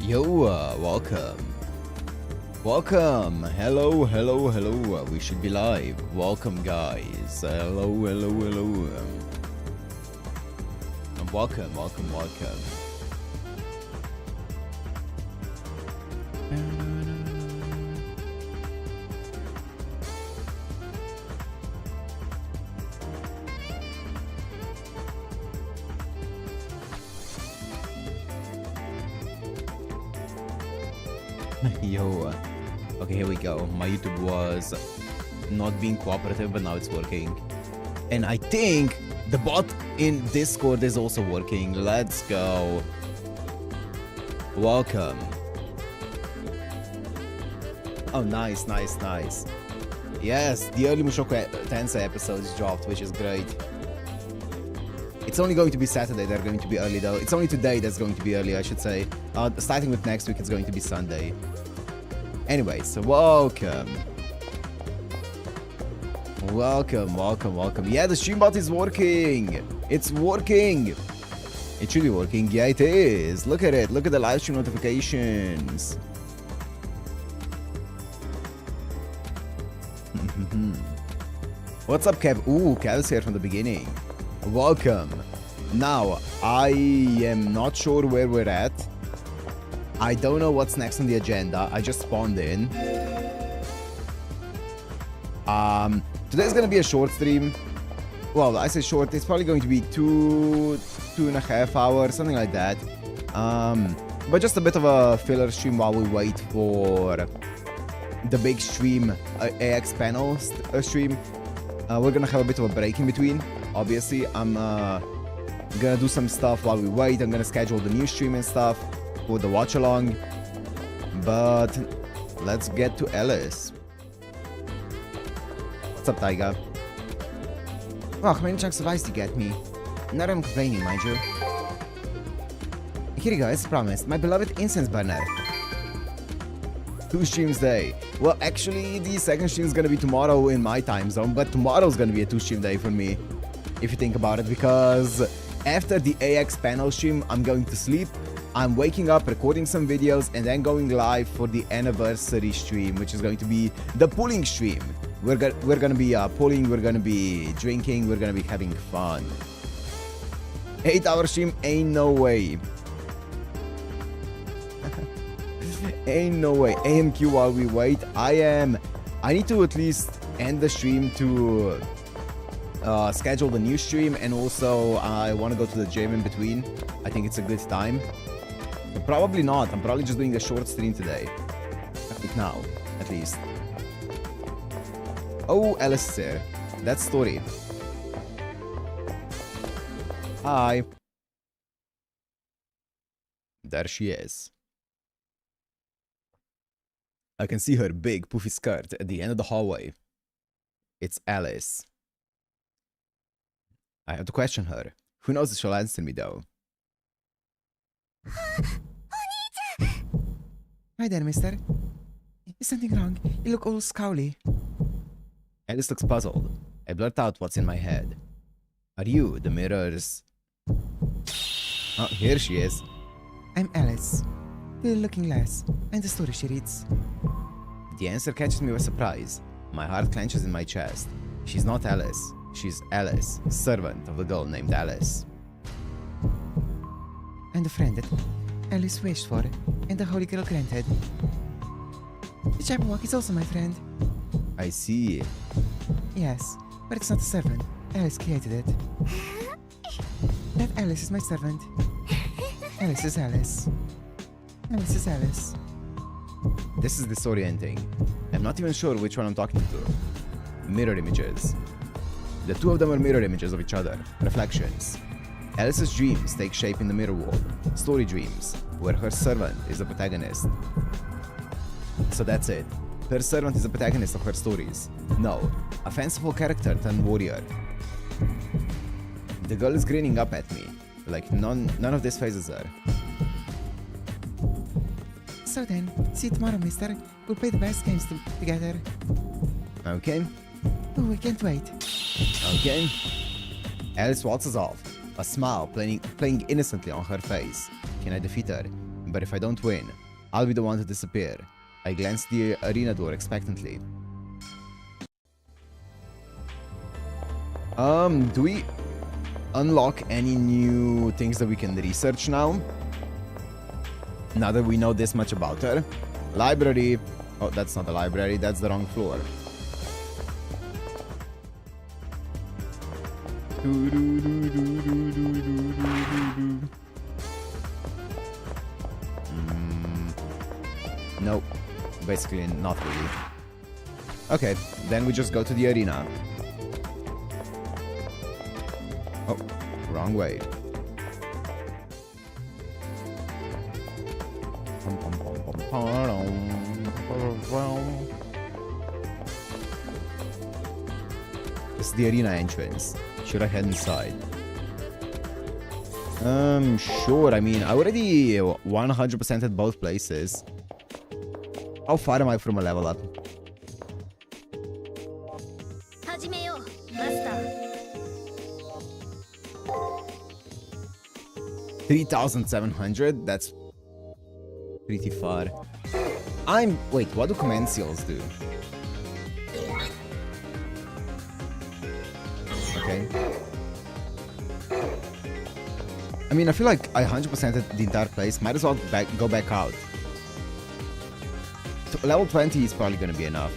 Yo, welcome. Welcome. Hello, hello, hello. We should be live. Welcome, guys. Hello, hello, hello. And welcome, welcome, welcome. Yo, okay, here we go. My YouTube was not being cooperative, but now it's working. And I think the bot in Discord is also working. Let's go. Welcome. Oh, nice, nice, nice. Yes, the early Mushoku Tensei episodes dropped, which is great. It's only going to be Saturday, they're going to be early though. It's only today that's going to be early, I should say. Starting with next week, it's going to be Sunday. Anyways, welcome. Welcome, welcome, welcome. Yeah, the streambot is working. It's working. It should be working. Yeah, it is. Look at it. Look at the live stream notifications. What's up, Kev? Ooh, Kev's here from the beginning. Welcome. Now, I am not sure where we're at. I don't know what's next on the agenda. I just spawned in. Today's gonna be a short stream. Well, I say short. It's probably going to be two and a half hours, something like that. But just a bit of a filler stream while we wait for the big stream, AX panel stream. We're gonna have a bit of a break in between. Obviously, I'm gonna do some stuff while we wait. I'm gonna schedule the new stream and stuff for the watch along. But let's get to Alice. What's up, Taiga? Oh, how many chunks of ice do you get me? Not I'm complaining, mind you. Here you go, as promised. My beloved incense burner. 2 streams day. Well, actually, the second stream is gonna be tomorrow in my time zone, but tomorrow's gonna be a 2 stream day for me, if you think about it, because after the AX panel stream, I'm going to sleep. I'm waking up, recording some videos, and then going live for the anniversary stream, which is going to be the pooling stream. We're gonna be pulling, we're gonna be drinking, we're gonna be having fun. 8-hour stream, ain't no way. Ain't no way. AMQ while we wait. I need to at least end the stream to schedule the new stream, and also I want to go to the gym in between. I think it's a good time. Probably not. I'm probably just doing a short stream today. Right now, at least. Oh, Alice is here. That's Story. Hi. There she is. I can see her big poofy skirt at the end of the hallway. It's Alice. I have to question her. Who knows if she'll answer me though? Hi there, mister. Is something wrong? You look all scowly. Alice looks puzzled. I blurt out what's in my head. Are you the mirror's... Oh, here she is. I'm Alice. Little looking lass. And the story she reads. The answer catches me by surprise. My heart clenches in my chest. She's not Alice. She's Alice, servant of a girl named Alice. And the friend that Alice wished for, and the holy girl granted. The Jabberwock is also my friend. I see. Yes, but it's not a servant. Alice created it. That Alice is my servant. Alice is Alice. Alice is Alice. This is disorienting. I'm not even sure which one I'm talking to. Mirror images. The two of them are mirror images of each other, reflections. Alice's dreams take shape in the mirror world, story dreams, where her servant is the protagonist. So that's it. Her servant is the protagonist of her stories. No, a fanciful character turned warrior. The girl is grinning up at me, like none of this phases her. So then, see you tomorrow, mister. We'll play the best games together. Okay. Oh, I can't wait. Okay. Alice waltzes off, a smile playing innocently on her face. Can I defeat her? But if I don't win, I'll be the one to disappear. I glanced the arena door expectantly. Do we unlock any new things that we can research now? Now that we know this much about her. Library. Oh, that's not the library. That's the wrong floor. Nope. Basically, not really. Okay, then we just go to the arena. Oh, wrong way. This is the arena entrance. Should I head inside? Sure. I mean, I already 100% at both places. How far am I from a level up? 始めよう、マスター。 3,700? That's pretty far. Wait, what do command seals do? Okay. I mean, I feel like I 100% at the entire place. Might as well go back out. So level 20 is probably gonna be enough.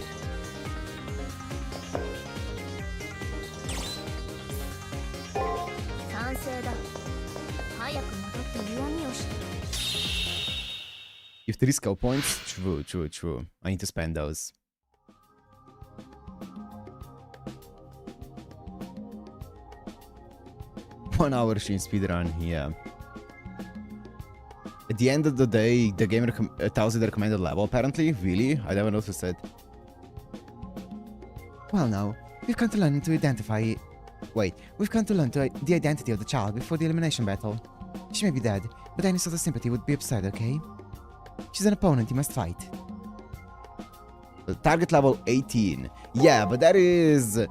If 3 skill points, true. I need to spend those. One hour stream speedrun, yeah. At the end of the day, the game tells you the recommended level, apparently. Really? I never noticed it. Well, now, we've come to learn to identify... Wait, we've come to learn the identity of the child before the elimination battle. She may be dead, but any sort of sympathy would be absurd, okay? She's an opponent you must fight. Target level 18. Yeah, but that is...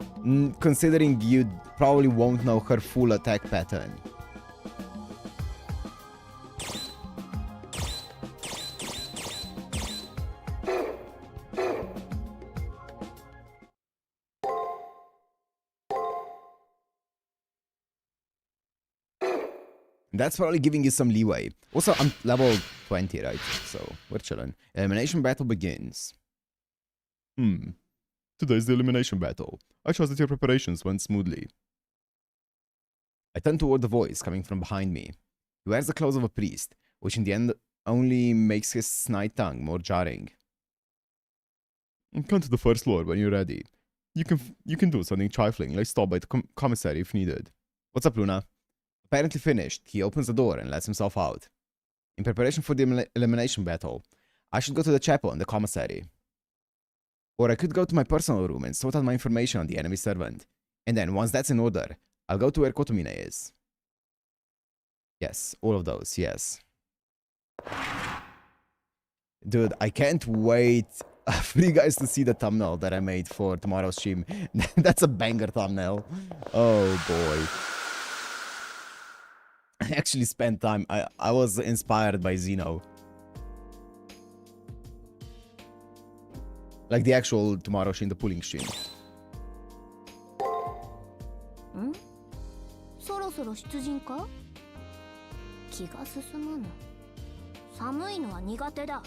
considering you probably won't know her full attack pattern. That's probably giving you some leeway. Also, I'm level 20, right? So, we're chilling. Elimination battle begins. Today's the elimination battle. I trust that your preparations went smoothly. I turn toward the voice coming from behind me. He wears the clothes of a priest, which in the end only makes his snide tongue more jarring. Come to the first floor when you're ready. You can do something trifling, like stop by the commissary if needed. What's up, Luna? Apparently finished, he opens the door and lets himself out. In preparation for the elimination battle, I should go to the chapel and the commissary. Or I could go to my personal room and sort out my information on the enemy servant. And then, once that's in order, I'll go to where Kotomine is. Yes, all of those, yes. Dude, I can't wait for you guys to see the thumbnail that I made for tomorrow's stream. That's a banger thumbnail. Oh boy. I actually spent time. I was inspired by Xeno. Like the actual tomorrow stream, the pulling stream. そろそろ出陣か？気が進まぬ。寒いのは苦手だ。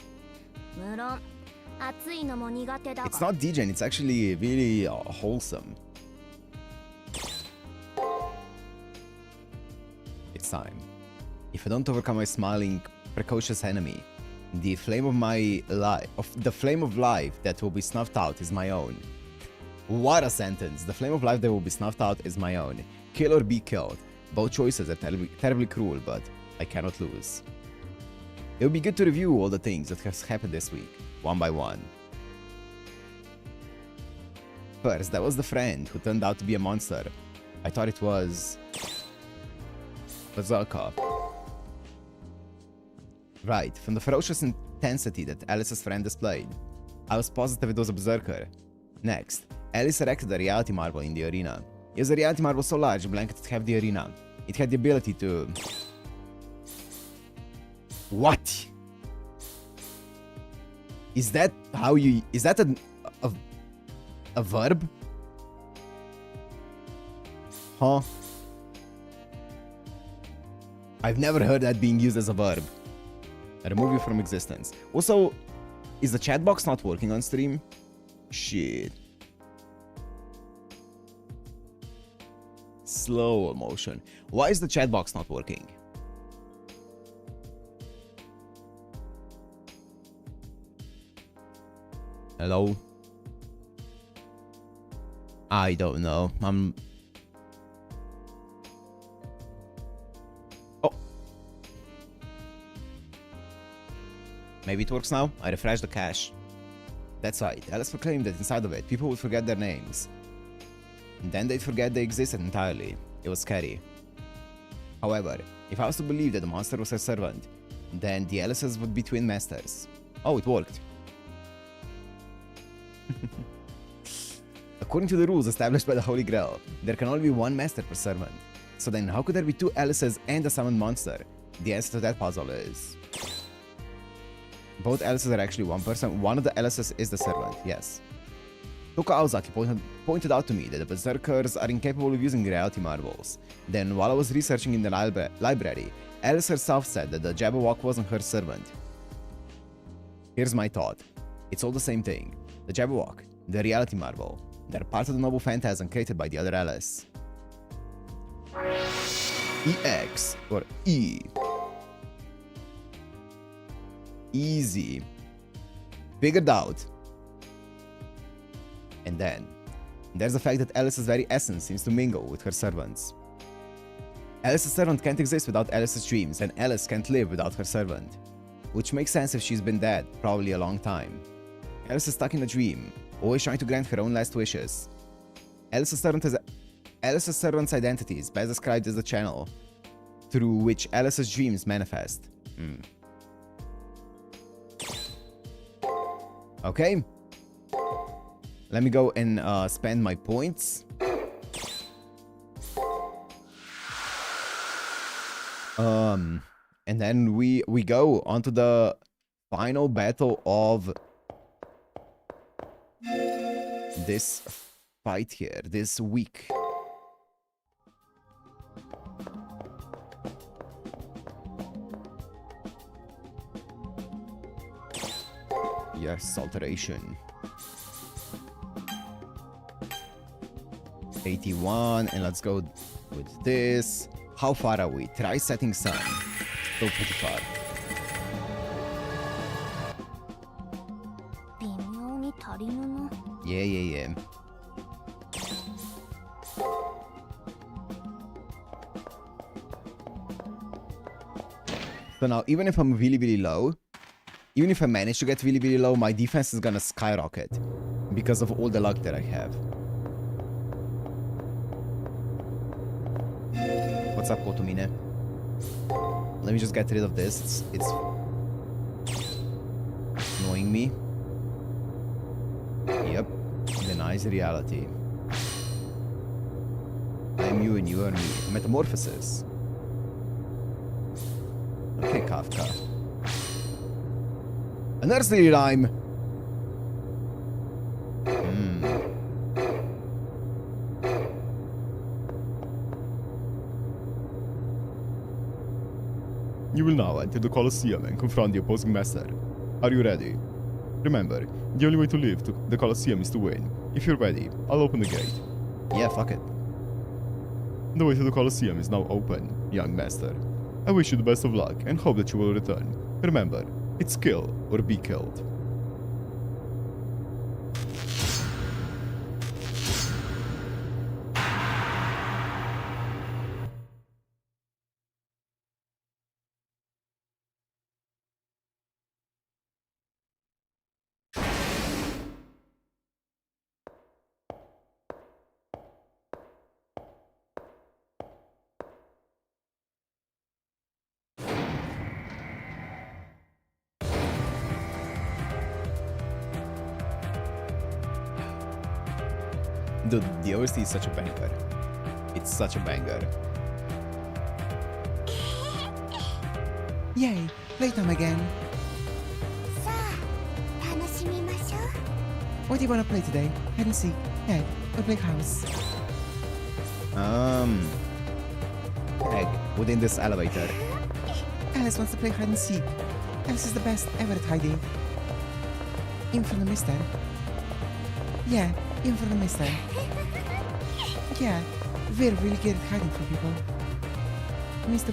無論、暑いのも苦手だが。 It's not degen, it's actually really wholesome. It's time. If I don't overcome my smiling, precocious enemy, the flame of life that will be snuffed out is my own. What a sentence! The flame of life that will be snuffed out is my own. Kill or be killed. Both choices are terribly cruel, but I cannot lose. It would be good to review all the things that has happened this week, one by one. First, that was the friend who turned out to be a monster. I thought it was... Berserker. Right, from the ferocious intensity that Alice's friend displayed, I was positive it was a Berserker. Next, Alice erected a reality marble in the arena. It was a reality marble so large it blanketed half the arena. It had the ability to... What? Is that how you... Is that a verb? Huh? I've never heard that being used as a verb. Remove you from existence. Also, is the chat box not working on stream? Shit. Slow motion. Why is the chat box not working? Hello? I don't know. Oh. Maybe it works now? I refreshed the cache. That's right. Alice proclaimed that inside of it, people would forget their names. And then they'd forget they existed entirely. It was scary. However, if I was to believe that the monster was her servant, then the Alices would be twin masters. Oh, it worked. According to the rules established by the Holy Grail, there can only be one master per servant. So then how could there be two Alices and a summoned monster? The answer to that puzzle is... both Alices are actually one person. One of the Alices is the servant, yes. Toka Aozaki pointed out to me that the Berserkers are incapable of using reality marbles. Then, while I was researching in the library, Alice herself said that the Jabberwock wasn't her servant. Here's my thought. It's all the same thing. The Jabberwock, the reality marble, they're part of the noble phantasm created by the other Alice. EX, or E. Easy. Figured out. And then, there's the fact that Alice's very essence seems to mingle with her servants. Alice's servant can't exist without Alice's dreams, and Alice can't live without her servant. Which makes sense if she's been dead, probably a long time. Alice is stuck in a dream, always trying to grant her own last wishes. Alice's servant's identity is best described as the channel through which Alice's dreams manifest. Okay. Let me go and spend my points. And then we go onto the final battle of this fight here, this week. Yes, alteration. 81, and let's go with this. How far are we? Try setting sun. Still pretty far. 微妙に足りぬな。 Yeah. So now, even if I'm really low, even if I manage to get really low, my defense is gonna skyrocket because of all the luck that I have. What's up, Kotomine? Let me just get rid of this. It's annoying me. Yep. Denies reality. I am you and you are me. Metamorphosis. Okay, Kafka. A nursery rhyme! You will now enter the Colosseum and confront the opposing master. Are you ready? Remember, the only way to live to the Colosseum is to win. If you're ready, I'll open the gate. Yeah, fuck it. The way to the Colosseum is now open, young master. I wish you the best of luck and hope that you will return. Remember, it's kill or be killed. The OST is such a banger. It's such a banger. Yay, playtime again. さあ楽 What do you want to play today? Hide and seek, egg, or play house? Egg, within this elevator. Alice wants to play hide and seek. Alice is the best ever at hiding. Even from the mister. Yeah, even from the mister. Yeah, we're really good at hiding from people. Mister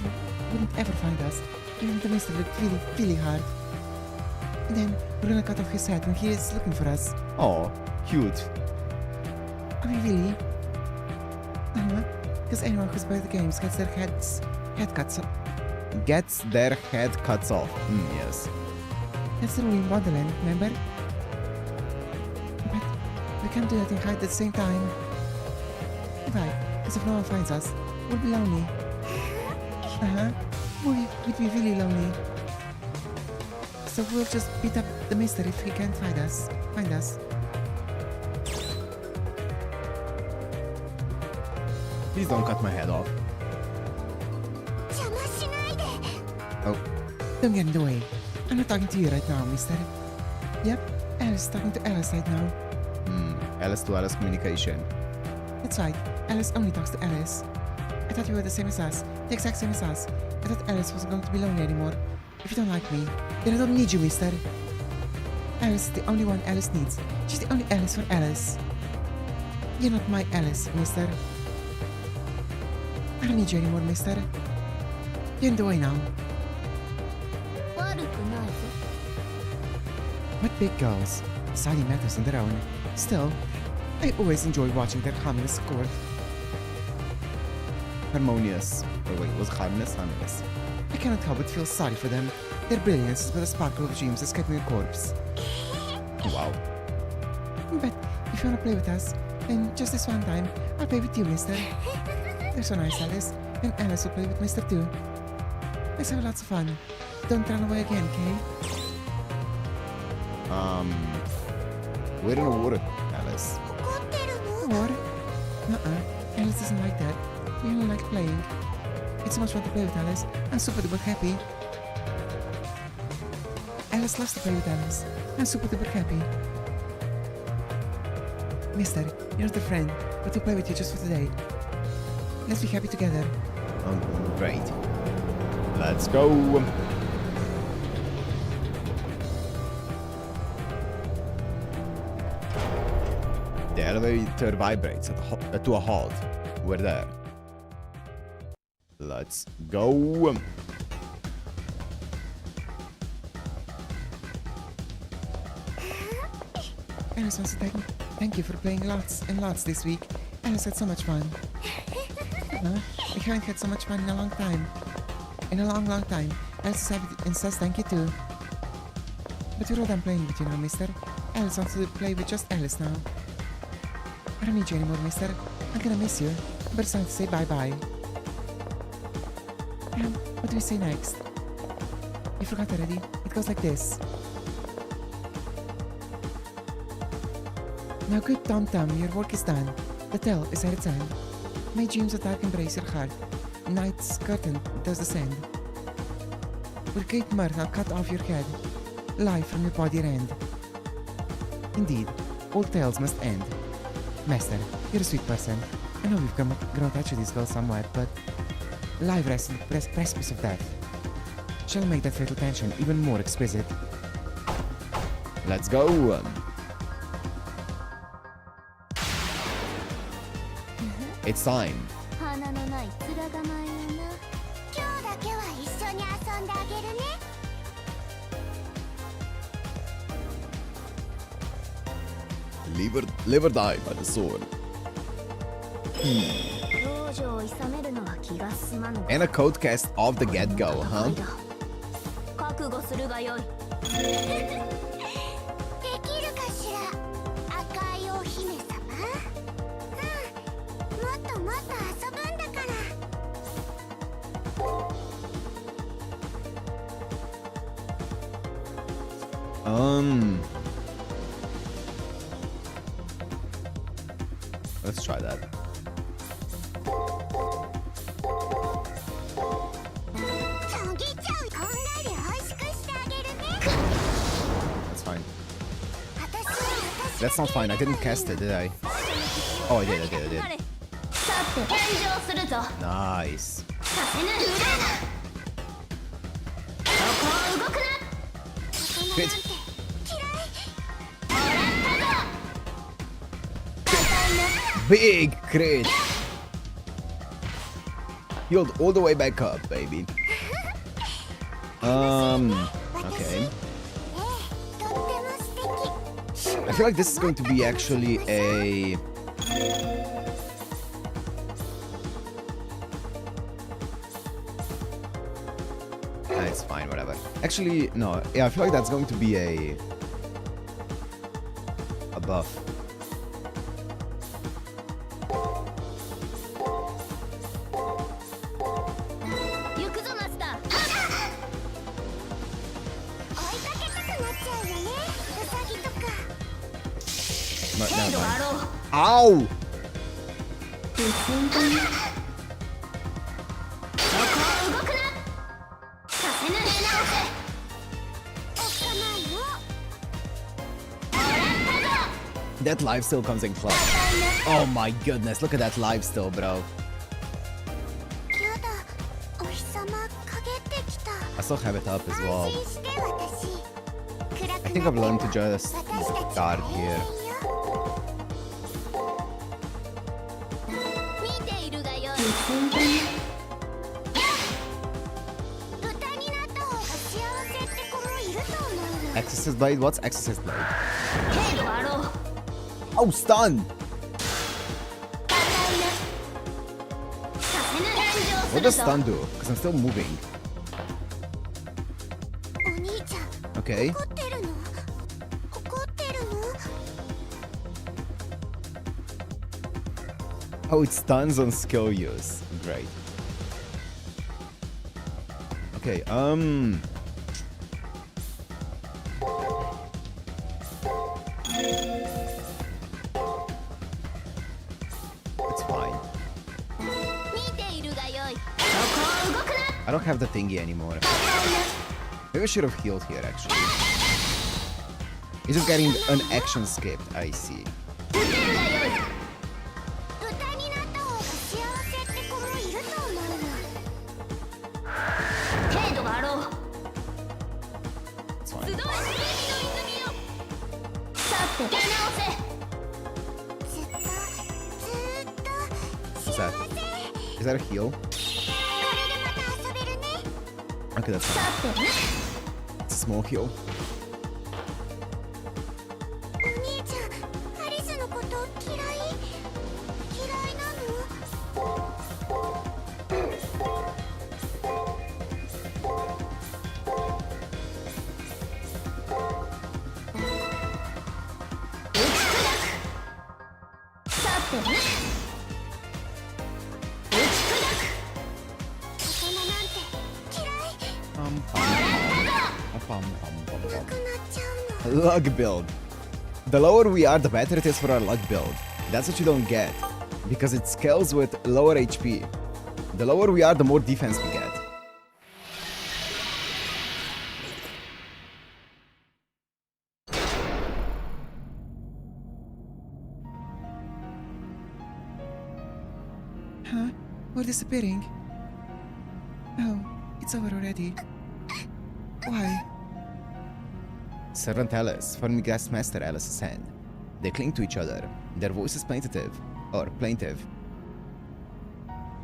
wouldn't ever find us. Even the mister looked really, really hard. And then we're gonna cut off his head when he is looking for us. Oh, cute. I mean, really? Because anyone who's played the games gets their head cuts off. Gets their head cuts off. Yes. That's the rule in Wonderland, remember? But we can't do that and hide at the same time. Right, because if no one finds us, we'll be lonely. We'd be really lonely. So we'll just beat up the mister if he can't find us. Please don't cut my head off. Oh, don't get in the way. I'm not talking to you right now, mister. Yep, Alice is talking to Alice right now. Alice to Alice communication. That's right, Alice only talks to Alice. I thought you were the same as us, the exact same as us. I thought Alice wasn't going to be lonely anymore. If you don't like me, then I don't need you, mister. Alice is the only one Alice needs. She's the only Alice for Alice. You're not my Alice, mister. I don't need you anymore, mister. You're in the way now. But big girls, deciding matters on their own. Still, I always enjoy watching their harmless court. Harmonious. Oh wait, was harmless? Harmless. I cannot help but feel sorry for them. Their brilliance is but a sparkle of dreams escaping a corpse. Wow. But if you want to play with us, then just this one time, I'll play with you, mister. They're so nice, Alice. And Alice will play with mister too. Let's have lots of fun. Don't run away again, okay? We're in the water, Alice. Water? Alice doesn't like that. We only like playing. It's so much fun to play with Alice. I'm super duper happy. Alice loves to play with Alice. I'm super duper happy. Mister, you're not a friend, but we'll play with you just for today. Let's be happy together. Oh, great. Let's go. The elevator vibrates to a halt. We're there. Let's go. Alice wants to thank you for playing lots and lots this week. Alice had so much fun. We haven't had so much fun in a long time. In a long, long time. Alice is happy and says thank you too. But we're all done playing with you now, mister. Alice wants to play with just Alice now. I don't need you anymore, mister. I'm gonna miss you. But it's time to say bye-bye. What do we say next? You forgot already. It goes like this. Now good Tom Tom, your work is done. The tale is at its end. May dreams of dark embrace your heart. Night's curtain does descend. With great mirth I'll cut off your head. Life from your body rend. Indeed, all tales must end. Master, you're a sweet person. I know we've grown touch with this girl somewhat, but life rests on the precipice of death. Shall make that fatal tension even more exquisite. Let's go! It's time. Live or die by the sword. And a code cast off the get-go, huh? Let's try that. It's fine. That's not fine. I didn't cast it, did I? Oh, I did. さて返上するぞ Nice. させぬ腕なそこを動くな Crit. 硬いな Big crit. Healed all the way back up, baby. Okay. I feel like this is going to be actually a... It's fine, whatever. Actually, no. Yeah, I feel like that's going to be a buff. No, never mind. Ow! That life still comes in clutch. Oh my goodness, look at that life still, bro. I still have it up as well. I think I've learned to just guard here. Exorcist Blade? What's Exorcist Blade? Oh, stun! What does stun do? Because I'm still moving. Okay. Oh, it stuns on skill use. Great. Okay, it's fine. I don't have the thingy anymore. Maybe I should have healed here, actually. He's just getting an action skipped, I see. It's fine. What's that? Is that a heal? Okay, that's fine. It's a small heal. Luck build. The lower we are, the better it is for our luck build. That's what you don't get, because it scales with lower HP. The lower we are, the more defense we get. Huh? We're disappearing. Oh, it's over already. Why? Servant Alice, forming guest master Alice's hand. They cling to each other, their voices plaintive.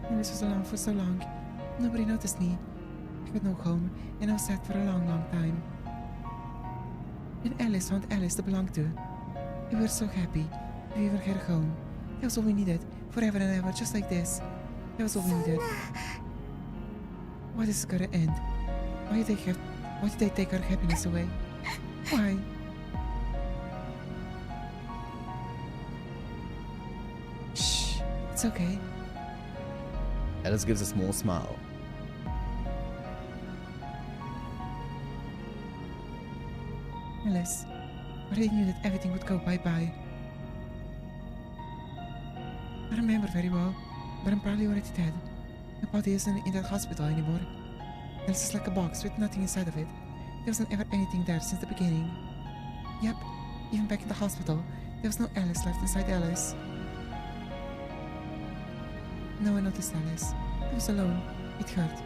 Alice was alone for so long. Nobody noticed me. I had no home, and I was sad for a long, long time. And Alice found Alice to belong to. We were so happy. We even had a home. That was all we needed, forever and ever, just like this. That was all we needed. Why is this gotta end? Why did they take our happiness away? Why? Shh, it's okay. Alice gives a small smile. Alice, I already knew that everything would go bye-bye. I remember very well, but I'm probably already dead. My body isn't in that hospital anymore. Alice is like a box with nothing inside of it. There wasn't ever anything there since the beginning. Yep, even back in the hospital, There was no Alice left inside Alice. No one noticed Alice. I was alone. It hurt.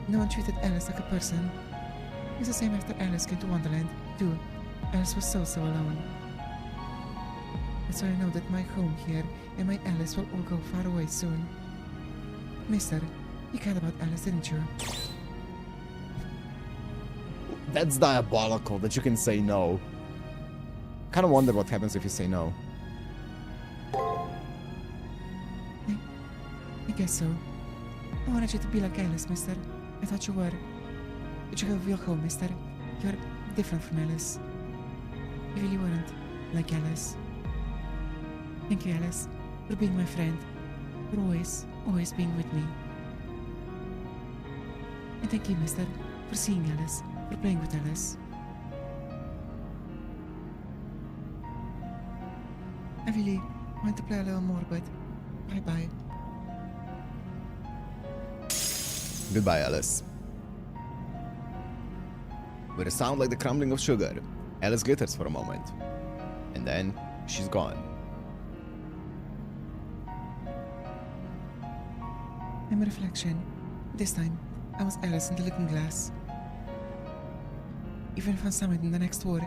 No one treated Alice like a person. It was the same after Alice came to Wonderland, too. Alice was so alone. That's why I know that my home here and my Alice will all go far away soon. Mister, you cared about Alice, didn't you? That's diabolical that you can say no. Kind of wonder what happens if you say no. I guess so. I wanted you to be like Alice, mister. I thought you were. But you have a real home, mister. You're different from Alice. You really weren't like Alice. Thank you, Alice, for being my friend. For always being with me. And thank you, mister, for seeing Alice, for playing with Alice. I really want to play a little more, but bye-bye. Goodbye, Alice. With a sound like the crumbling of sugar, Alice glitters for a moment. And then, she's gone. I'm a reflection. This time, I was Alice in the looking glass. Even if I'm summoned in the next war,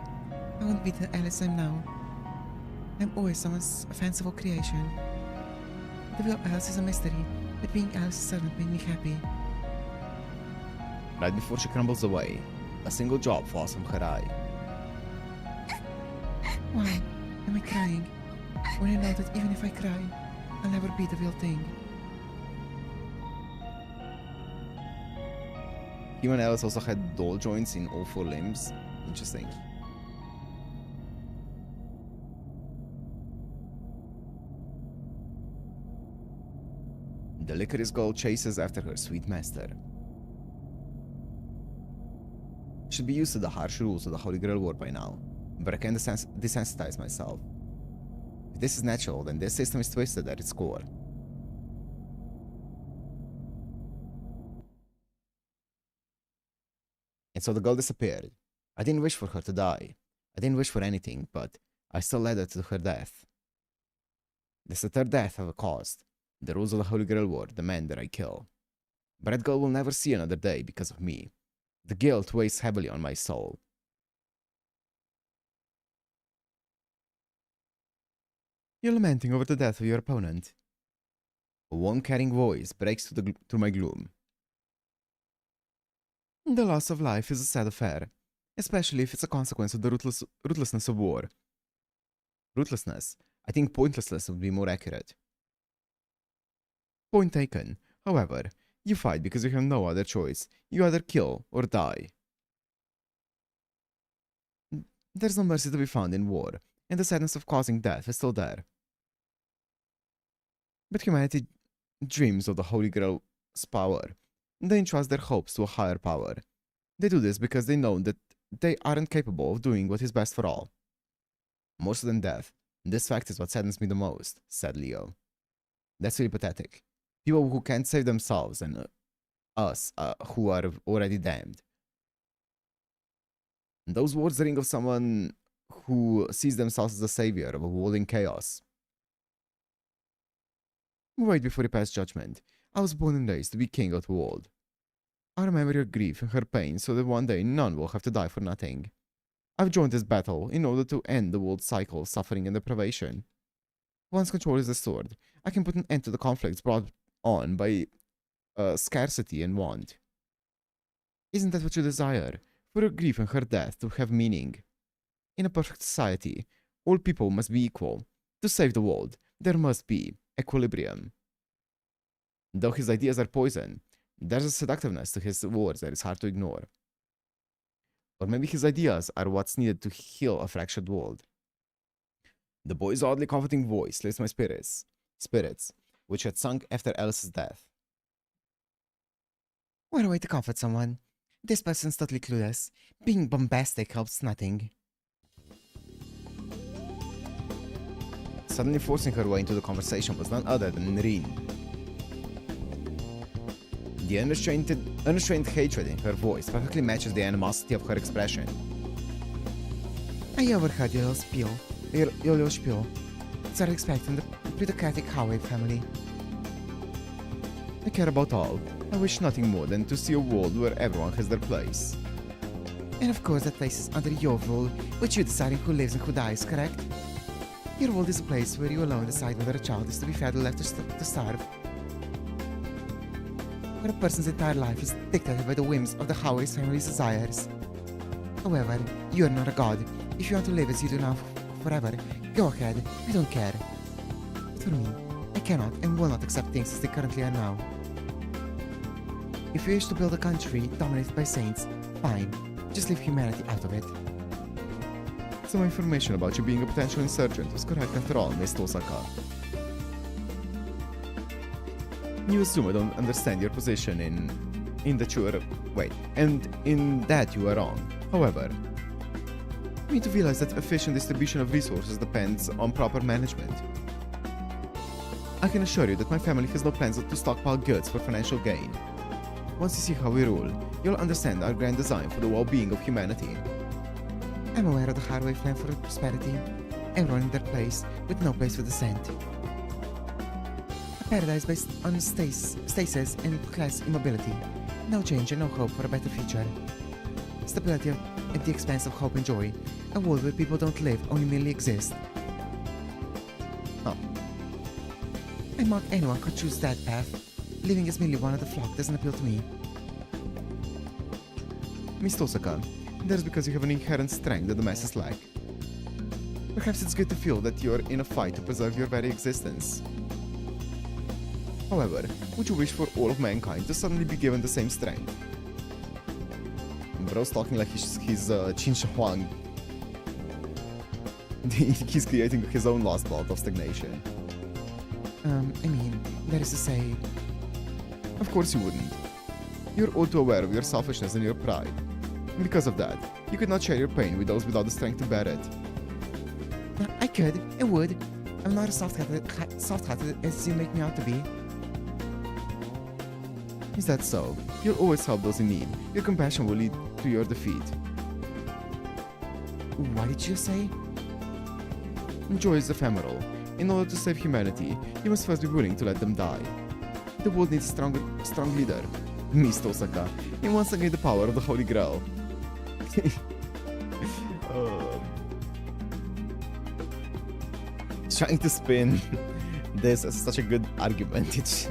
I won't be the Alice I'm now. I'm always someone's fanciful creation. The real Alice is a mystery, but being Alice's servant made me happy. Right before she crumbles away, a single drop falls from her eye. Why am I crying? When I know that even if I cry, I'll never be the real thing. Human Alice also had doll joints in all 4 limbs. Interesting. The licorice girl chases after her sweet master. Should be used to the harsh rules of the Holy Grail War by now, but I can't desensitize myself. If this is natural, then this system is twisted at its core. And so the girl disappeared. I didn't wish for her to die. I didn't wish for anything, but I still led her to her death. This is the 3rd death I've caused. The rules of the Holy Grail War demand that I kill. But that girl will never see another day because of me. The guilt weighs heavily on my soul. You're lamenting over the death of your opponent. A warm, caring voice breaks through my gloom. The loss of life is a sad affair, especially if it's a consequence of the ruthlessness of war. Ruthlessness? I think pointlessness would be more accurate. Point taken. However, you fight because you have no other choice. You either kill or die. There's no mercy to be found in war, and the sadness of causing death is still there. But humanity dreams of the Holy Grail's power. They entrust their hopes to a higher power. They do this because they know that they aren't capable of doing what is best for all. More so than death, this fact is what saddens me the most, said Leo. That's really pathetic. People who can't save themselves and us who are already damned. Those words ring of someone who sees themselves as the savior of a world in chaos. Wait before you pass judgment. I was born and raised to be king of the world. I remember your grief and her pain so that one day none will have to die for nothing. I've joined this battle in order to end the world's cycle of suffering and deprivation. Once control is restored, I can put an end to the conflicts brought on by scarcity and want. Isn't that what you desire? For her grief and her death to have meaning? In a perfect society, all people must be equal. To save the world, there must be equilibrium. Though his ideas are poison, there's a seductiveness to his words that is hard to ignore. Or maybe his ideas are what's needed to heal a fractured world. The boy's oddly comforting voice lifts my spirits, which had sunk after Alice's death. What a way to comfort someone. This person's totally clueless. Being bombastic helps nothing. Suddenly forcing her way into the conversation was none other than Rin. The unrestrained hatred in her voice perfectly matches the animosity of her expression. I overheard your little spiel. Your little spiel. Started expecting the plutocratic Howey family. I care about all. I wish nothing more than to see a world where everyone has their place. And of course that place is under your rule, with you deciding who lives and who dies, correct? Your world is a place where you alone decide whether a child is to be fed or left to starve. Where a person's entire life is dictated by the whims of the Howey family's desires. However, you are not a god. If you want to live as you do now forever, go ahead, I don't care. But for me, I cannot and will not accept things as they currently are now. If you wish to build a country dominated by saints, fine. Just leave humanity out of it. Some information about you being a potential insurgent was correct after all, Miss Tosaka. You assume I don't understand your position in that you are... wait, and in that you are wrong. However, you need to realize that efficient distribution of resources depends on proper management. I can assure you that my family has no plans to stockpile goods for financial gain. Once you see how we rule, you'll understand our grand design for the well-being of humanity. I'm aware of the Howey plan for prosperity. Everyone in their place, with no place for dissent. A paradise based on stasis and class immobility. No change and no hope for a better future. Stability at the expense of hope and joy. A world where people don't live, only merely exist. Huh. I mock anyone could choose that path. Living as merely one of the flock doesn't appeal to me. Miss Tosaka, that's because you have an inherent strength that the masses lack. Perhaps it's good to feel that you're in a fight to preserve your very existence. However, would you wish for all of mankind to suddenly be given the same strength? Bro's talking like he's Qin Shi Huang. He's creating his own last bout of stagnation. I mean, that is to say... Of course you wouldn't. You're all too aware of your selfishness and your pride. And because of that, you could not share your pain with those without the strength to bear it. I could, I would. I'm not as soft-hearted as you make me out to be. Is that so? You'll always help those in need. Your compassion will lead to your defeat. What did you say? Joy is ephemeral. In order to save humanity, you must first be willing to let them die. The world needs a strong leader. Miss Tosaka, and once again the power of the Holy Grail. Trying to spin this as such a good argument. It's,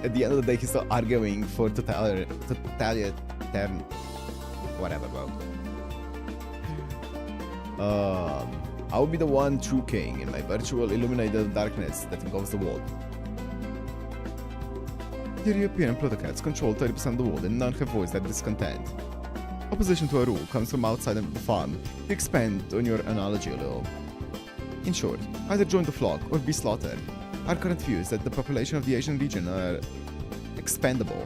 at the end of the day, he's still arguing for totalitarian... whatever, bro. I will be the one true king, and my virtue will illuminate the darkness that engulfs the world. The European plutocrats control 30% of the world, and none have voiced their discontent. Opposition to a rule comes from outside of the farm. To expand on your analogy a little. In short, either join the flock or be slaughtered. Our current view is that the population of the Asian region are expendable.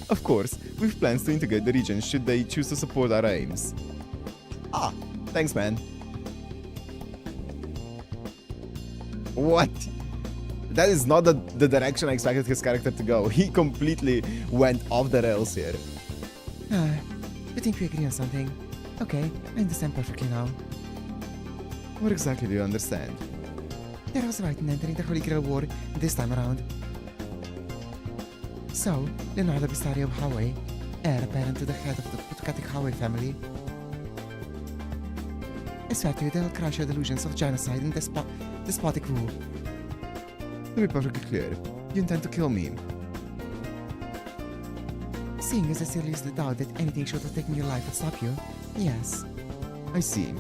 Of course, we've plans to integrate the region should they choose to support our aims. Ah, thanks man. What? That is not the direction I expected his character to go. He completely went off the rails here. You think we agree on something? Okay, I understand perfectly now. What exactly do you understand? That I was right in entering the Holy Grail War this time around. So, Leonardo Bistari of Howey, heir apparent to the head of the plutocratic Howey family. I swear to you that I'll crush your delusions of genocide and despotic rule. To be perfectly clear, you intend to kill me. Seeing as I seriously doubt that anything short of taking your life would stop you, yes. I see.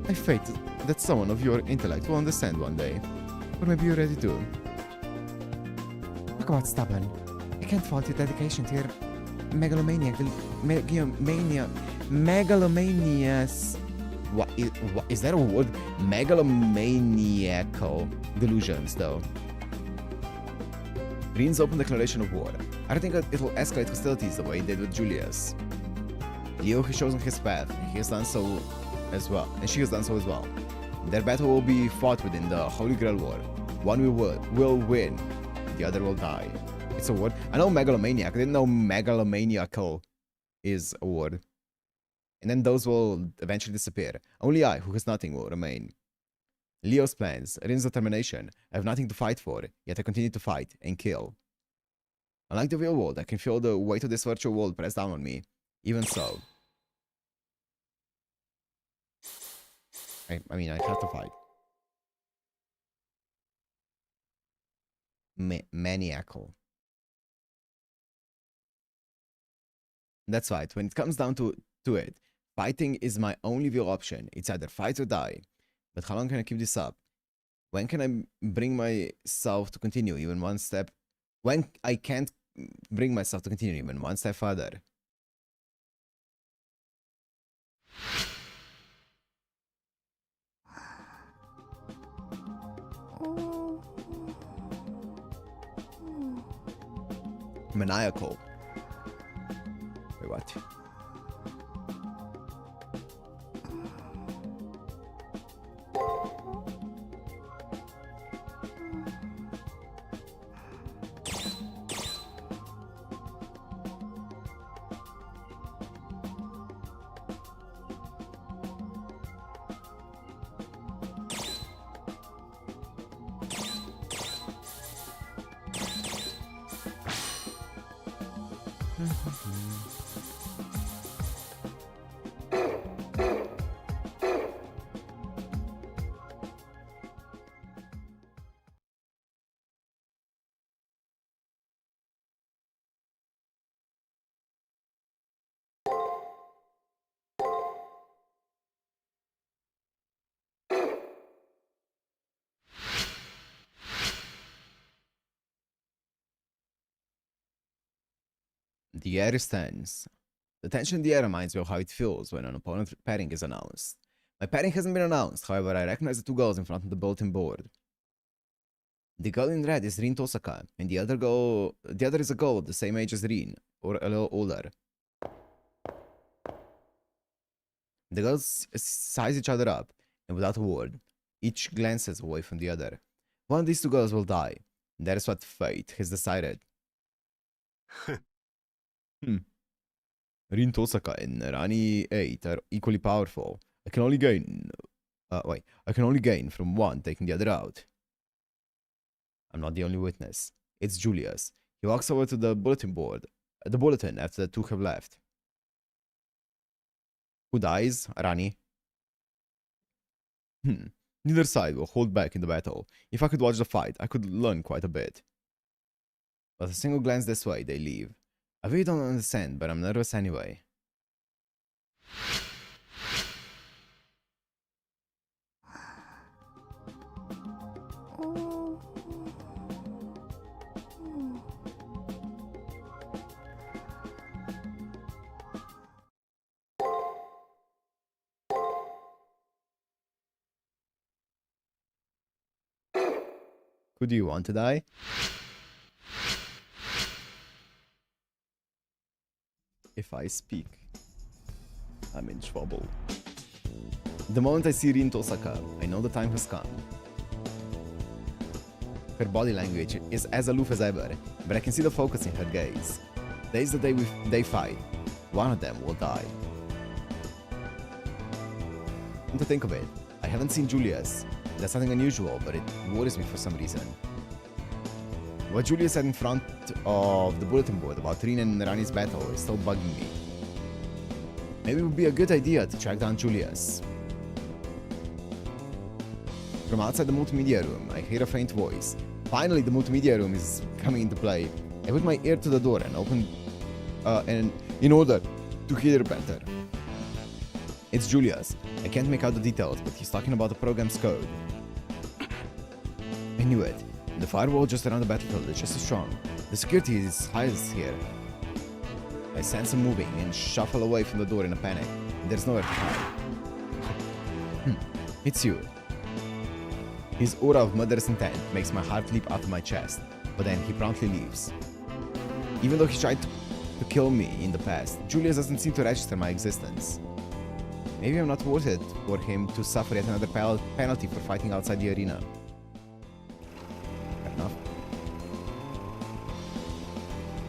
I fate that someone of your intellect will understand one day. Or maybe you're ready to. Talk about stubborn. I can't fault your dedication to your megalomaniac... megalomanias... What is that a word? Megalomaniacal delusions, though. Reen's open declaration of war. I don't think it will escalate hostilities the way it did with Julius. Leo has chosen his path, and he has done so as well, and she has done so as well. Their battle will be fought within the Holy Grail War. One will win, the other will die. It's a word. I know megalomaniac. I didn't know megalomaniacal. is a ward. And then those will eventually disappear. Only I, who has nothing, will remain. Leo's plans, Rin's determination. I have nothing to fight for, yet I continue to fight and kill. Unlike the real world, I can feel the weight of this virtual world press down on me. Even so. I mean, I have to fight. Maniacal. That's right, when it comes down to it, fighting is my only real option. It's either fight or die. But how long can I keep this up? When can I bring myself to continue even one step? When I can't bring myself to continue even one step further? Maniacal. Wait, what? The air is tense. The tension in the air reminds me of how it feels when an opponent pairing is announced. My pairing hasn't been announced, however, I recognize the two girls in front of the bulletin board. The girl in red is Rin Tosaka, and the other is a girl the same age as Rin, or a little older. The girls size each other up, and without a word, each glances away from the other. One of these two girls will die. That is what fate has decided. Rin Tosaka and Rani 8 are equally powerful. I can only gain from one taking the other out. I'm not the only witness. It's Julius. He walks over to the bulletin after the two have left. Who dies? Rani. Neither side will hold back in the battle. If I could watch the fight, I could learn quite a bit. But a single glance this way, they leave. I really don't understand, but I'm nervous anyway. Who do you want to die? If I speak, I'm in trouble. The moment I see Rin Tosaka, I know the time has come. Her body language is as aloof as ever, but I can see the focus in her gaze. Days the day they fight, one of them will die. Come to think of it, I haven't seen Julius. That's something unusual, but it worries me for some reason. What Julius said in front of the bulletin board about Rin and Rani's battle is still bugging me. Maybe it would be a good idea to track down Julius. From outside the multimedia room, I hear a faint voice. Finally, the multimedia room is coming into play. I put my ear to the door and open in order to hear better. It's Julius. I can't make out the details, but he's talking about the program's code. I knew it. The firewall just around the battlefield is just as strong. The security is highest here. I sense him moving and shuffle away from the door in a panic. There's nowhere to hide. It's you. His aura of murderous intent makes my heart leap out of my chest, but then he promptly leaves. Even though he tried to kill me in the past, Julius doesn't seem to register my existence. Maybe I'm not worth it for him to suffer yet another penalty for fighting outside the arena. Fair enough.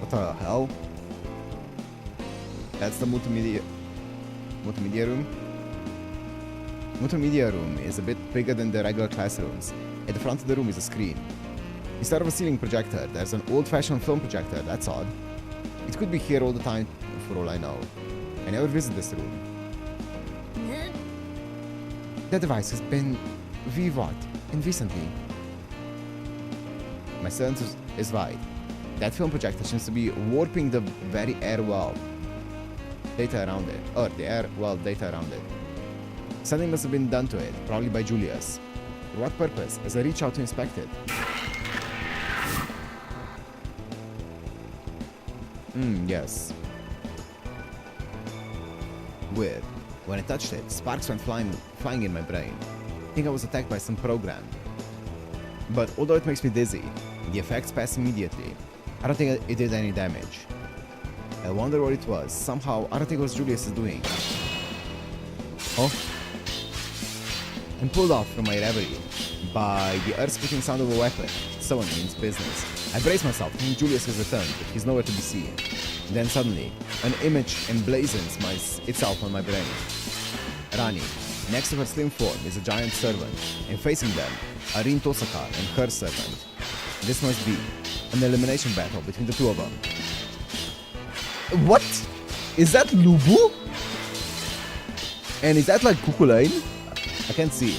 What the hell? That's the multimedia room. Multimedia room is a bit bigger than the regular classrooms. At the front of the room is a screen. Instead of a ceiling projector, there's an old-fashioned film projector. That's odd. It could be here all the time, for all I know. I never visit this room. The device has been reworked recently. My sense is right. That film projector seems to be warping the very air well data around it. Or the air well data around it. Something must have been done to it, probably by Julius. For what purpose? As I reach out to inspect it. Yes. Weird. When I touched it, sparks went flying in my brain. I think I was attacked by some program. But although it makes me dizzy, the effects pass immediately. I don't think it did any damage. I wonder what it was. Somehow, I don't think it was Julius is doing. Oh. I'm pulled off from my reverie by the earth-splitting sound of a weapon. Someone means business. I brace myself, thinking Julius has returned, but he's nowhere to be seen. Then suddenly, an image emblazons itself on my brain. Rani. Next to her slim form is a giant servant, and facing them, Arin Tosaka and her servant. This must be an elimination battle between the two of them. What? Is that Lubu? And is that like Kukulain? I can't see.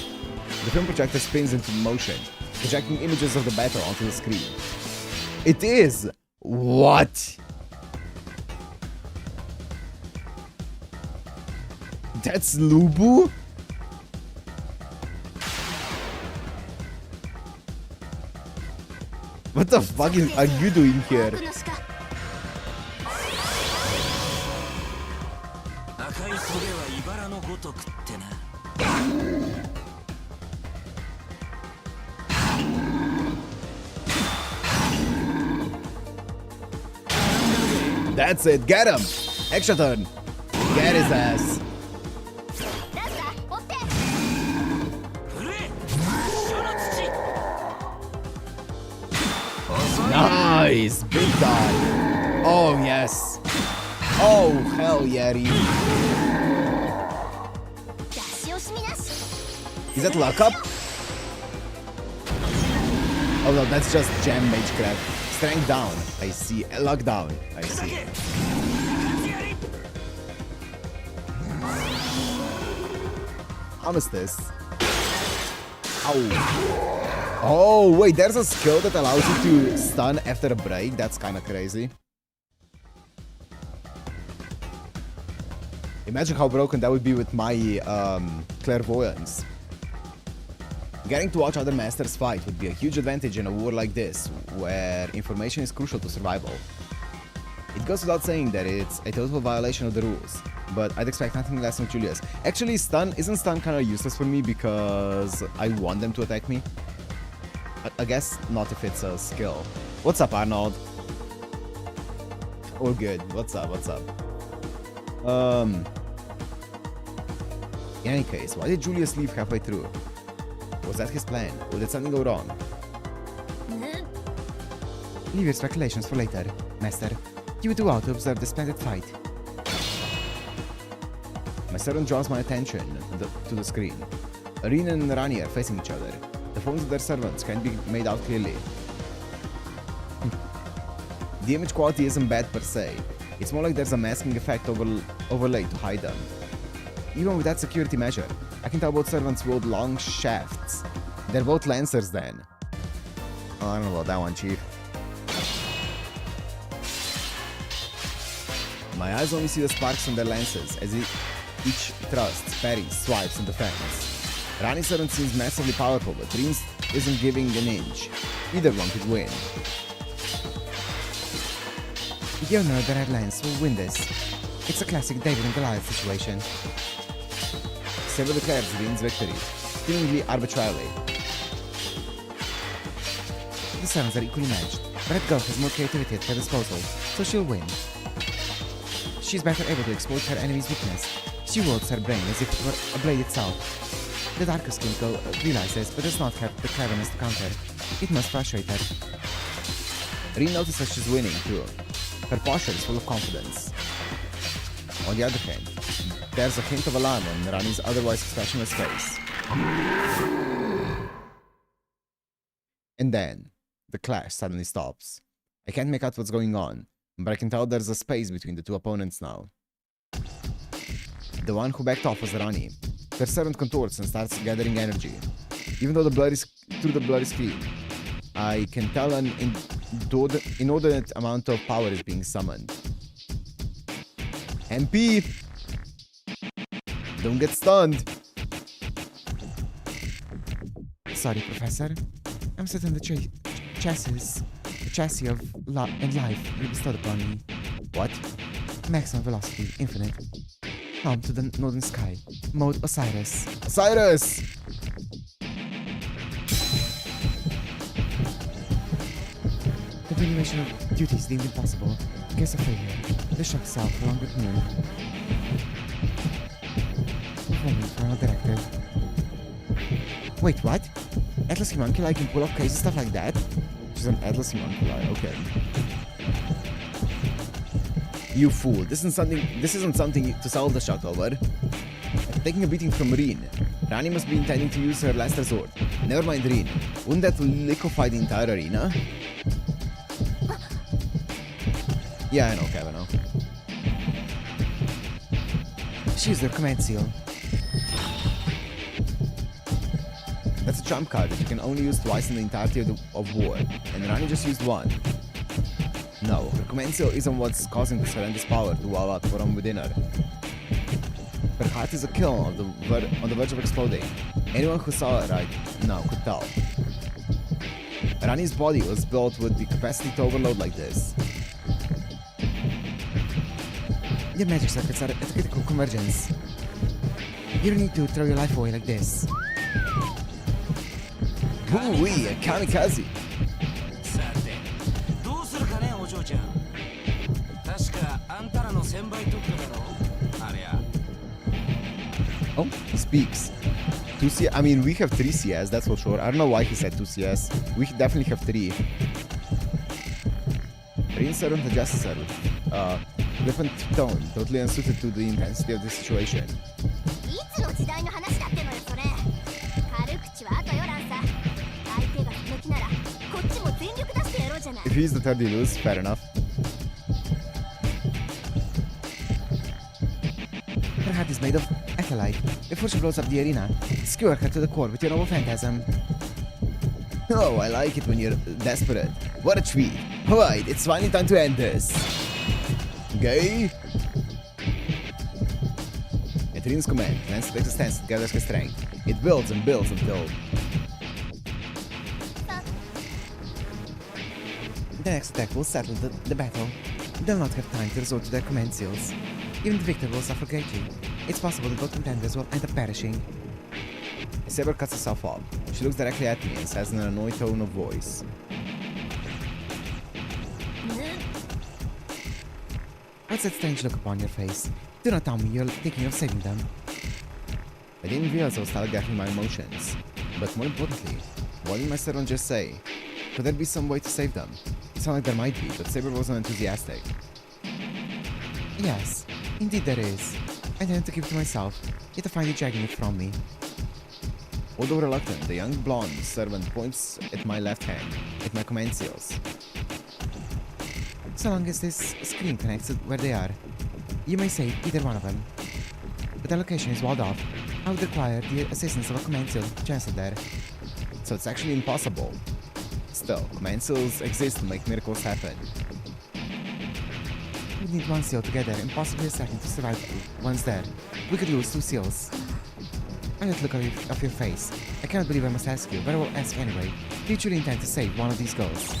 The film projector spins into motion, projecting images of the battle onto the screen. It is! What? That's Lubu? What the fuck are you doing here? That's it, get him! Extra turn! Get his ass! Nice! Big die! Oh, yes! Oh, hell yeah, Ryu! Is that luck up? Oh no, that's just jam mage crap. Strength down, I see. Luck down, I see. Armistice. Ow. Oh, wait, there's a skill that allows you to stun after a break. That's kind of crazy. Imagine how broken that would be with my clairvoyance. Getting to watch other masters fight would be a huge advantage in a war like this, where information is crucial to survival. It goes without saying that it's a total violation of the rules, but I'd expect nothing less from Julius. Actually, isn't stun kind of useless for me because I want them to attack me? I guess not if it's a skill. What's up, Arnold? All good. What's up? What's up? In any case, why did Julius leave halfway through? Was that his plan, or did something go wrong? Leave your speculations for later, Master. You two out to observe the splendid fight. My servant draws my attention to the screen. Arin and Rani are facing each other. The forms of their servants can't be made out clearly. The image quality isn't bad per se. It's more like there's a masking effect overlaid to hide them. Even with that security measure, I can tell both servants wield long shafts. They're both lancers then. Oh, I don't know about that one, Chief. My eyes only see the sparks from their lances as each thrusts, parries, swipes, and defends. Rani's servant seems massively powerful, but Rin's isn't giving an inch. Either one could win. You know the Red Lions will win this. It's a classic David and Goliath situation. Saber declares Rin's victory, seemingly arbitrarily. The servants are equally matched. Red Girl has more creativity at her disposal, so she'll win. She's better able to exploit her enemy's weakness. She wields her brain as if it were a blade itself. The darker skinned girl realizes but does not have the cleverness to counter. It must frustrate her. Rin notices she's winning too. Her posture is full of confidence. On the other hand, there's a hint of alarm on Rani's otherwise expressionless face. And then, the clash suddenly stops. I can't make out what's going on, but I can tell there's a space between the two opponents now. The one who backed off was Rani. Her servant contorts and starts gathering energy. Even though through the blurry screen, I can tell an inordinate amount of power is being summoned. MP! Don't get stunned! Sorry, Professor. I'm certain the chassis of life will be bestowed upon me. What? Maximum velocity, infinite. Home to the northern sky. Mode Osiris. Osiris! Continuation of duties deemed impossible. Case of failure. The shock self along with moon. Performing final directive. Wait, what? Atlas Homunculi can pull off crazy stuff like that? She's an Atlas Homunculi, okay. You fool, this isn't something to solve the shock over. After taking a beating from Reen, Rani must be intending to use her last resort. Never mind Reen. Wouldn't that liquefy the entire arena? Yeah, I know, Kevin. She's their command seal. That's a trump card that you can only use twice in the entirety of war, and Rani just used one. No, her command seal isn't what's causing this horrendous power to well out from within her. Her heart is a kiln on the verge of exploding. Anyone who saw her right now could tell. Rani's body was built with the capacity to overload like this. Your magic circuits are at critical convergence. You don't need to throw your life away like this. Ooh-wee, a kamikaze! Oh, he speaks. 2 CS, I mean, we have 3 CS, that's for sure. I don't know why he said 2 CS. We definitely have 3. Reen servant adjusts servant. Different tone, totally unsuited to the intensity of the situation. If he's the third you lose, fair enough. Her heart is made of acolyte. Before she blows up the arena, skewer her to the core with your noble phantasm. Oh, I like it when you're desperate. What a treat. Alright, it's finally time to end this. Okay? At Reen's command, Lance takes a stance and gathers his strength. It builds and builds until... The next attack will settle the battle. They'll not have time to resort to their command seals. Even the victor will suffer greatly. It's possible that both contenders will end up perishing. Saber cuts herself off. She looks directly at me and says in an annoyed tone of voice. What's that strange look upon your face? Do not tell me you're thinking of saving them. I didn't realize I was telegraphing my emotions. But more importantly, what did my servant just say? Could there be some way to save them? It sounded like there might be, but Saber wasn't enthusiastic. Yes, indeed there is. I intend to keep it to myself, yet to find you dragging it from me. Although reluctant, the young blonde servant points at my left hand, at my command seals. So long as this screen connects to where they are, you may save either one of them. But the location is walled off. I would require the assistance of a command seal to transfer there. So it's actually impossible. Still, command seals exist to make miracles happen. We need one seal together and possibly a second to survive once there. We could lose 2 seals. I like the look of your face. I cannot believe I must ask you, but I will ask anyway. Do you truly intend to save one of these girls?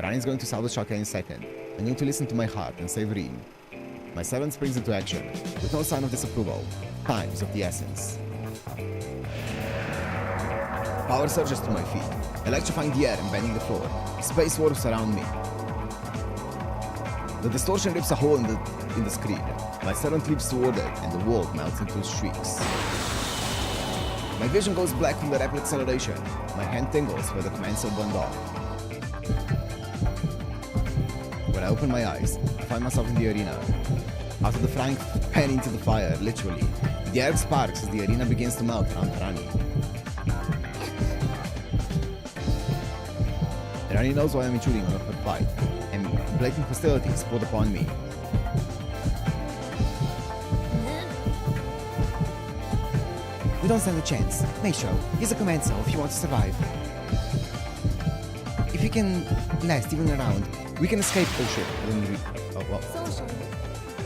Rani's going to salvage shock any second. I need to listen to my heart and save Reen. My servant springs into action, with no sign of disapproval. Time is of the essence. Power surges to my feet, electrifying the air and bending the floor. Space warps around me. The distortion rips a hole in the screen. My servant leaps toward it, and the world melts into streaks. My vision goes black from the rapid acceleration. My hand tingles where the commands are burned off. When I open my eyes, I find myself in the arena. After the frying pan into the fire, literally, the air sparks as the arena begins to melt around Rani. Rani knows why I'm intruding on her fight, and blatant hostility is poured upon me. We don't stand a chance. Meisho, use a command cell if you want to survive. If you can last even a round, we can escape. Oh shit, I didn't read. Oh well. 総書に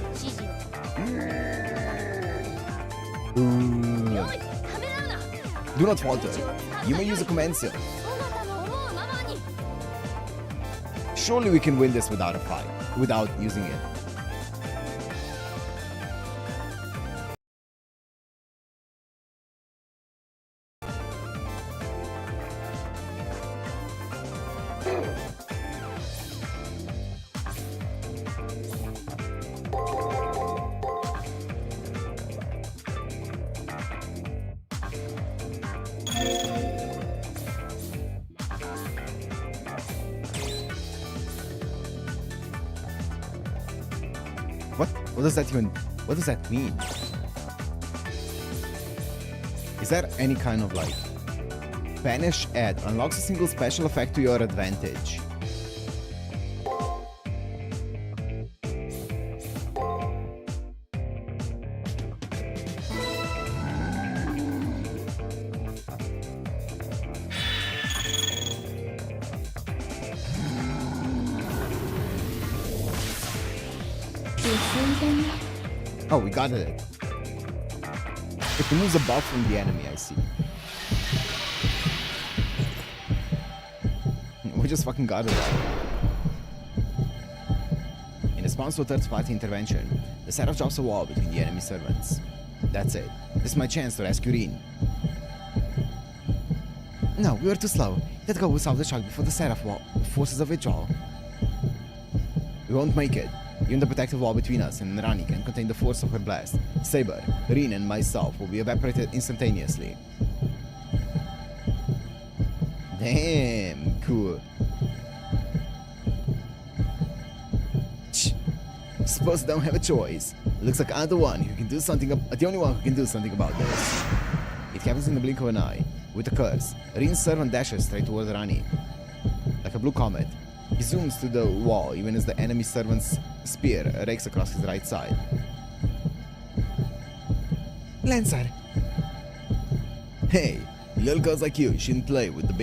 指示を Ooh. よいためらうな Do not falter. You may use a command cell. そなたの思うままに Surely we can win this without a fight, without using it. What does that even, what does that mean? Is there any kind of like Spanish ad unlocks a single special effect to your advantage? Oh, we got it. It removes a buff from the enemy, I see. We just fucking got it. In response to a third-party intervention, the Seraph drops a wall between the enemy servants. That's it. This is my chance to rescue Rin. No, we were too slow. Let go will solve the shock before the Seraph wall forces a withdrawal. We won't make it. Even the protective wall between us and Rani can contain the force of her blast. Saber, Rin, and myself will be evaporated instantaneously. Damn, cool. Suppose I don't have a choice. Looks like I'm the one who can do something. The only one who can do something about this. It happens in the blink of an eye. With a curse, Rin's servant dashes straight towards Rani. Like a blue comet, he zooms to the wall even as the enemy servant's spear rakes across his right side. Lancer! Hey, little girls like you shouldn't play with the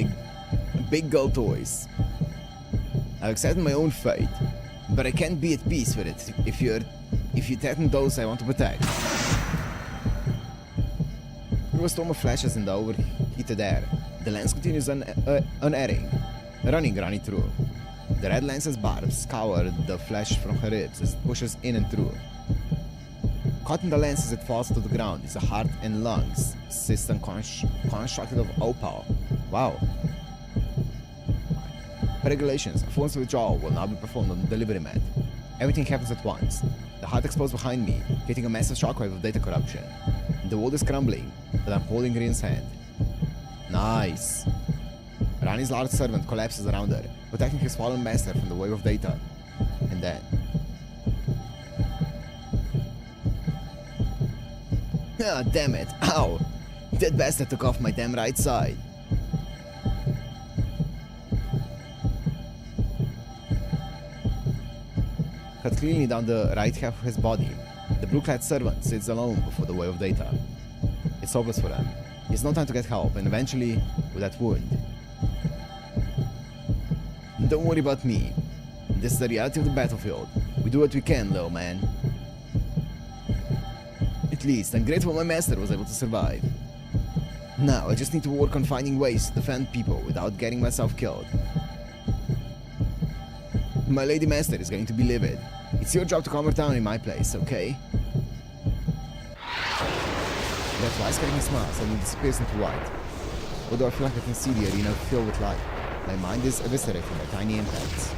big girl toys. I've accepted my own fate, but I can't be at peace with it if you threaten those I want to protect. Through a storm of flashes in the overheated air, the lance continues unerring, running Rani through. The red lance's barbs scour the flesh from her ribs as it pushes in and through. Caught in the lance as it falls to the ground is a heart and lungs system constructed of opal. Wow. Per regulations, a forced withdrawal will now be performed on the delivery mat. Everything happens at once. The heart explodes behind me, hitting a massive shockwave of data corruption. The world is crumbling, but I'm holding Rin's hand. Nice. Rani's large servant collapses around her, protecting his fallen master from the wave of data. And then... Ah, damn it. Ow! That bastard took off my damn right side. Cut cleanly down the right half of his body, the blue-clad servant sits alone before the wave of data. It's hopeless for him. He has no time to get help, and eventually, with that wound... Don't worry about me. This is the reality of the battlefield. We do what we can, little man. At least, I'm grateful my master was able to survive. Now, I just need to work on finding ways to defend people without getting myself killed. My lady master is going to be livid. It's your job to calm her down in my place, okay? That fly-scaring smile suddenly disappears into white. Although I feel like I can see the arena filled with light, my mind is eviscerated by tiny impacts.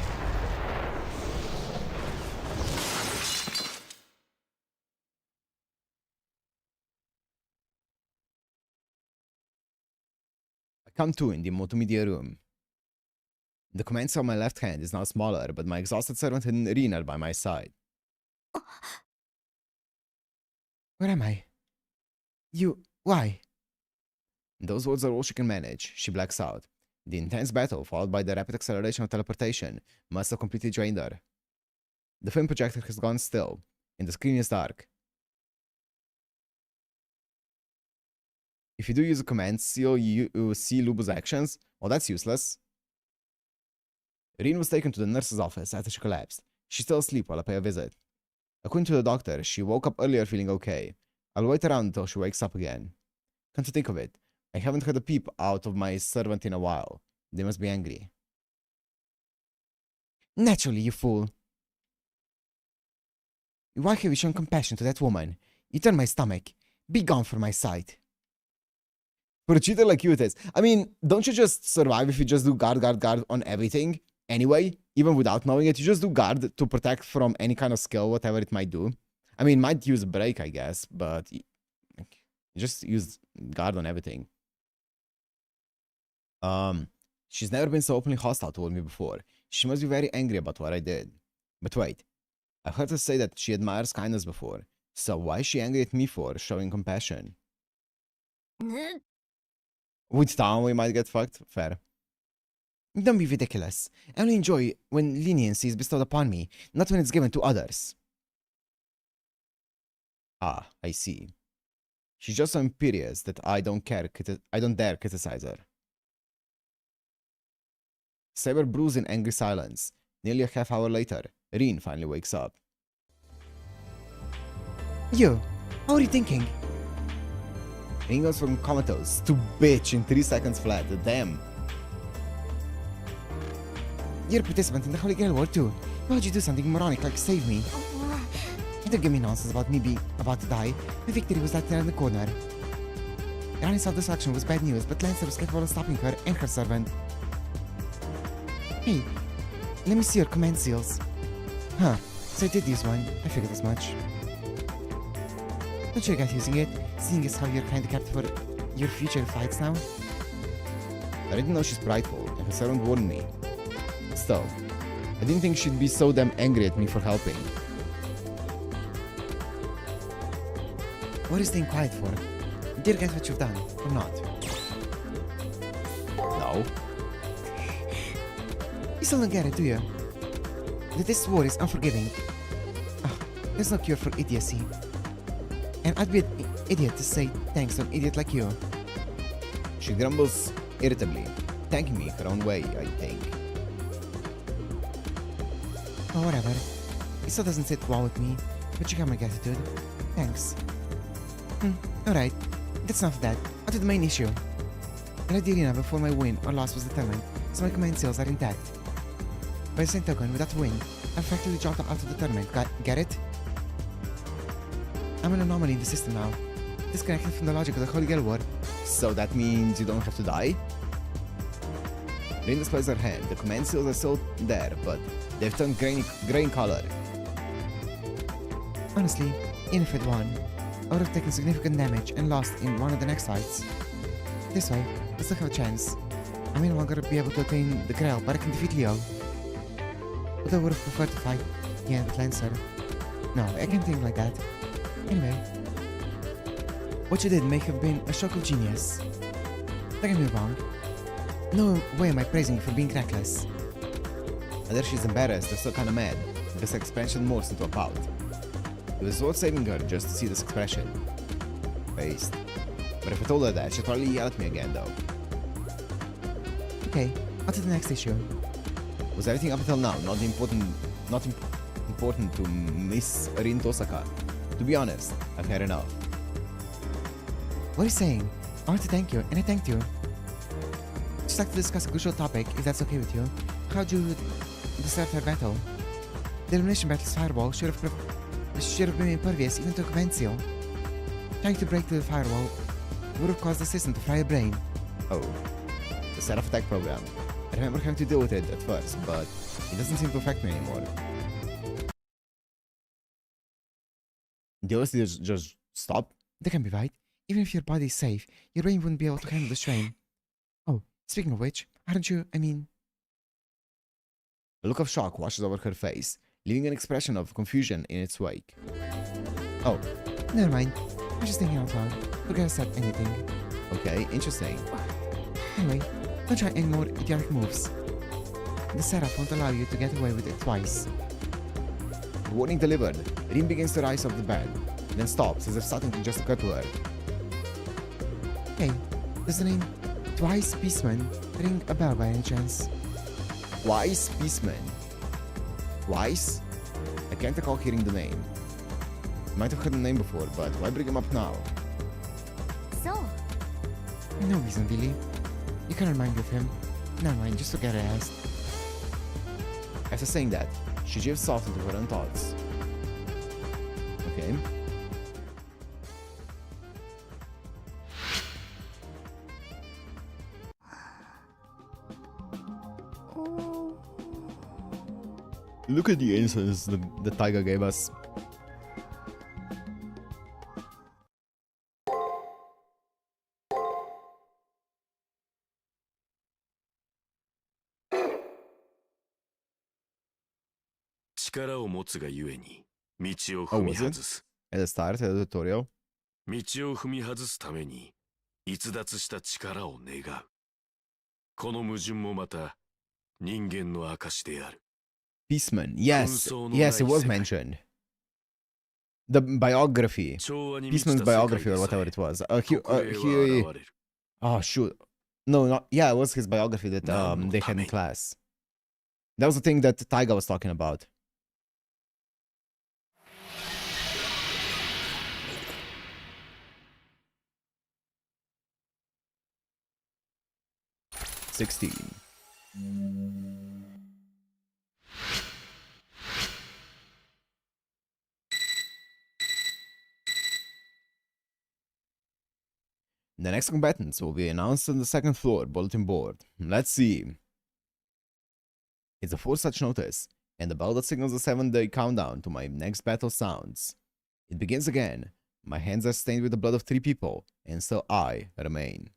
come to in the multimedia room. The command cell on my left hand is now smaller, but my exhausted servant and Reen are by my side. Where am I? Why? Those words are all she can manage. She blacks out. The intense battle, followed by the rapid acceleration of teleportation, must have completely drained her. The film projector has gone still, and the screen is dark. If you do use a command seal, you see Lubu's actions. Well, that's useless. Reen was taken to the nurse's office after she collapsed. She's still asleep while I pay a visit. According to the doctor, she woke up earlier feeling okay. I'll wait around until she wakes up again. Come to think of it, I haven't heard a peep out of my servant in a while. They must be angry. Naturally, you fool. Why have you shown compassion to that woman? You turn my stomach. Be gone from my sight. For a cheater like you it is. I mean, don't you just survive if you just do guard on everything? Anyway, even without knowing it, you just do guard to protect from any kind of skill, whatever it might do. I mean, might use break, I guess, but you just use guard on everything. She's never been so openly hostile toward me before. She must be very angry about what I did. But wait, I've heard her say that she admires kindness before. So why is she angry at me for showing compassion? With town we might get fucked? Fair. Don't be ridiculous. I only enjoy when leniency is bestowed upon me, not when it's given to others. Ah, I see. She's just so imperious that I don't dare criticize her. Saber brews in angry silence. Nearly a half hour later, Reen finally wakes up. You, how are you thinking? Reen goes from comatose to bitch in 3 seconds flat. Damn. You're a participant in the Holy Grail War too. Why would you do something moronic like save me? Don't give me nonsense about me being about to die. My victory was right there in the corner. Rani's self-destruction was bad news, but Lancer was capable of stopping her and her servant. Hey, let me see your command seals. Huh, so I did use one. I figured as much. Don't you regret using it, seeing as how you're kinda kept for your future fights now? I didn't know she's prideful, and her servant warned me. Still, I didn't think she'd be so damn angry at me for helping. What are you staying quiet for? Do you regret what you've done, or not? No. You still don't get it, do you? That this war is unforgiving. Ah, there's no cure for idiocy. And I'd be an idiot to say thanks to an idiot like you. She grumbles irritably, thanking me her own way, I think. Oh, whatever. It still doesn't sit well with me, but you got my gratitude. Thanks. Alright. That's enough of that. On to the main issue. I left the arena before my win or loss was determined, so my command seals are intact. By the same token, without a win, I effectively dropped out of the tournament. Get it? I'm an anomaly in the system now, disconnected from the logic of the Holy Grail War. So that means you don't have to die? Reen displays her hand. The command seals are still there, but they've turned grey in color. Honestly, even if I'd won, I would have taken significant damage and lost in one of the next fights. This way, I still have a chance. I may no longer be able to attain the Grail, but I can defeat Leo. But I would have preferred to fight again with Lancer. No, I can't think like that. Anyway, what you did may have been a stroke of genius. Don't get me wrong. No way am I praising you for being reckless. Whether she's embarrassed or still kinda mad, this expression morphs into a pout. It was worth saving her just to see this expression. Based. But if I told her that, she'd probably yell at me again though. Okay, on to the next issue. Was everything up until now not important to Miss Reen Tosaka? To be honest, I've had enough. What are you saying? I want to thank you, and I thanked you. Just like to discuss a crucial topic, if that's okay with you. How'd you deserve our battle? The elimination battle's firewall should have been impervious even to a command seal. Trying to break through the firewall would have caused the system to fry a brain. Oh, the setup attack program. I remember having to deal with it at first, but it doesn't seem to affect me anymore. The OSD just stop? That can be right. Even if your body is safe, your brain wouldn't be able to handle the strain. Oh, Speaking of which, aren't you, A look of shock washes over her face, leaving an expression of confusion in its wake. Oh, never mind. I'm just thinking out loud. Forget I said anything. okay, interesting. Anyway, don't try any more idiotic moves. The setup won't allow you to get away with it twice. Warning delivered. Rin begins to rise off the bed, then stops as if something just occurred to her. Hey, does the name Twice Beastman ring a bell by any chance? Twice Beastman. Twice? I can't recall hearing the name. Might have heard the name before, but why bring him up now? そう No reason, really. You can remind me of him. Never mind, just forget I asked. After saying that, she drifts off into her own thoughts. Okay. Look at the answers the tiger gave us. Oh, was it? At the start of the tutorial? 道を踏み外すために逸脱した力を願う。この矛盾もまた人間の証である。 Beastman. Yes, yes, it was mentioned. The biography. Beastman's biography or whatever it was. Oh, shoot. No, not... Yeah, it was his biography that they had in class. That was the thing that Taiga was talking about. $16. The next combatants will be announced on the second floor bulletin board. Let's see. It's a full such notice, and the bell that signals the 7-day countdown to my next battle sounds. It begins again. My hands are stained with the blood of 3 people, and still I remain.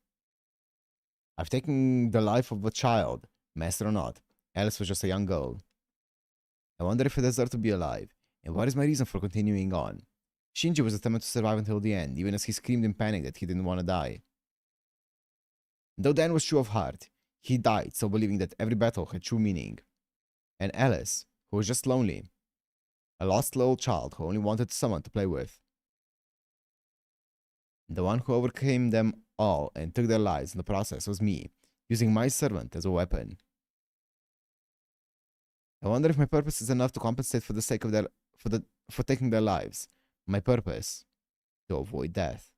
I've taken the life of a child, master or not. Alice was just a young girl. I wonder if I deserve to be alive, and what is my reason for continuing on? Shinji was determined to survive until the end, even as he screamed in panic that he didn't want to die. Though Dan was true of heart, he died still believing that every battle had true meaning. And Alice, who was just lonely, a lost little child who only wanted someone to play with. The one who overcame them all and took their lives in the process was me, using my servant as a weapon. I wonder if my purpose is enough to compensate for the sake of for taking their lives. My purpose, to avoid death.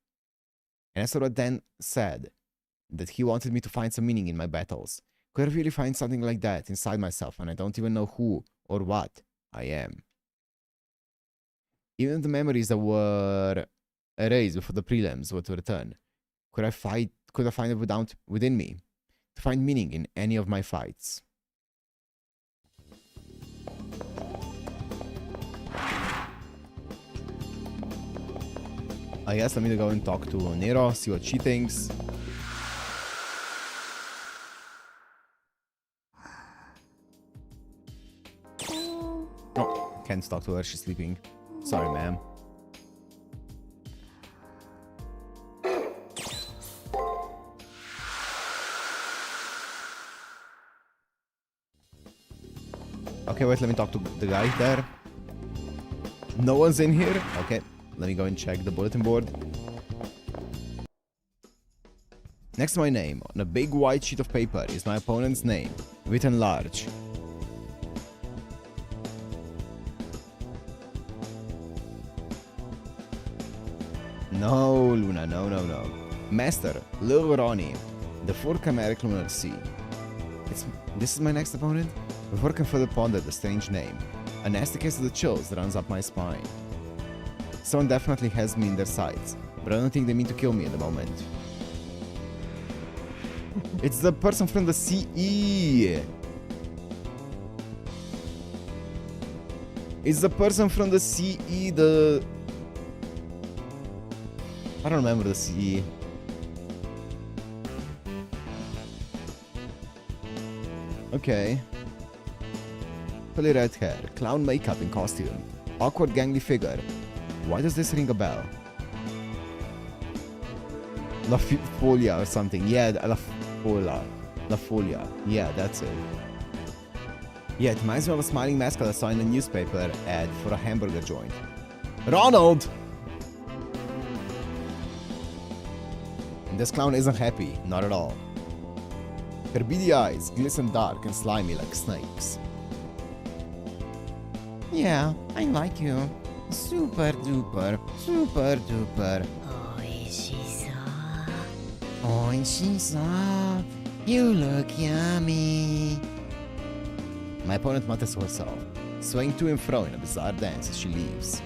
And as for what Dan said, that he wanted me to find some meaning in my battles. Could I really find something like that inside myself when I don't even know who or what I am? Even if the memories that were erased before the prelims were to return, could I find it within me to find meaning in any of my fights? I guess let me go and talk to Nero, see what she thinks. Oh, can't talk to her, she's sleeping. Sorry, ma'am. Okay, wait, let me talk to the guy there. No one's in here? Okay, let me go and check the bulletin board. Next to my name, on a big white sheet of paper, is my opponent's name, written large. No, Luna, no. Master, Lil Ronnie, the 4th Chimeric Lunar Sea. This is my next opponent? Before I can further ponder the strange name, a nasty case of the chills runs up my spine. Someone definitely has me in their sights, but I don't think they mean to kill me at the moment. It's the person from the CE! It's the person from the CE, I don't remember the CE. Okay. Fully red hair, clown makeup and costume, awkward gangly figure. Why does this ring a bell? La Folia or something. Yeah, La Folia. La Folia. Yeah, that's it. Yeah, it reminds me of a smiling mascot I saw in a newspaper ad for a hamburger joint. Ronald! This clown isn't happy, not at all. Her beady eyes glisten dark and slimy like snakes. Yeah, I like you. Super duper, super duper. Oishisa, you look yummy. My opponent mutters to herself, swaying to and fro in a bizarre dance as she leaves.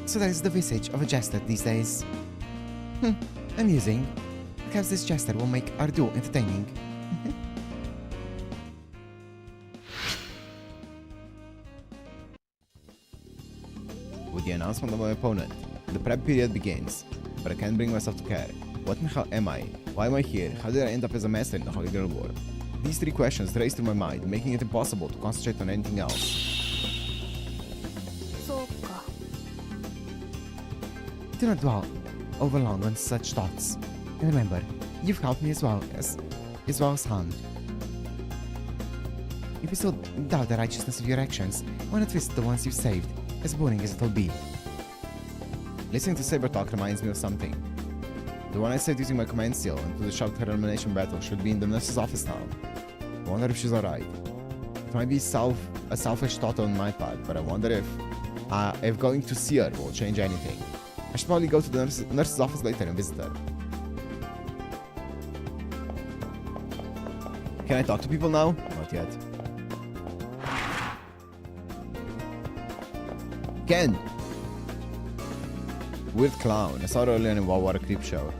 So that is the visage of a jester these days. Amusing. Perhaps this jester will make our duel entertaining. With the announcement of my opponent, the prep period begins, but I can't bring myself to care. What in hell am I? Why am I here? How did I end up as a master in the Holy Grail War? These three questions race through my mind, making it impossible to concentrate on anything else. そうか。 Do not dwell over long on such thoughts. And remember, you've helped me as well as Han. If you still doubt the righteousness of your actions, why not visit the ones you've saved, as boring as it'll be? Listening to Saber talk reminds me of something. The one I saved using my command seal into the shout her elimination battle should be in the nurse's office now. I wonder if she's alright. It might be a selfish thought on my part, but I wonder if going to see her will change anything. I should probably go to the nurse's office later and visit her. Can I talk to people now? Not yet. Ken! Weird clown. I saw her earlier in WoW War Creep Show.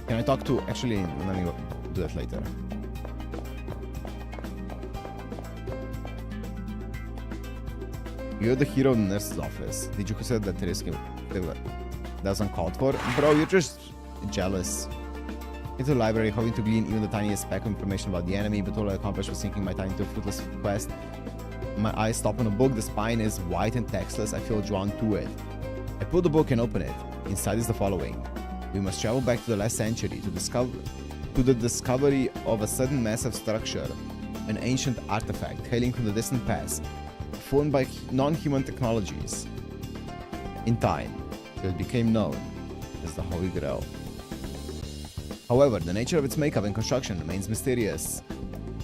Can I talk to... Actually, let me do that later. You're the hero in the nurse's office. Did you consider that risk? That was uncalled for? Bro, you're just jealous. Into the library, hoping to glean even the tiniest speck of information about the enemy, but all I accomplished was sinking my time into a fruitless quest. My eyes stop on a book, the spine is white and textless, I feel drawn to it. I pull the book and open it. Inside is the following. We must travel back to the last century to the discovery of a sudden massive structure, an ancient artifact hailing from the distant past, formed by non-human technologies. In time, it became known as the Holy Grail. However, the nature of its makeup and construction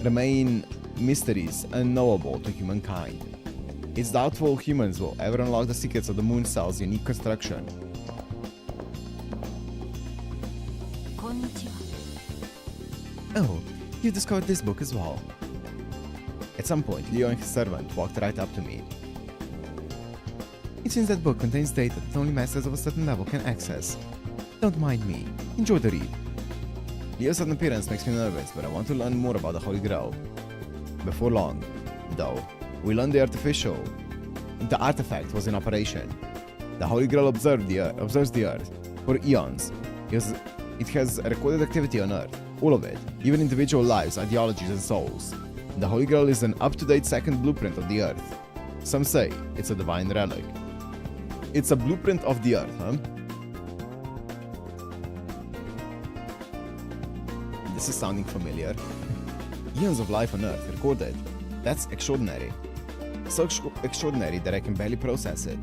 remain mysteries unknowable to humankind. It's doubtful humans will ever unlock the secrets of the moon cell's unique construction. こんにちは。 Oh, you discovered this book as well. At some point, Leo and his servant walked right up to me. It seems that book contains data that only masters of a certain level can access. Don't mind me. Enjoy the read. Leo's sudden appearance makes me nervous, but I want to learn more about the Holy Grail. Before long, though, we learned the artifact was in operation. The Holy Grail observes the Earth for eons. It has recorded activity on Earth, all of it, even individual lives, ideologies, and souls. The Holy Grail is an up-to-date second blueprint of the Earth. Some say it's a divine relic. It's a blueprint of the Earth, huh? This is sounding familiar. Eons of life on Earth recorded. That's extraordinary. So extraordinary that I can barely process it.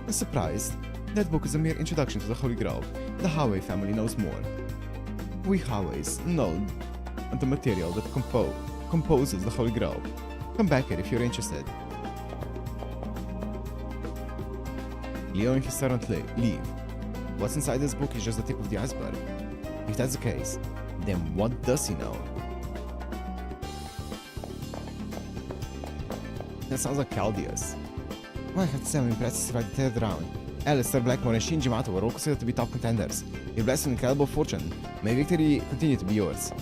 I'm surprised. That book is a mere introduction to the Holy Grail. The Howey family knows more. We Howeys know the material that composes the Holy Grail. Come back here if you're interested. Leo and his servant leave. What's inside this book is just the tip of the iceberg. If that's the case, then what does he know? That sounds like Chaldeus. Well, I have to say I'm impressed by the third round. Alistair Blackmore and Shinji Mato were all considered to be top contenders. You're blessed with incredible fortune. May victory continue to be yours.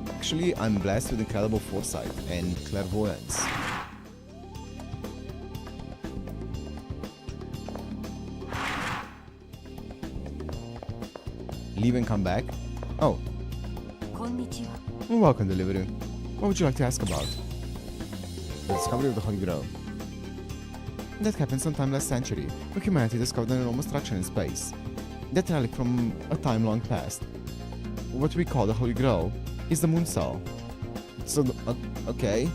Actually, I'm blessed with incredible foresight and clairvoyance. Leave and come back? Oh, こんにちは welcome, delivery. What would you like to ask about? The discovery of the Holy Grail. That happened sometime last century, when humanity discovered an enormous structure in space. That relic from a time long past. What we call the Holy Grail is the Moon Cell. So, okay.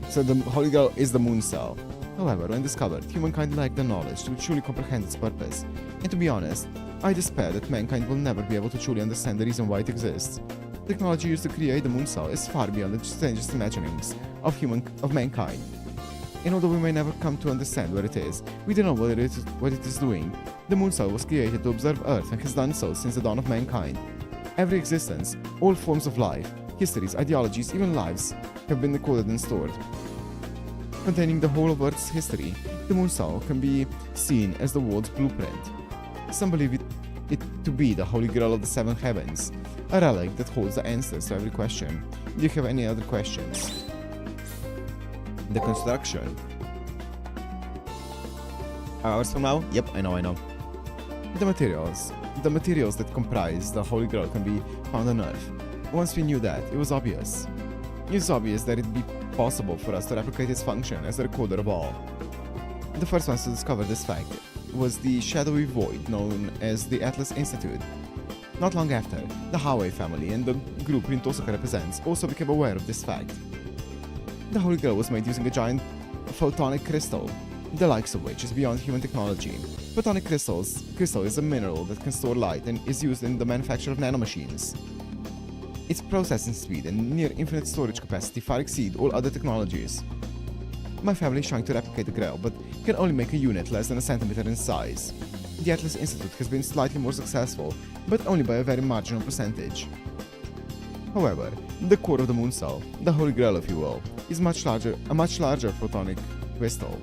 So the Holy Grail is the Moon Cell. However, when discovered, humankind lacked the knowledge to truly comprehend its purpose. And to be honest, I despair that mankind will never be able to truly understand the reason why it exists. Technology used to create the Moon Cell is far beyond the strangest imaginings of mankind. And although we may never come to understand what it is, we do know what it is doing. The Moon Cell was created to observe Earth and has done so since the dawn of mankind. Every existence, all forms of life, histories, ideologies, even lives, have been recorded and stored. Containing the whole of Earth's history, the Moon Cell can be seen as the world's blueprint. Some believe it to be the Holy Grail of the Seven Heavens, a relic that holds the answers to every question. Do you have any other questions? The construction. Hours from now? Yep, I know. The materials that comprise the Holy Grail can be found on Earth. Once we knew that, it was obvious. It was obvious that it'd be possible for us to replicate its function as the recorder of all. The first ones to discover this fact was the shadowy void known as the Atlas Institute. Not long after, the Hawei family and the group Rin Tosaka represents also became aware of this fact. The Holy Grail was made using a giant photonic crystal, the likes of which is beyond human technology. Photonic crystal is a mineral that can store light and is used in the manufacture of nanomachines. Its processing speed and near infinite storage capacity far exceed all other technologies. My family is trying to replicate the Grail, but can only make a unit less than a centimeter in size. The Atlas Institute has been slightly more successful, but only by a very marginal percentage. However, the core of the Moon Cell, the Holy Grail if you will, is a much larger photonic crystal.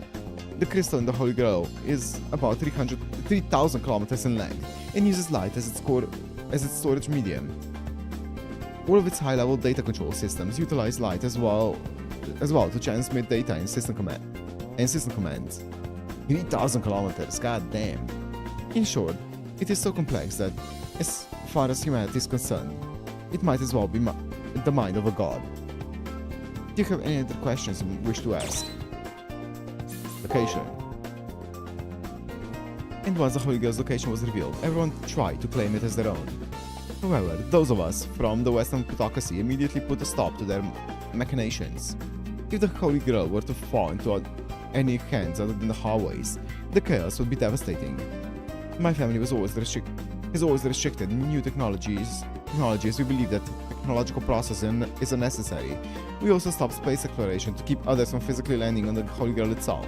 The crystal in the Holy Grail is about 3,000 kilometers in length and uses light as its storage medium. All of its high-level data control systems utilize light as well to transmit data in system commands. 3,000 kilometers, god damn. In short, it is so complex that, as far as humanity is concerned, it might as well be the mind of a god. Do you have any other questions you wish to ask? Location. And once the Holy Grail's location was revealed, everyone tried to claim it as their own. However, those of us from the Western Plutocracy immediately put a stop to their machinations. If the Holy Grail were to fall into any hands other than the Hawei's, the chaos would be devastating. My family has always restricted new technologies. We believe that technological process is unnecessary. We also stopped space exploration to keep others from physically landing on the Holy Grail itself.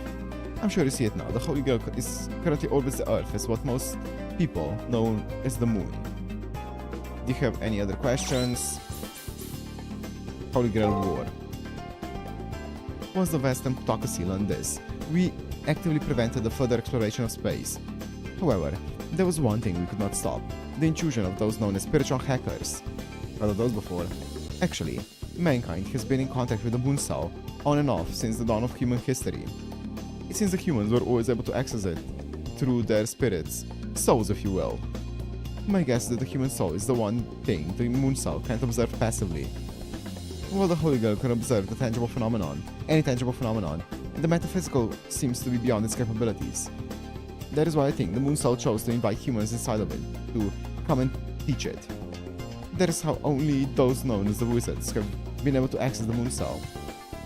I'm sure you see it now. The Holy Grail currently orbits the Earth as what most people know as the Moon. Do you have any other questions? Holy Grail War. Once the Western Plutocracy learned this, we actively prevented the further exploration of space. However, there was one thing we could not stop: the intrusion of those known as spiritual hackers. Heard of those before? Actually, mankind has been in contact with the Moon Cell on and off since the dawn of human history. It seems the humans were always able to access it through their spirits, souls if you will. My guess is that the human soul is the one thing the Moon Cell can't observe passively. While the Holy Grail can observe any tangible phenomenon, the metaphysical seems to be beyond its capabilities. That is why I think the Moon Cell chose to invite humans inside of it to come and teach it. That is how only those known as the Wizards have been able to access the Moon Cell,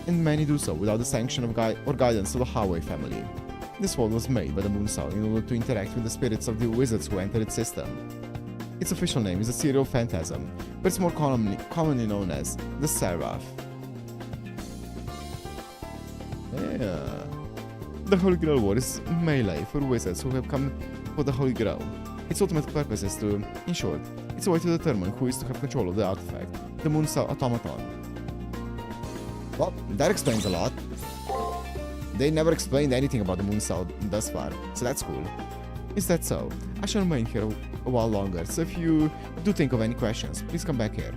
and many do so without the sanction or guidance of the Hawei family. This world was made by the Moon Cell in order to interact with the spirits of the Wizards who entered its system. Its official name is the Serial Phantasm, but it's more commonly known as the Seraph. Yeah. The Holy Grail War is melee for wizards who have come for the Holy Grail. Its ultimate purpose is to, in short, it's a way to determine who is to have control of the artifact, the Moon Cell Automaton. Well, that explains a lot. They never explained anything about the Moon Cell thus far, so that's cool. Is that so? I shall remain here a while longer, so if you do think of any questions, please come back here.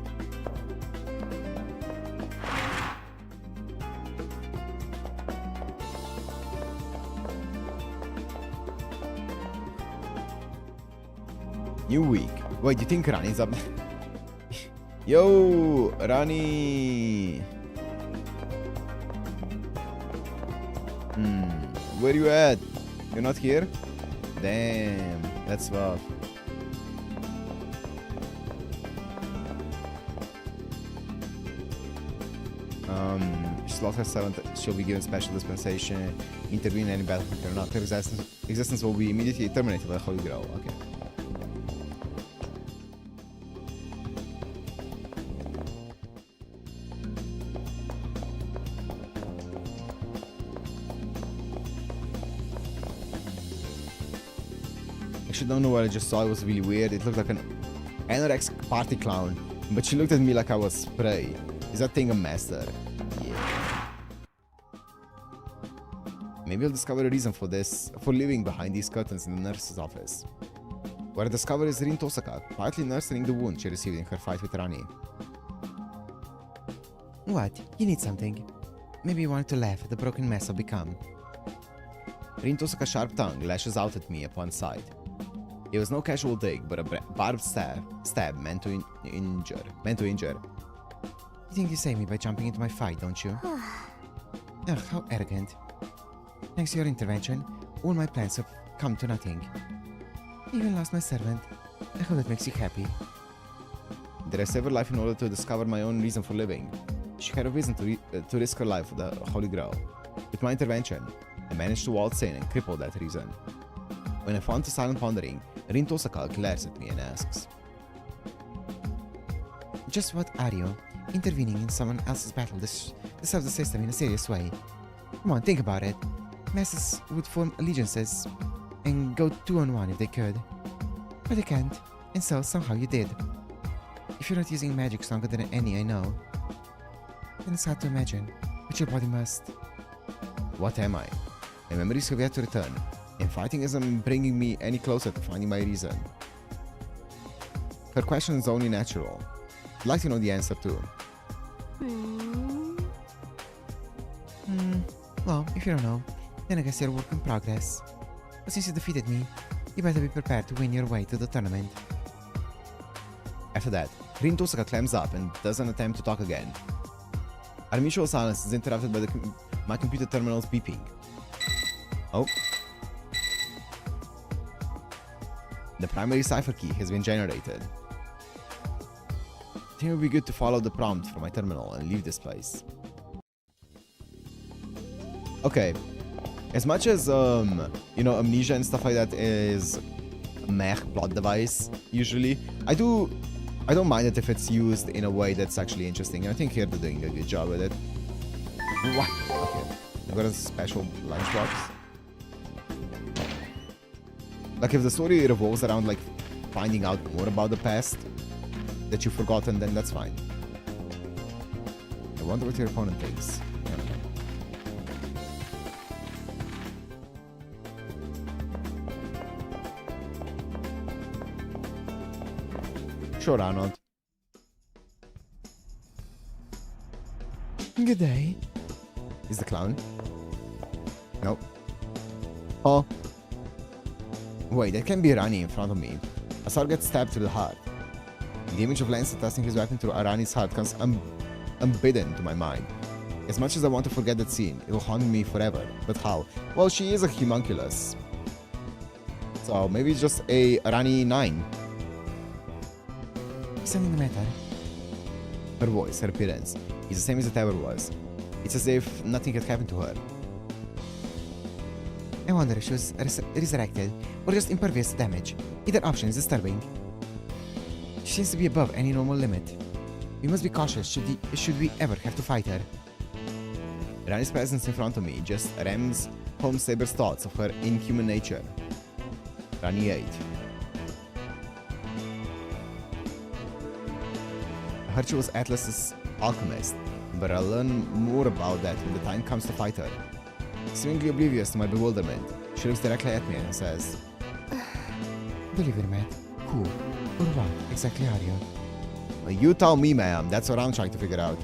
New week. Wait, you think Rani's up? Yo, Rani. Where you at? You're not here? Damn, that's rough. Slaughter 7th, she'll be given special dispensation, intervene in any battlefield or not. Her existence will be immediately terminated by the Holy Grail. Okay. Actually, don't know what I just saw. It was really weird. It looked like an anorexic party clown, but she looked at me like I was spray. Is that thing a master? Yeah. Maybe I'll discover a reason for this, for living behind these curtains in the nurse's office. What I discover is Rin Tosaka, quietly nursing the wound she received in her fight with Rani. What? You need something? Maybe you wanted to laugh at the broken mess I've become. Rin Tosaka's sharp tongue lashes out at me upon sight. It was no casual dig, but a barbed stab meant to injure. You think you saved me by jumping into my fight, don't you? Ugh, how arrogant. Thanks to your intervention, all my plans have come to nothing. I even lost my servant. I hope that makes you happy. Did I save her life in order to discover my own reason for living? She had a reason to risk her life for the Holy Grail. With my intervention, I managed to waltz in and cripple that reason. When I fall into silent pondering, Rin Tosaka glares at me and asks, Just what are you? Intervening in someone else's battle disturbs the system in a serious way. Come on, think about it. Masses would form allegiances and go 2-on-1 if they could. But they can't, and so somehow you did. If you're not using magic stronger than any I know, then it's hard to imagine, but your body must. What am I? My memories have yet to return, and fighting isn't bringing me any closer to finding my reason. Her question is only natural. I'd like to know the answer too. Well, if you don't know, then I guess you're a work in progress. But since you defeated me, you better be prepared to win your way to the tournament. After that, Rin Tosaka climbs up and doesn't attempt to talk again. Our mutual silence is interrupted by my computer terminal's beeping. Oh. The primary cipher key has been generated. I think it would be good to follow the prompt from my terminal and leave this place. Okay. As much as, amnesia and stuff like that is a meh plot device, usually, I don't mind it if it's used in a way that's actually interesting, and I think here they're doing a good job with it. What? Okay. I got a special lunchbox. Like, if the story revolves around, like, finding out more about the past that you've forgotten, then that's fine. I wonder what your opponent thinks. Sure, Arnold. Good day. Is the clown? Nope. Oh. Wait, that can't be Rani in front of me. I saw her get stabbed through the heart. The image of Lance thrusting his weapon through Arani's heart comes unbidden to my mind. As much as I want to forget that scene, it will haunt me forever. But how? Well, she is a homunculus. So maybe it's just a Arani 9. Is something the matter? Her voice, her appearance, is the same as it ever was. It's as if nothing had happened to her. I wonder if she was resurrected or just impervious to damage. Either option is disturbing. She seems to be above any normal limit. We must be cautious should we ever have to fight her. Rani's presence in front of me just rams home Saber's thoughts of her inhuman nature. Rani 8. I heard she was Atlas's alchemist, but I'll learn more about that when the time comes to fight her. Seemingly oblivious to my bewilderment, she looks directly at me and says, Deliver, Matt. Who or what exactly are you? well, you tell me, ma'am. That's what I'm trying to figure out.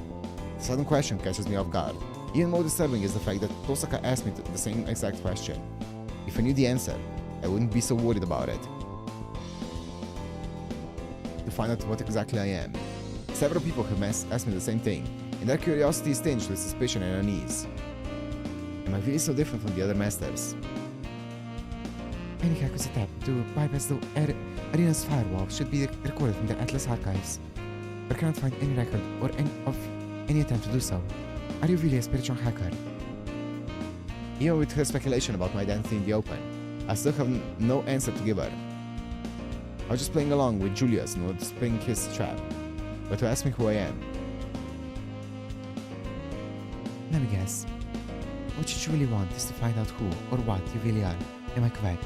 The sudden question catches me off guard. Even more disturbing is the fact that Tosaka asked me the same exact question. If I knew the answer, I wouldn't be so worried about it. find out what exactly I am. Several people have asked me the same thing, and their curiosity is tinged with suspicion and unease. Am I really so different from the other masters? Any hack was attacked to bypass the arena's firewall should be recorded from the Atlas archives. But I cannot find any record or any attempt to do so. Are you really a spiritual hacker? Even with her speculation about my identity in the open, I still have no answer to give her. I was just playing along with Julius and was spring his trap. But to ask me who I am. Let me guess. What you truly want is to find out who or what you really are. Am I correct?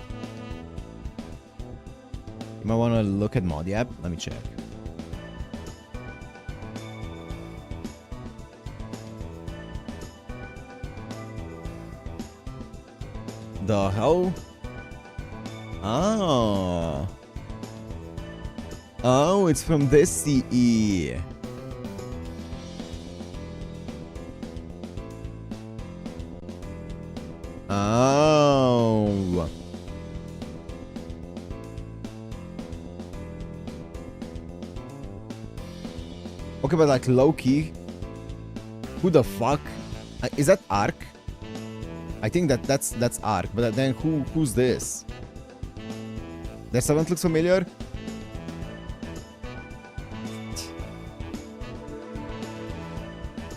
You might want to look at Mod app. Let me check. The hell? Oh. Oh, it's from this CE. Oh. Okay, but like low-key, who the fuck? Is that Ark? I think that's Ark, but then who's this? Their servant looks familiar.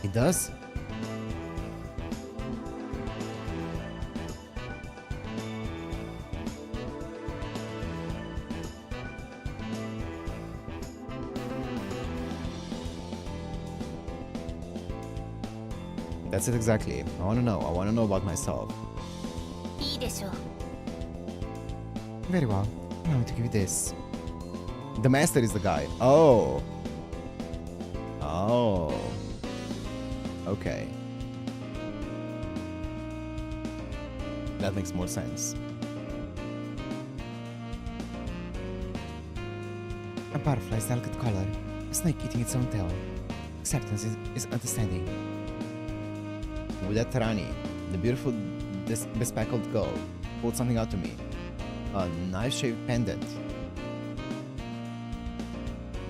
It does. That's it exactly. I wanna know about myself. いいでしょう。 Very well. Allow me to give you this. The master is the guy. Oh. Oh. Okay. That makes more sense. A butterfly's delicate color, a snake eating its own tail. Acceptance is understanding. With that Rani, the beautiful bespectacled girl, pulled something out to me. A knife-shaped pendant.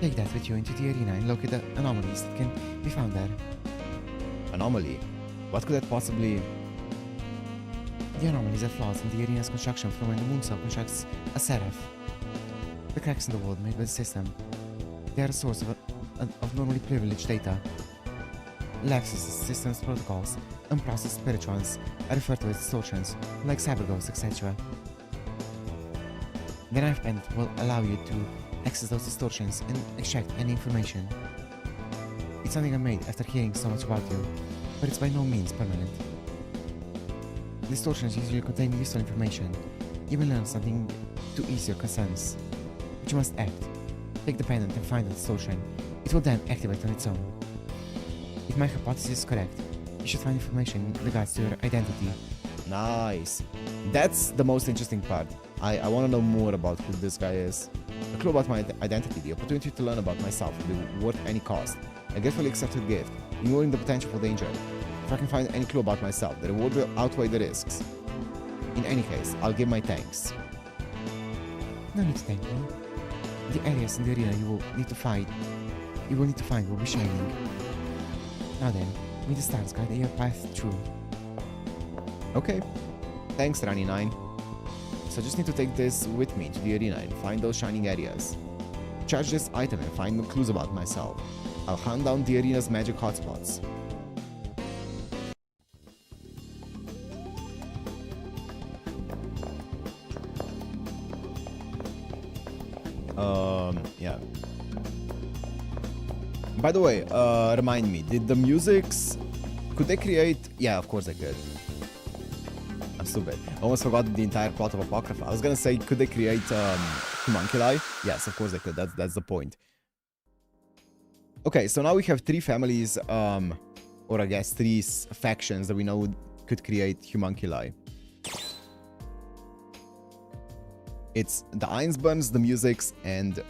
Take that with you into the arena and locate the anomalies that can be found there. Anomaly? What could that possibly... The anomalies are flaws in the arena's construction from when the Moon Cell constructs a seraph. The cracks in the world made by the system. They are a source of normally privileged data. Lapses in system's protocols, unprocessed spirituals are referred to as distortions, like cyberghosts, etc. The knife pendant will allow you to access those distortions and extract any information. It's something I made after hearing so much about you, but it's by no means permanent. Distortions usually contain useful information. You will learn something to ease your concerns. But you must act. Take the pendant and find the distortion. It will then activate on its own. If my hypothesis is correct, you should find information in regards to your identity. Nice. That's the most interesting part. I want to know more about who this guy is. A clue about my identity, the opportunity to learn about myself will be worth any cost. A gratefully accepted gift, ignoring the potential for danger. If I can find any clue about myself, the reward will outweigh the risks. In any case, I'll give my thanks. No need to thank me. The areas in the arena you will need to find will be shining. Now then, may the stars guide your path through. Okay. Thanks, Rani 9. So I just need to take this with me to the arena and find those shining areas. Charge this item and find clues about myself. I'll hunt down the arena's magic hotspots. Yeah. By the way, remind me, did the musics... Could they create... Yeah, of course they could. I'm stupid. I almost forgot the entire plot of Apocrypha. I was gonna say, could they create homunculi? Yes, of course they could. That's the point. Okay, so now we have three families, or I guess three factions that we know could create homunculi. It's the Ainsburns, the Musics, and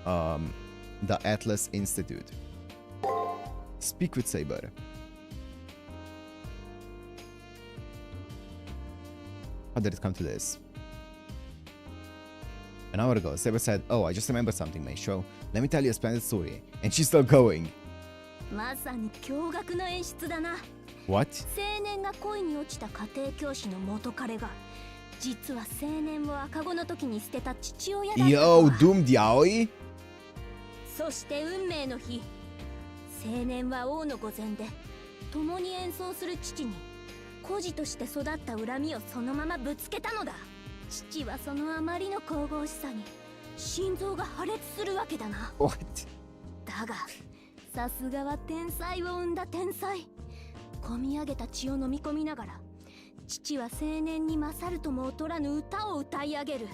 the Atlas Institute. Speak with Saber. How did it come to this? An hour ago, Saber said, "Oh, I just remembered something, Meisho. Let me tell you a splendid story." And she's still going. まさに驚愕の演出だな。 What? 青年が恋に落ちた家庭教師の元彼が実は青年を赤子の時に捨てた父親だったと Yo, は。 Doomed Yaoi? そして運命の日、青年は王の御前で共に演奏する父に孤児として育った恨みをそのままぶつけたのだ。父はそのあまりの神々しさに心臓が破裂するわけだな。 What? だがさすがは天才を生んだ天才。込み上げた血を飲み込みながら父は青年に勝るとも劣らぬ歌を歌い上げる。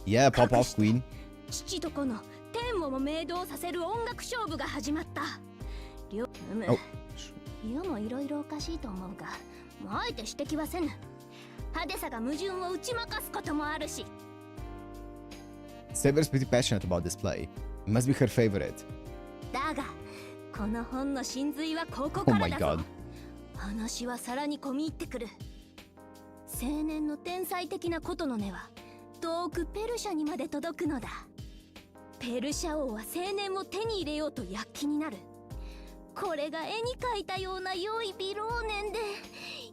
Yeah, pop off, Queen. 父と子の天をも明動させる音楽勝負が始まった。両お世もいろいろおかしいと思うが、あえて指摘はせぬ。派手さが矛盾を打ち負かすこともあるし。 Saber's pretty passionate about this play. It must be her favorite. だがこの本の真髄はここ Oh から my だぞ。 god. 話はさらに込み入ってくる。青年の天才的なことの根は遠くペルシャにまで届くのだ。ペルシャ王は青年を手に入れようと躍起になる。これが絵に描いたような良い美老年で、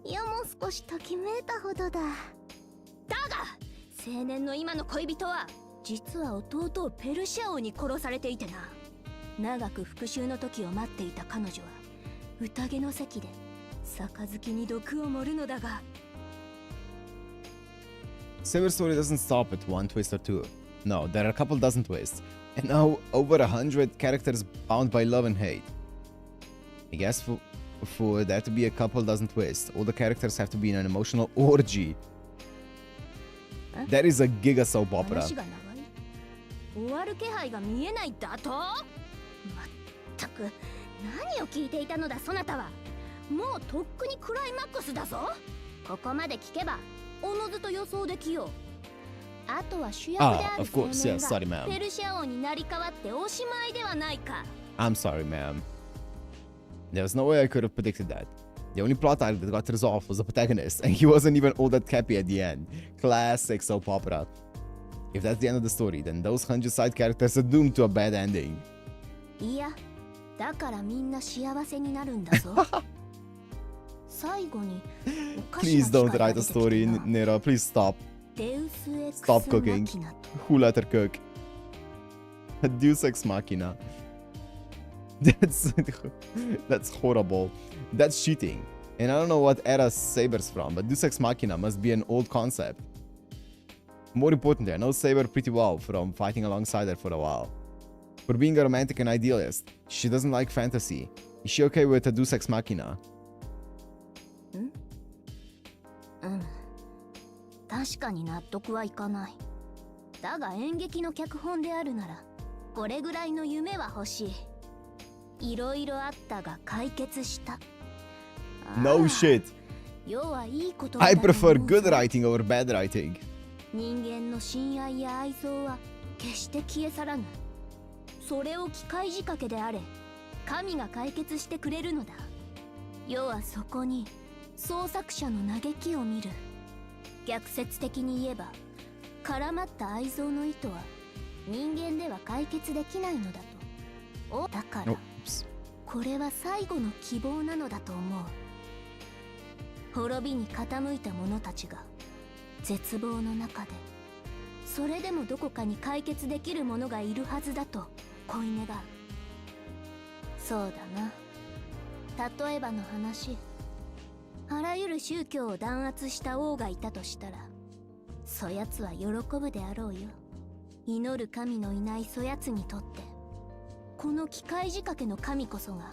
世も少しときめいたほどだ。だが青年の今の恋人は実は弟をペルシャ王に殺されていてな。長く復讐の時を待っていた彼女は宴の席で杯に毒を盛るのだが。 Saber's story doesn't stop at one twist or two. No, there are a couple dozen twists. And now over 100 characters bound by love and hate. I guess for there to be a couple dozen twists, all the characters have to be in an emotional orgy. Huh? That is a giga soap opera. 話が長い。終わる気配が見えないだと。まったく何を聞いていたのだそなたは。もうとっくにクライマックスだぞ。ここまで聞けばおのずと予想できよう。あとは主役である of 青 course, 年 yes, sorry, が ma'am. ペルシャ王になり変わっておしまいではないか。 I'm sorry, ma'am. There was no way I could have predicted that. The only plot arc that got resolved was the protagonist, and he wasn't even all that happy at the end. Classic soap opera. If that's the end of the story, then those 100 side characters are doomed to a bad ending. いや、だからみんな幸せになるんだぞ。最後におかしな Please 機械 don't が write 出 a てきて story, な。 Nera. Please stop. デウスエクス Stop cooking. マキナと Who let her cook? A Deus Ex Machina. That's horrible. That's cheating. And I don't know what era Saber's from, but Deus Ex Machina must be an old concept. More importantly, I know Saber pretty well from fighting alongside her for a while. For being a romantic and idealist, she doesn't like fantasy. Is she okay with a Deus Ex Machina? 確かに納得はいかない。だが演劇の脚本であるならこれぐらいの夢は欲しい。いろいろあったが解決した。No shit. 世はいいことだ I と思うぞ。 prefer good writing over bad writing. 人間の親愛や愛憎は決して消え去らぬ。それを機械仕掛けであれ神が解決してくれるのだ。世はそこに創作者の嘆きを見る。逆説的に言えば絡まった愛憎の糸は人間では解決できないのだと。だから Oops. これは最後の希望なのだと思う。滅びに傾いた者たちが絶望の中でそれでもどこかに解決できる者がいるはずだと恋願う。そうだな。例えばの話、あらゆる宗教を弾圧した王がいたとしたらそやつは喜ぶであろうよ。祈る神のいないそやつにとってこの機械仕掛けの神こそが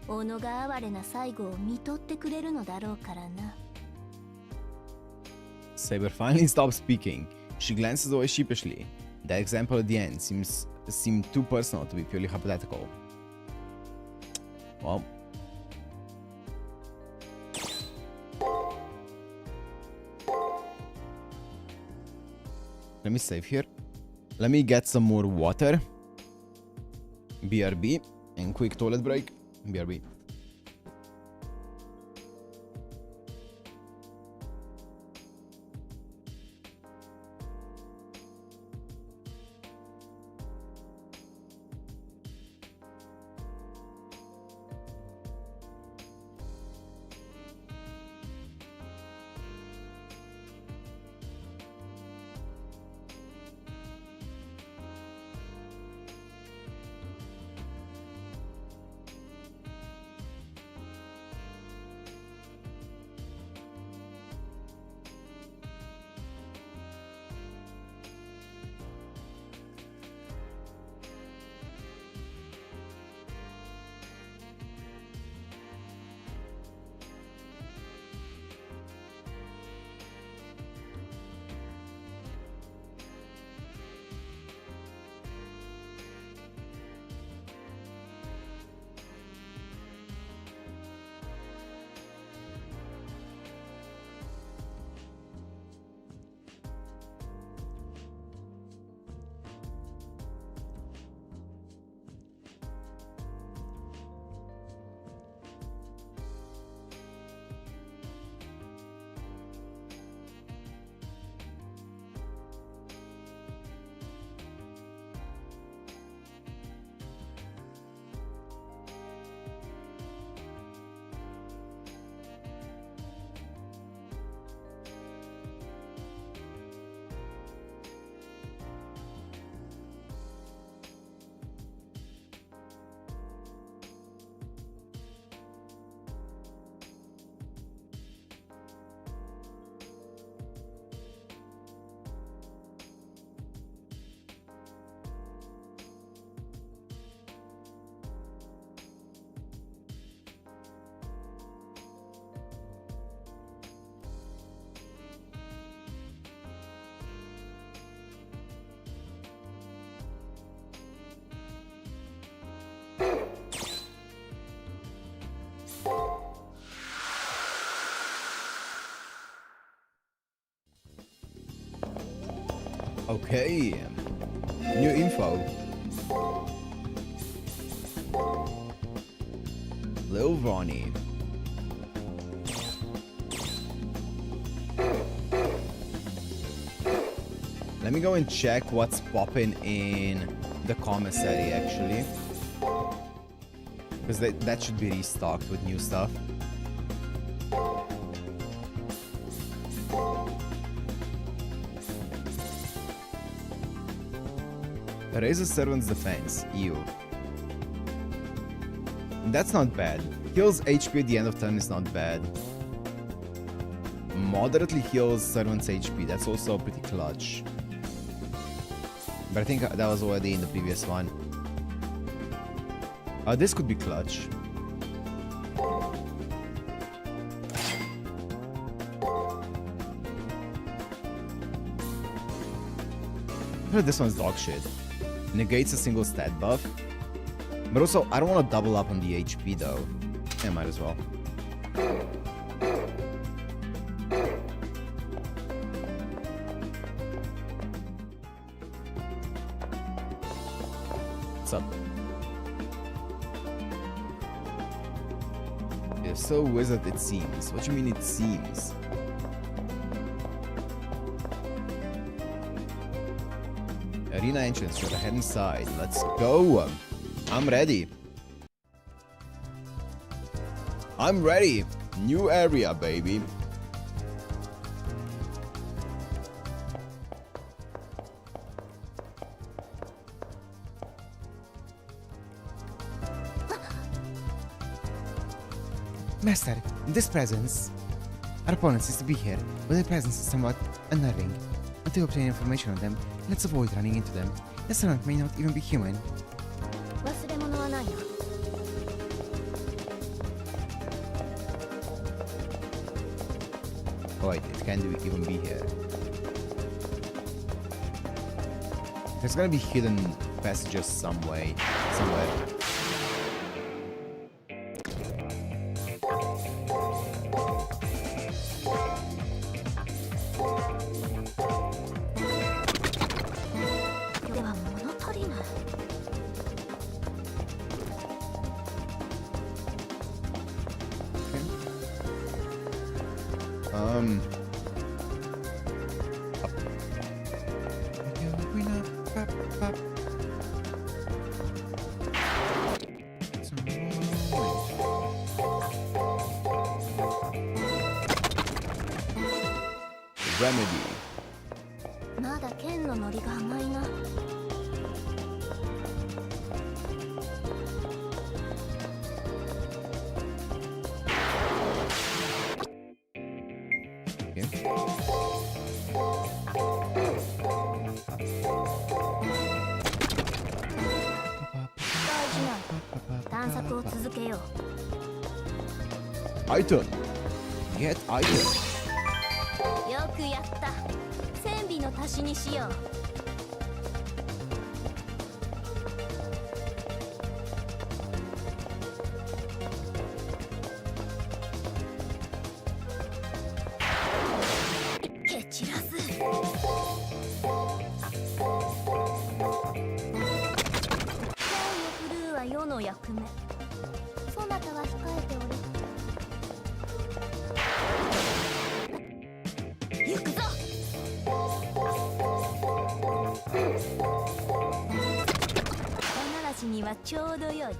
己が哀れな最後を見とってくれるのだろうからな。 Saber finally stops speaking. She glances away sheepishly. That example at the end seemed too personal to be purely hypothetical. Well, let me save here. Let me get some more water. BRB and quick toilet break. BRB. Okay. New info. Lil Ronnie. Let me go and check what's popping in the commissary actually. Because that should be restocked with new stuff. Raise a servant's defense. Ew. That's not bad. Heals HP at the end of turn is not bad. Moderately heals servant's HP. That's also pretty clutch. But I think that was already in the previous one. This could be clutch. I feel like this one's dog shit. Negates a single stat buff. But also, I don't want to double up on the HP though. Yeah, might as well. What's up? You're so wizard it seems. What do you mean it seems? Arena entrance, we're head inside. Let's go. I'm ready. I'm ready. New area, baby. Master, this presence. Our opponent seems to be here, but their presence is somewhat unnerving. Until we obtain information on them, let's avoid running into them. The servant may not even be human. 忘れ物はないな。 Oh wait, it can't even be here. There's gonna be hidden passages somewhere. Remedy. まだ剣のノリが甘いな。 探索を続けよう。 Item. Get item. よくやった。戦備の足しにしよう。 蹴散らす。剣を振るうは世の役目。そなたは控えておれ。 行くぞ。歯ならしにはちょうどよい。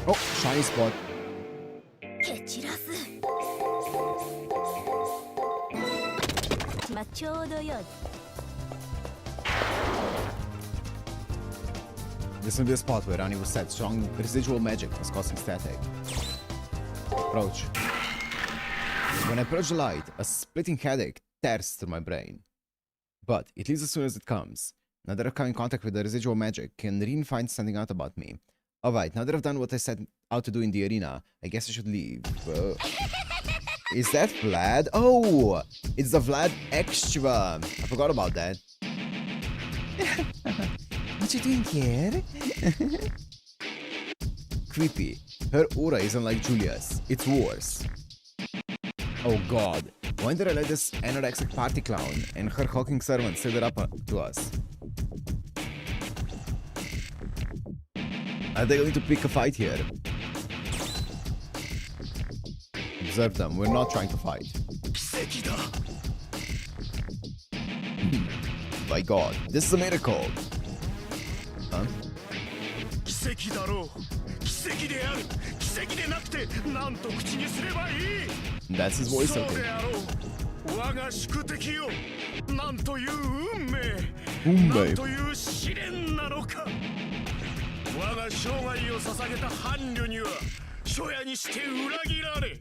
Oh, shiny spot. 蹴散らす。まあちょうどよい。 This will be a spot where Rani was set. Strong residual magic was causing static. Approach. When I approach the light, a splitting headache tears through my brain. But it leaves as soon as it comes. Now that I've come in contact with the residual magic, can Rin find something out about me? Alright, now that I've done what I set out to do in the arena, I guess I should leave. Is that Vlad? Oh! It's the Vlad Extra! I forgot about that. What you doing here? Creepy. Her aura isn't like Julia's. It's worse. Oh god. When did I let this anorexic party clown and her hawking servant set it up to us? Are they going to pick a fight here? Observe them. We're not trying to fight. By god. This is a miracle. Huh? 奇跡だろう。奇跡である。奇跡でなくてなんと口にすればいい。 That's his voice, そう okay. であろう。我が宿敵よ。なんという運命。運命。なんという試練なのか。我が生涯を捧げた伴侶には初夜にして裏切られ。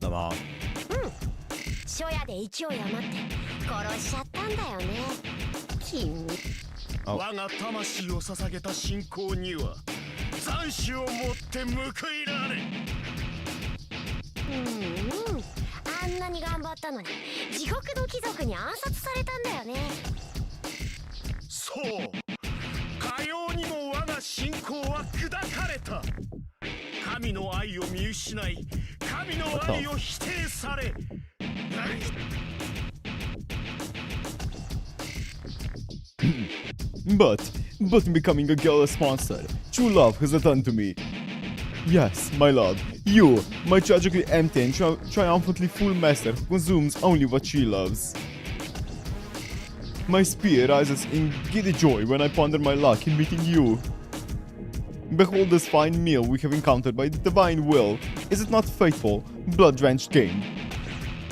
だな。初夜で勢い余って殺しちゃったんだよね。君。あ我が魂を捧げた信仰には残滓をもって報いられ。あんなに頑張ったのに地獄の貴族に暗殺されたんだよね。そうかようにも我が信仰は砕かれた。神の愛を見失い神の愛を否定され。But becoming a girl's monster, true love has returned to me. Yes, my love, you, my tragically empty and triumphantly full master who consumes only what she loves. My spear rises in giddy joy when I ponder my luck in meeting you. Behold this fine meal we have encountered by the divine will. Is it not faithful, blood-drenched king?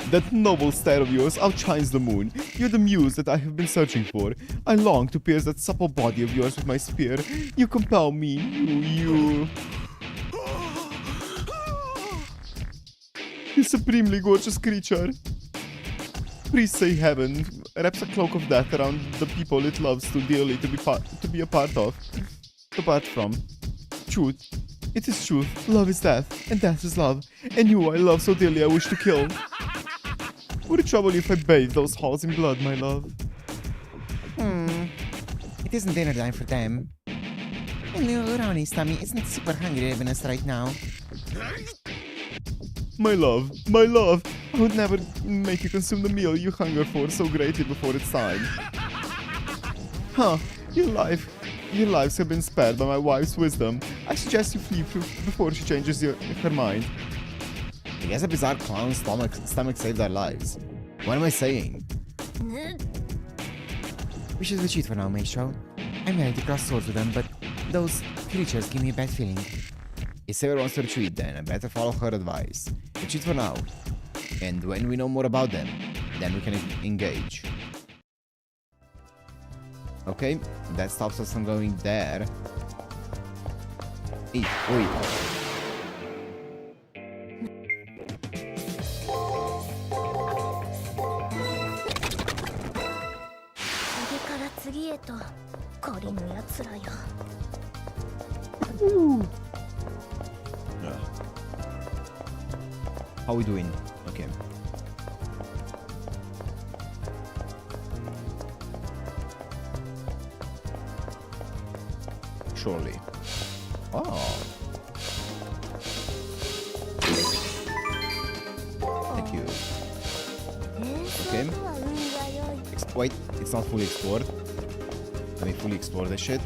That noble stare of yours outshines the moon. You're the muse that I have been searching for. I long to pierce that supple body of yours with my spear. You compel me, you... You supremely gorgeous creature. Priests say heaven wraps a cloak of death around the people it loves too dearly to be a part of. Apart from. Truth. It is truth. Love is death, and death is love. And you I love so dearly I wish to kill. Would it trouble you if I bathe those halls in blood, my love? It isn't dinner time for them. And little Ronnie's tummy isn't super hungry even us right now. My love, I would never make you consume the meal you hunger for so greatly before it's time. Huh, your lives have been spared by my wife's wisdom. I suggest you flee before she changes her mind. I guess a bizarre clown's stomach saved our lives. What am I saying? We should retreat for now, Maestro. I'm ready to cross swords with them, but those creatures give me a bad feeling. If Saber wants to retreat, then I better follow her advice. Retreat for now. And when we know more about them, then we can engage. Okay, that stops us from going there. Wait. 次から次へと狩りのやつらよ。How we doing? Okay. Surely. Oh. Thank you. Okay. Wait, it's not fully explored. Let me fully explore this shit.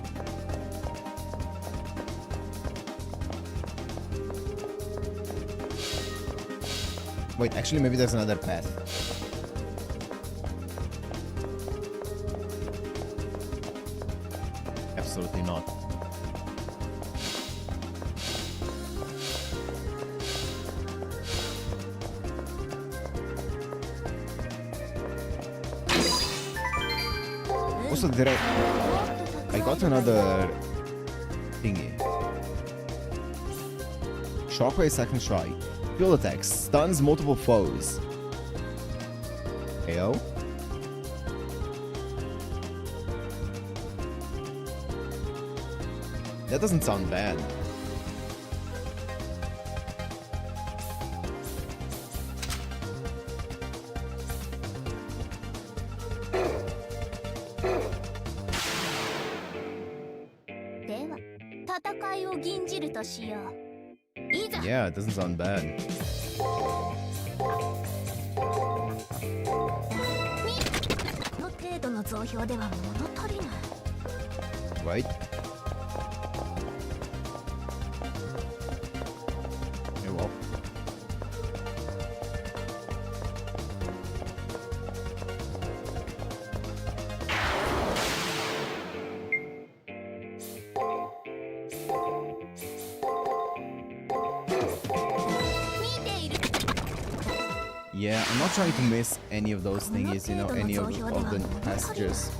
Wait, actually maybe there's another path. Absolutely not. Also, I got another thingy. Shockwave second strike. Field attacks. Stuns multiple foes. KO. That doesn't sound bad. Then, 戦いを吟じるとしよう。いざ Yeah, it doesn't sound bad. この程度の増票では物足りない Right? Yeah, well. Yeah, I'm not trying to miss any of those thingies, you know, any of the passages.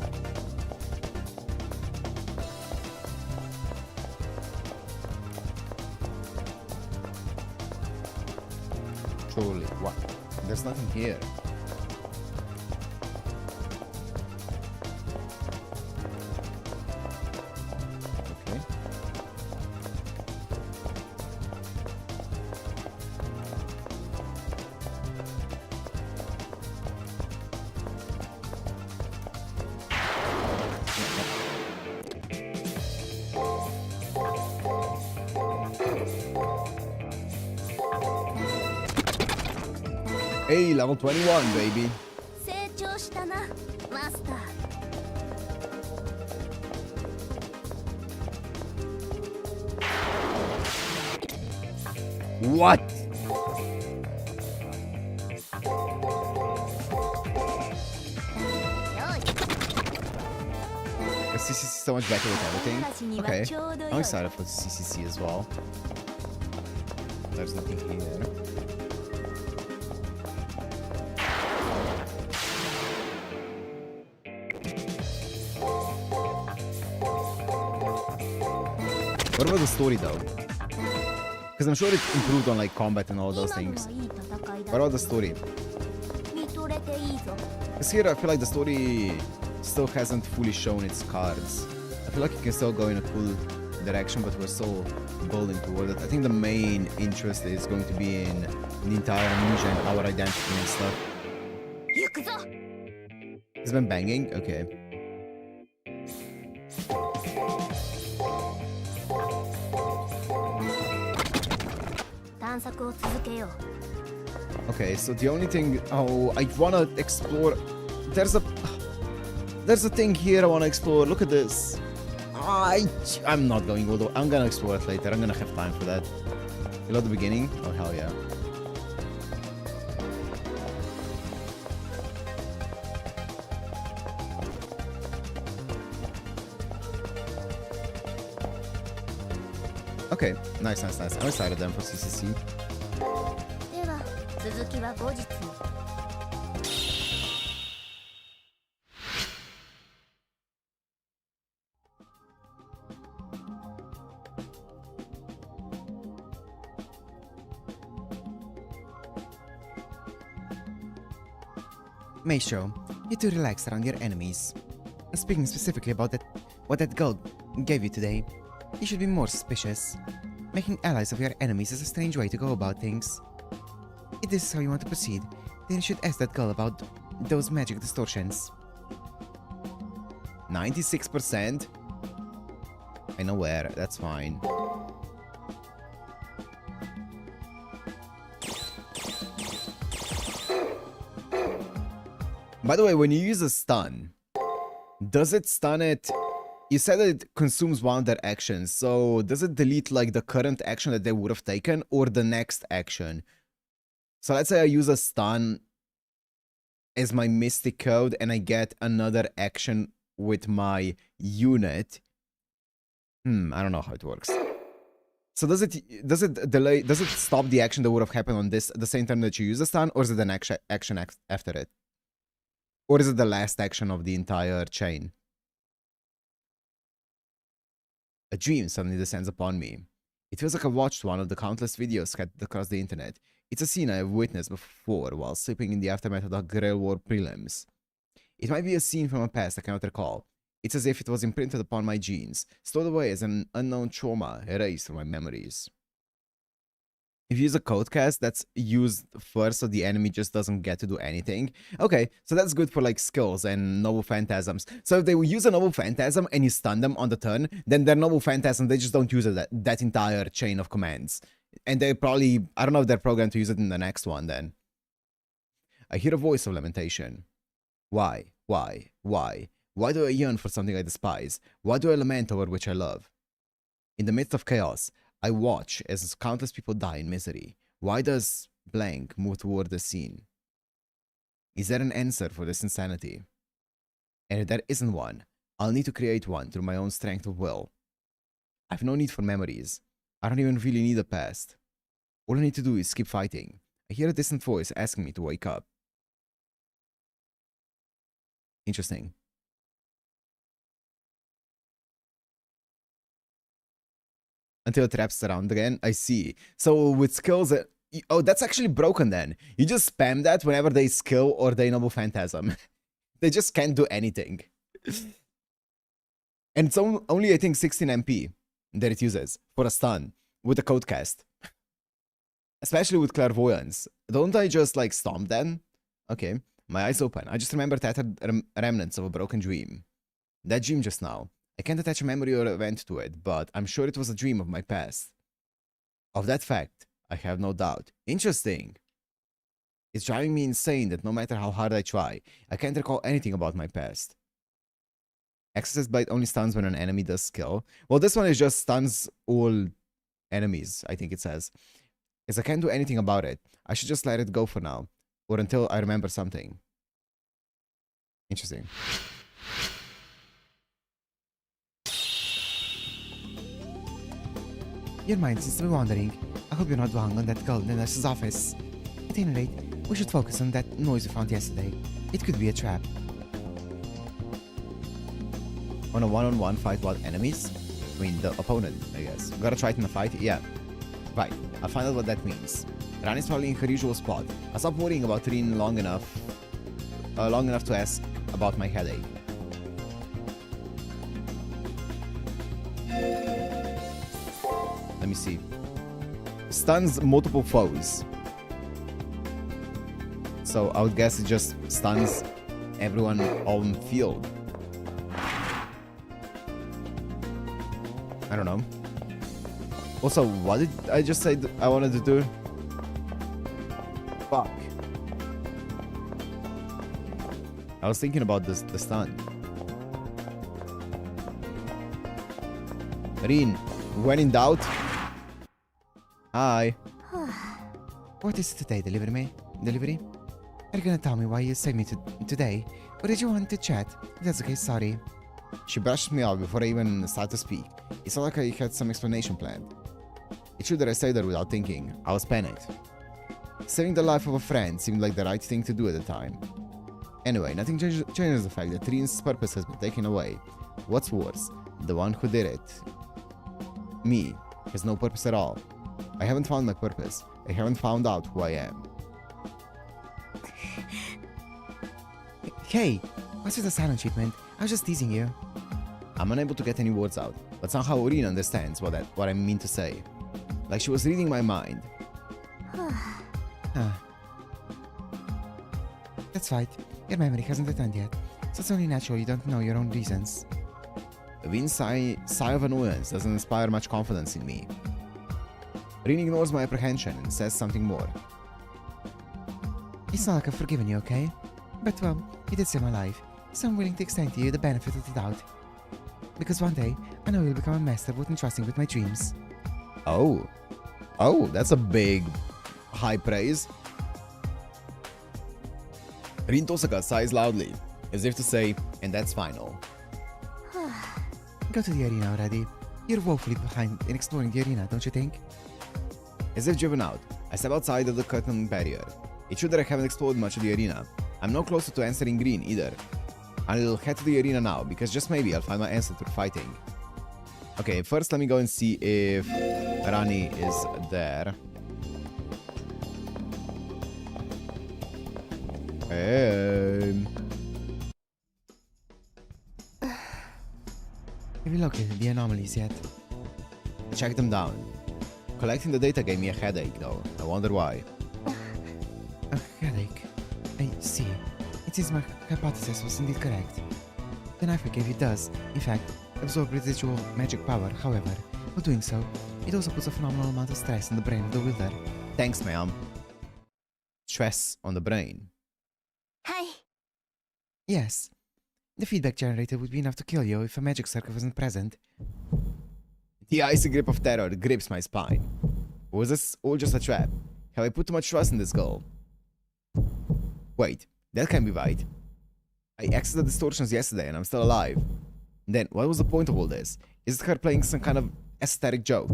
Truly, what? There's nothing here. Okay. Hey, level 21, baby. 成長したなマスター What? The CCC is so much better with everything. Okay, I'm excited for the CCC as well. There's nothing here. What about the story though? Because I'm sure it improved on like combat and all those 今の things. はいい戦いだ What about the story? 見とれていいぞ Because here I feel like the story still hasn't fully shown its cards. I feel like it can still go in a cool direction, but we're still building toward it. I think the main interest is going to be in the entire ninja and our identity and stuff. 行くぞ He's been banging? Okay. Okay, so the only thing... Oh, I wanna explore... There's a thing here I wanna explore. Look at this. I'm not going all the way. I'm gonna explore it later. I'm gonna have time for that. You know the beginning? Oh, hell yeah. Okay, nice. I'm excited then for CCC. では続きは後日に Meisho, you're too relaxed around your enemies. Speaking specifically about what that girl gave you today, you should be more suspicious. Making allies of your enemies is a strange way to go about things. If this is how you want to proceed, then you should ask that girl about those magic distortions. 96%? I know where, that's fine. By the way, when you use a stun, does it stun it? You said that it consumes one of their actions, so does it delete like the current action that they would have taken or the next action? So let's say I use a stun as my mystic code and I get another action with my unit. I don't know how it works. So does it stop the action that would have happened on this the same time that you use a stun, or is it an action after it? Or is it the last action of the entire chain? A dream suddenly descends upon me. It feels like I've watched one of the countless videos scattered across the internet. It's a scene I have witnessed before while sleeping in the aftermath of the Grail War prelims. It might be a scene from a past I cannot recall. It's as if it was imprinted upon my genes, stored away as an unknown trauma erased from my memories. If you use a code cast, that's used first so the enemy just doesn't get to do anything. Okay, so that's good for like skills and noble phantasms. So if they use a noble phantasm and you stun them on the turn, then their noble phantasm, they just don't use that entire chain of commands. And they probably, I don't know if they're programmed to use it in the next one then. I hear a voice of lamentation. Why? Why? Why? Why do I yearn for something I despise? Why do I lament over which I love? In the midst of chaos, I watch as countless people die in misery. Why does blank move toward the scene? Is there an answer for this insanity? And if there isn't one, I'll need to create one through my own strength of will. I've no need for memories. I don't even really need a past. All I need to do is keep fighting. I hear a distant voice asking me to wake up. Interesting. Until it wraps around again. I see. So with skills... oh, that's actually broken then. You just spam that whenever they skill or they noble phantasm. They just can't do anything. And it's only, I think, 16 MP that it uses for a stun with a code cast. Especially with clairvoyance. Don't I just like stomp then? Okay, my eyes open. I just remember tattered remnants of a broken dream. That dream just now. I can't attach a memory or event to it, but I'm sure it was a dream of my past. Of that fact, I have no doubt. Interesting. It's driving me insane that no matter how hard I try, I can't recall anything about my past. Access Bite only stuns when an enemy does skill. Well, this one is just stuns all enemies, I think it says. As I can't do anything about it, I should just let it go for now, or until I remember something. Interesting. Your mind seems to be wandering. I hope you're not dwelling on that girl in the nurse's office. At any rate, we should focus on that noise we found yesterday. It could be a trap. On a one-on-one fight what enemies? I mean, the opponent, I guess. Gotta try it in a fight? Yeah. Right, I'll find out what that means. Ran is probably in her usual spot. I'll stop worrying about Rin long enough to ask about my headache. Let me see. Stuns multiple foes. So I would guess it just stuns everyone on field. I don't know. Also, what did I just say I wanted to do? Fuck. I was thinking about the stun. Rin, when in doubt. Hi. What is it today, delivery? Are you gonna tell me why you sent me today? Or did you want to chat? If that's okay, sorry. She brushed me off before I even started to speak. It's not like I had some explanation planned. It's true that I stayed there without thinking. I was panicked. Saving the life of a friend seemed like the right thing to do at the time. Anyway, nothing changes the fact that Rin's purpose has been taken away. What's worse, the one who did it, me, has no purpose at all. I haven't found my purpose. I haven't found out who I am. Hey, what's with the silent treatment? I was just teasing you. I'm unable to get any words out, but somehow Rin understands what I mean to say. Like she was reading my mind. That's right. Your memory hasn't returned yet, so it's only natural you don't know your own reasons. Rin's sigh of annoyance doesn't inspire much confidence in me. Rin ignores my apprehension and says something more. It's not like I've forgiven you, okay? But well, you did save my life, so I'm willing to extend to you the benefit of the doubt. Because one day, I know you'll become a master both entrusting with my dreams. Oh, that's a big, high praise. Rin Tosaka sighs loudly, as if to say, and that's final. Go to the arena already. You're woefully behind in exploring the arena, don't you think? As if driven out, I step outside of the curtain barrier. It's true that I haven't explored much of the arena. I'm no closer to answering Green either. I'll head to the arena now, because just maybe I'll find my answer through fighting. Okay, first let me go and see if Rani is there. Have you located the anomalies yet? Check them down. Collecting the data gave me a headache though. I wonder why. A headache. I see. It seems my hypothesis was indeed correct. The knife I gave you does, in fact, absorb residual magic power. However, While doing so, it also puts a phenomenal amount of stress on the brain of the wielder. Thanks, ma'am. Stress on the brain. はい Yes. The feedback generated would be enough to kill you if a magic circle wasn't present. The icy grip of terror grips my spine. Was this all just a trap? Have I put too much trust in this girl? Wait, that can't be right. I exited distortions yesterday and I'm still alive. Then, what was the point of all this? Is it her playing some kind of aesthetic joke?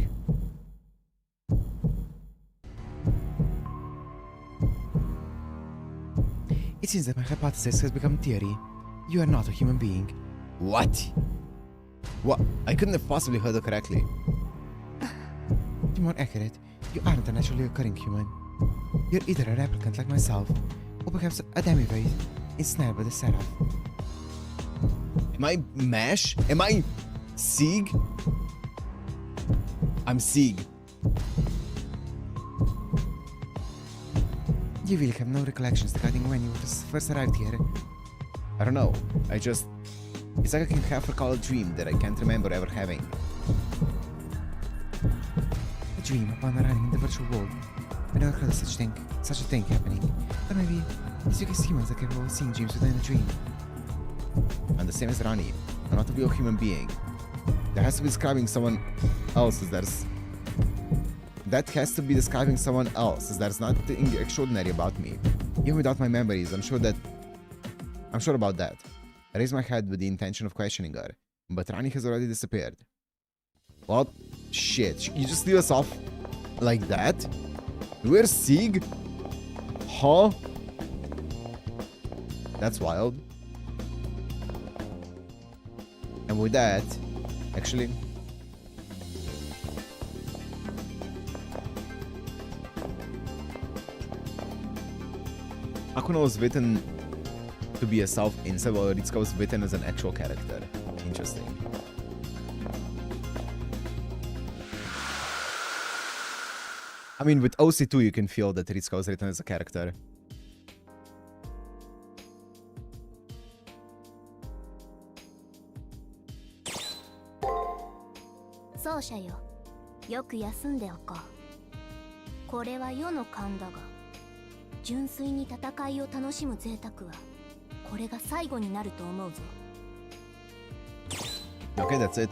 It seems that my hypothesis has become theory. You are not a human being. What? What? I couldn't have possibly heard her correctly. To be more accurate, you aren't a naturally occurring human. You're either a replicant like myself, or perhaps a demi-wraith ensnared by the Seraph. Am I MASH? Am I Sieg? I'm Sieg. You really have no recollections regarding when you first arrived here. I don't know. It's like I can half recall a dream that I can't remember ever having. A dream upon arriving in the virtual world. I never heard of such a thing happening. Or maybe it's because humans are capable of seeing dreams within a dream. And the same as Rani. I'm not a real human being. That has to be describing someone else as there's... That has to be describing someone else as there's nothing extraordinary about me. Even without my memories, I'm sure about that. I raise my head with the intention of questioning her, but Rani has already disappeared. What? Shit, you just leave us off like that? Where's Sieg? Huh? That's wild. And with that, actually... Akuna was written to be a self-insert, while Ritsuka was written as an actual character. Interesting. I mean, with OC2 you can feel that Ritsuka was written as a character. Soushaよ、よく休んでおこう。これは世の勘だが、純粋に戦いを楽しむ贅沢はこれが最後になると思うぞ。 Okay, that's it.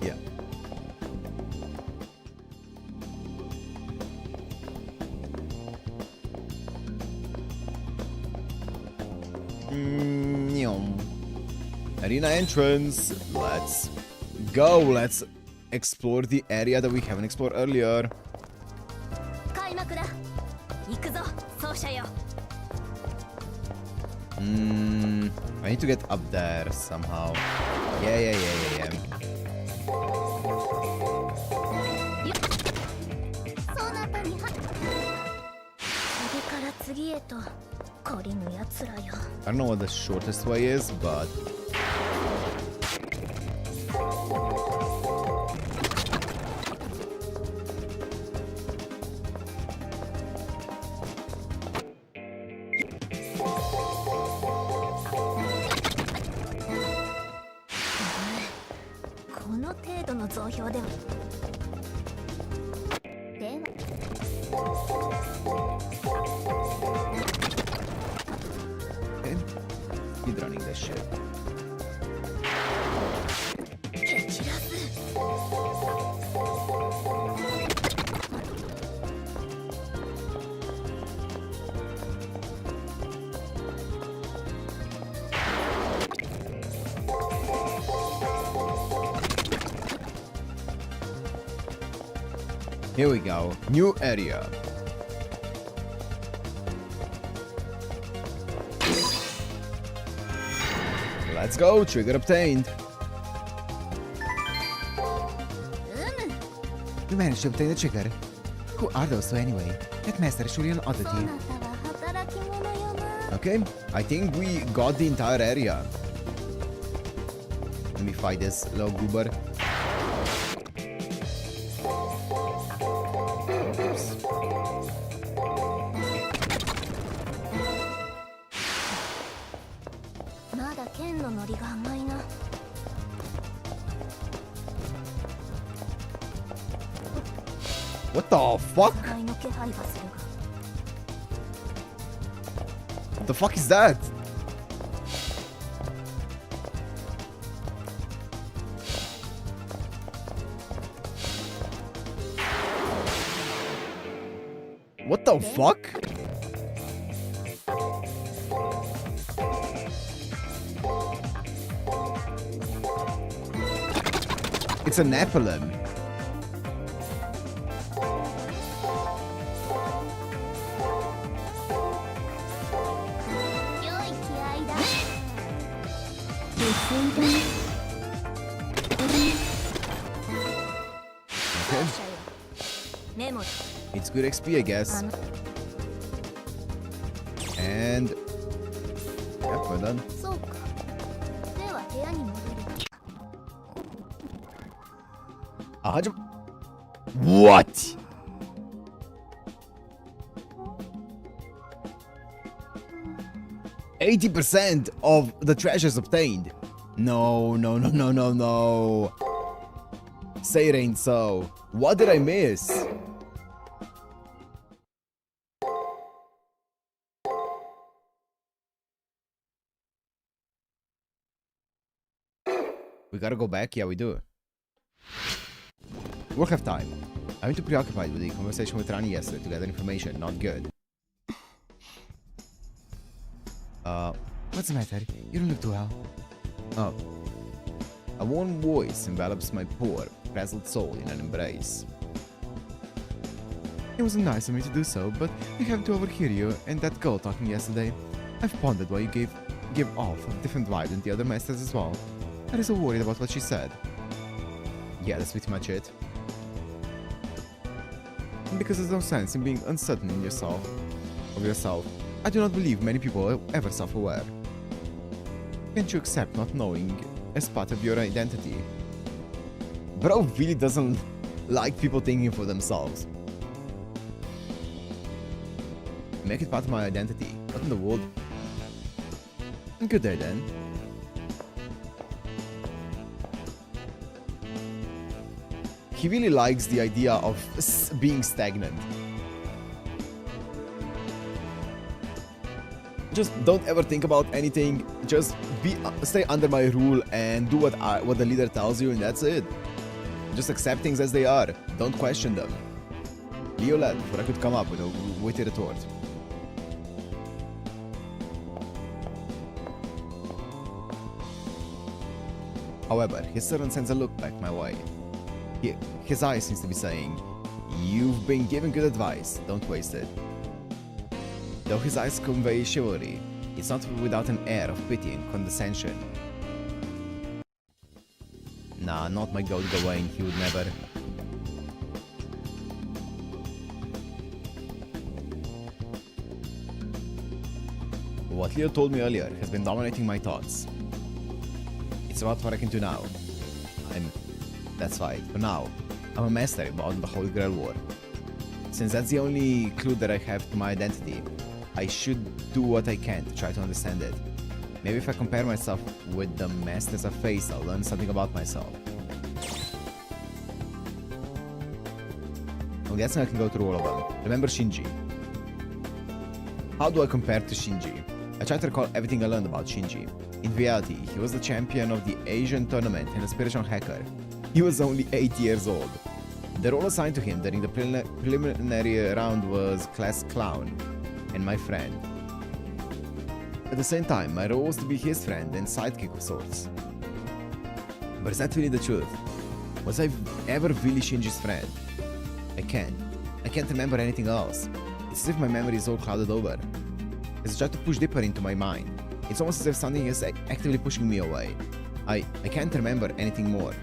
Yeah. Arena entrance. Let's go. Let's explore the area that we haven't explored earlier. 開幕だ。行くぞ、奏者よ。 I need to get up there somehow. Yeah. そなたには。次から次へと懲りぬ奴らよ。 I don't know what the shortest way is, butこの程度の増票では。では。 okay. Speedrunning this shit. 蹴散らす。 Here we go. New area. Let's go. Trigger obtained. You managed to obtain the trigger. Who are those two anyway? That master is surely an そ oddity. なたは働き者よな。 Okay. I think we got the entire area. Let me fight this little goober. What the fuck? 戦いの気配がするが What the fuck is that? What the fuck? It's a Nephilim. Okay. メモ It's good XP, I guess. And yep, we're done. そうかでは部屋に戻る What? %80 of the treasures obtained. No. Say it ain't so. What did I miss? We gotta go back? Yeah, we do. We'll have time. I'm too preoccupied with the conversation with Rani yesterday to gather information. Not good. What's the matter? You don't look too well. Oh. A warm voice envelops my poor, frazzled soul in an embrace. It wasn't nice of me to do so, but I have to overhear you and that girl talking yesterday. I've pondered why you give off a different vibe than the other masters as well. I was so worried about what she said. Yeah, that's pretty much it. Because there's no sense in being uncertain in yourself. I do not believe many people are ever self-aware. Can't you accept not knowing as part of your identity? Bro really doesn't like people thinking for themselves. Make it part of my identity. What in the world? Good day then. He really likes the idea of being stagnant. Just don't ever think about anything. Just stay under my rule and do what the leader tells you, and that's it. Just accept things as they are. Don't question them. Leo left before I could come up with a witty retort. However, his servant sends a look back my way. His eye seems to be saying, "You've been given good advice, don't waste it." Though his eyes convey chivalry, it's not without an air of pity and condescension. Nah, not my goat Gawain, he would never. What Leo told me earlier has been dominating my thoughts. It's about what I can do now. That's right, for now, I'm a master about the Holy Grail War. Since that's the only clue that I have to my identity, I should do what I can to try to understand it. Maybe if I compare myself with the Masters of Face, I'll learn something about myself. I'm guessing I can go through all of them. Remember Shinji. How do I compare to Shinji? I try to recall everything I learned about Shinji. In reality, he was the champion of the Asian tournament and a spiritual hacker. He was only 8 years old. The role assigned to him during the preliminary round was class clown and my friend. At the same time, my role was to be his friend and sidekick of sorts. But is that really the truth? Was I ever really Shinji's friend? I can't remember anything else. It's as if my memory is all clouded over. As I try to push deeper into my mind, it's almost as if something is actively pushing me away. I can't remember anything more.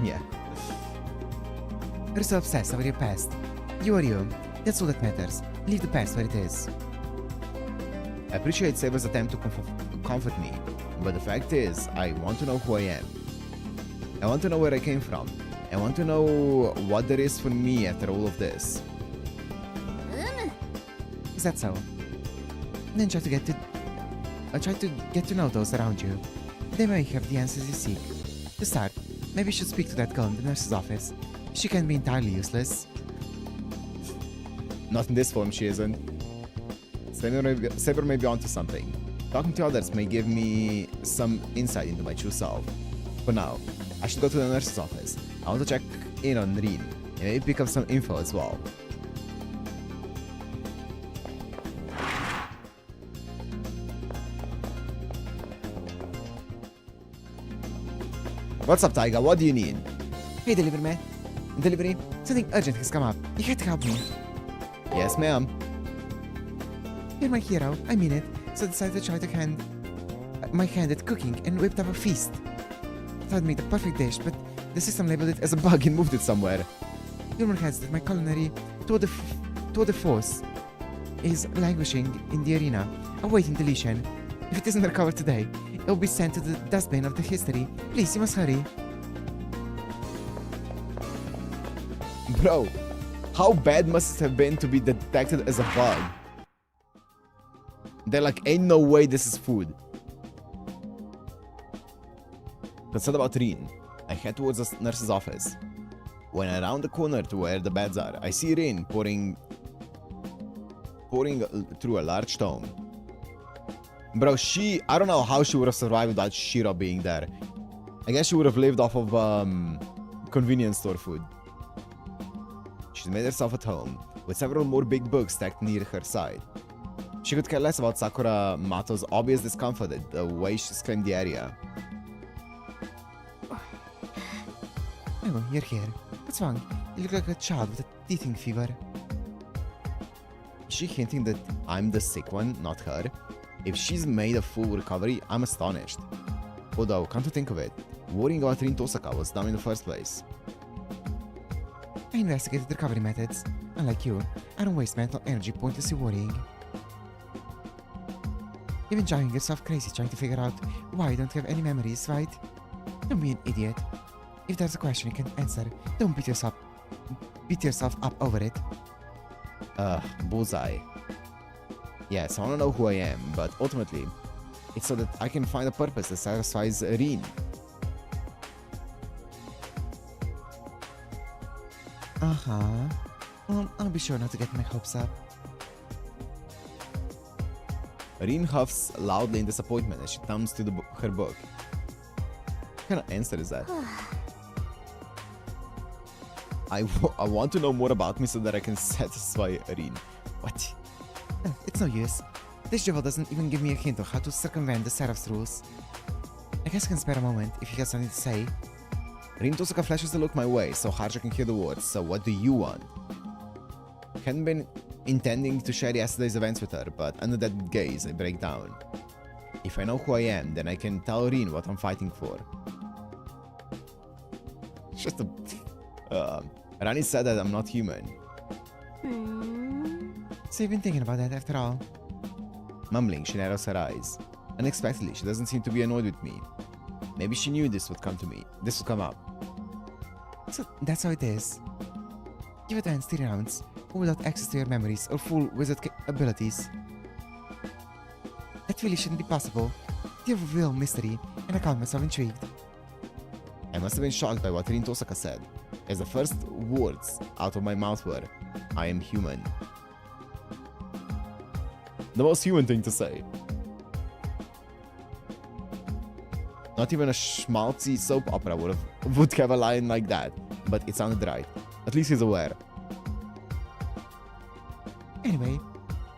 Yeah. You're so obsessed over your past. You are you. That's all that matters. Leave the past where it is. I appreciate Saber's attempt to comfort me, but the fact is, I want to know who I am. I want to know where I came from. I want to know what there is for me after all of this. Is that so? Then I try to get to know those around you. They may have the answers you seek. To start, maybe you should speak to that girl in the nurse's office. She can be entirely useless. Not in this form, she isn't. Saber may be onto something. Talking to others may give me some insight into my true self. For now, I should go to the nurse's office. I want to check in on Rin and maybe pick up some info as well. What's up, Taiga? What do you need? Hey, delivery man. Delivery, something urgent has come up. You have to help me. Yes, ma'am. You're my hero, I mean it. So I decided to try to my hand at cooking and whipped up a feast. Thought I'd made the perfect dish, but the system labeled it as a bug and moved it somewhere. Rumor has that my culinary tour de force is languishing in the arena, awaiting deletion. If it isn't recovered today, it will be sent to the dustbin of the history. Please, you must hurry. Bro, how bad must it have been to be detected as a bug? They're like, ain't no way this is food. But what about Rin? I head towards the nurse's office. When I round the corner to where the beds are, I see Rin pouring through a large tome. Bro, I don't know how she would have survived without Shiro being there. I guess she would have lived off of convenience store food. She's made herself at home, with several more big books stacked near her side. She could care less about Sakura Mato's obvious discomfort at the way she's claimed the area. Oh, you're here. What's wrong? You look like a child with a teething fever. Is she hinting that I'm the sick one, not her? If she's made a full recovery, I'm astonished. Although, come to think of it, worrying about Rin Tosaka was dumb in the first place. I investigated recovery methods. Unlike you, I don't waste mental energy pointlessly worrying. You've been driving yourself crazy trying to figure out why you don't have any memories, right? Don't be an idiot. If there's a question you can answer, don't beat yourself up over it. Bullseye. Yes, I wanna know who I am, but ultimately, it's so that I can find a purpose that satisfies Rin. Uh-huh. Well, I'll be sure not to get my hopes up. Rin huffs loudly in disappointment as she thumbs to her book. What kind of answer is that? I want to know more about me so that I can satisfy Rin. What? It's no use. This Jovel doesn't even give me a hint of how to circumvent the Seraph's rules. I guess I can spare a moment if you have something to say. Rin Tosaka flashes a look my way so hard I can hear the words, so what do you want? Hadn't been intending to share yesterday's events with her, but under that gaze I break down. If I know who I am, then I can tell Rin what I'm fighting for. Just a... Rani said that I'm not human. So you've been thinking about that after all? Mumbling, she narrows her eyes. Unexpectedly, she doesn't seem to be annoyed with me. Maybe she knew this would come up. So that's how it is. Give advanced 3 rounds, or without access to your memories or full wizard abilities. That really shouldn't be possible. You have a real mystery, and I count myself intrigued. I must have been shocked by what Rin Tosaka said, as the first words out of my mouth were, I am human. The most human thing to say. Not even a schmaltzy soap opera would have a line like that, but it sounded right. At least he's aware. Anyway,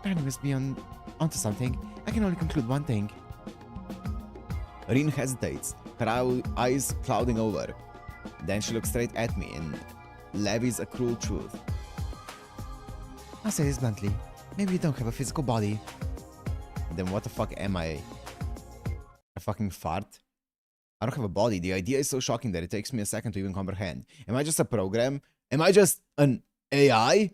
Rani must be onto something. I can only conclude one thing. Rin hesitates, her eyes clouding over. Then she looks straight at me and levies a cruel truth. I'll say this bluntly. Maybe you don't have a physical body. Then what the fuck am I? A fucking fart? I don't have a body. The idea is so shocking that it takes me a second to even comprehend. Am I just a program? Am I just an AI?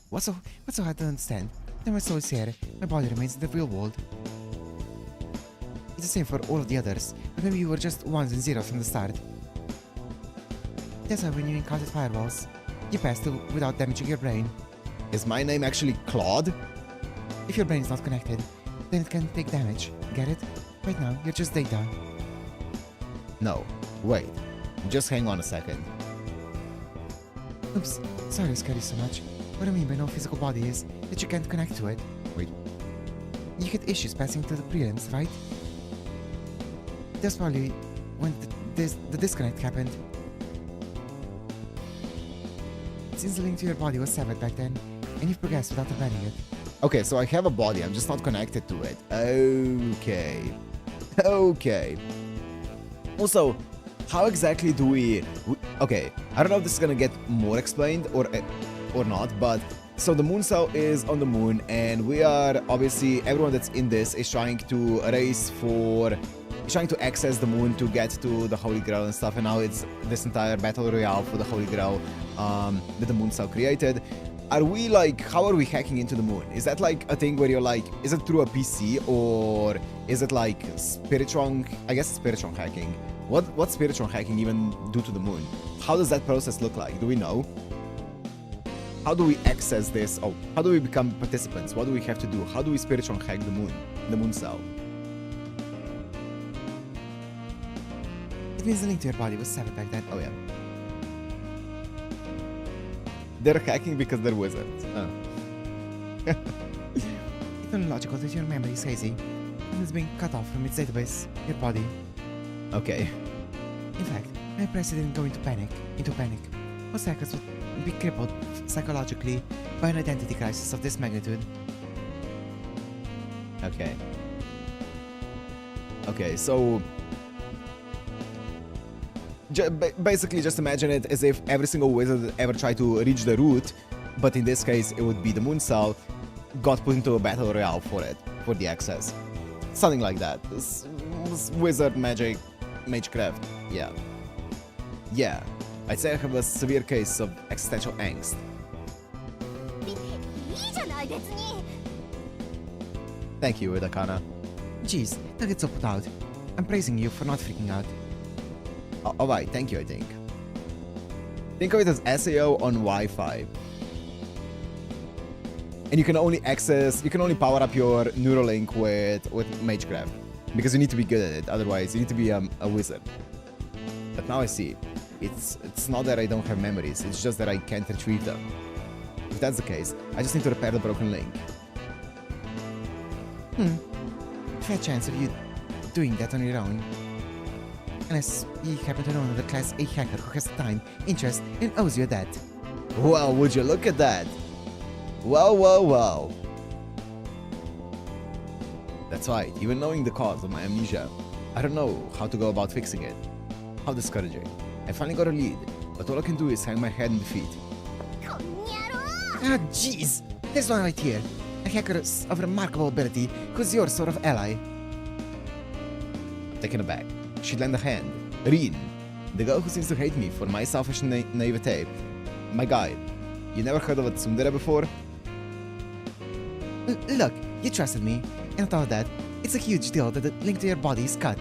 What's so hard to understand? Then my soul is here. My body remains in the real world. It's the same for all of the others, but maybe you were just ones and zeros from the start. That's why when you encountered firewalls, you passed through without damaging your brain. Is my name actually Claude? If your brain is not connected, then it can take damage, Get it? Right now, you're just data. No, wait. Just hang on a second. Oops, sorry to scare you so much. What I mean by no physical body is that you can't connect to it. Wait. You had issues passing through the prelims, right? That's probably when the disconnect happened. Since the link to your body was severed back then, and you've progressed without abandoning it. Okay, so I have a body, I'm just not connected to it. Okay. Okay. Also, how exactly do we okay, I don't know if this is gonna get more explained or not, but so the moon cell is on the moon, and we are obviously, everyone that's in this is trying to race for, trying to access the moon to get to the Holy Grail and stuff, and now it's this entire battle royale for the Holy Grail that the moon cell created. Are we like, how are we hacking into the moon? Is that like a thing where you're like, is it through a PC, or is it like Spiritron? I guess it's Spiritron hacking. What Spiritron hacking even do to the moon? How does that process look like? Do we know? How do we access this? Oh, how do we become participants? What do we have to do? How do we Spiritron hack the moon cell? It means the link to your body was severed back then. Oh yeah. They're hacking because they're wizards. Oh. It's only logical that your memory is hazy, and it's being cut off from its database, your body. Okay. In fact, my president didn't go into panic. Most hackers would be crippled psychologically by an identity crisis of this magnitude. Okay. Okay, so basically just imagine it as if every single wizard that ever tried to reach the root, but in this case it would be the moon cell, got put into a battle royale for it, for the access. Something like that. This wizard magic, magecraft, yeah. Yeah, I'd say I have a severe case of existential angst. いいじゃない別に Thank you, Udakana. Jeez, don't get so put out. I'm praising you for not freaking out. Alright, thank you, I think. Think of it as SAO on Wi-Fi. And you can only power up your Neuralink with Magecraft. Because you need to be good at it, otherwise you need to be a wizard. But now I see. It's not that I don't have memories, it's just that I can't retrieve them. If that's the case, I just need to repair the broken link. Fair chance of you doing that on your own. Unless you happen to know another Class A hacker who has time, interest, and owes you a debt. Well, would you look at that? Well, well, well. That's right, even knowing the cause of my amnesia, I don't know how to go about fixing it. How discouraging. I finally got a lead, but all I can do is hang my head in defeat. こんにゃろ Ah, jeez! There's one right here. A hacker of remarkable ability who's your sort of ally. Taken aback, she'd lend a hand. Rin, the girl who seems to hate me for my selfish naivete. My guy, you never heard of a tsundere before? Look, you trusted me, and on top of that, it's a huge deal that the link to your body is cut.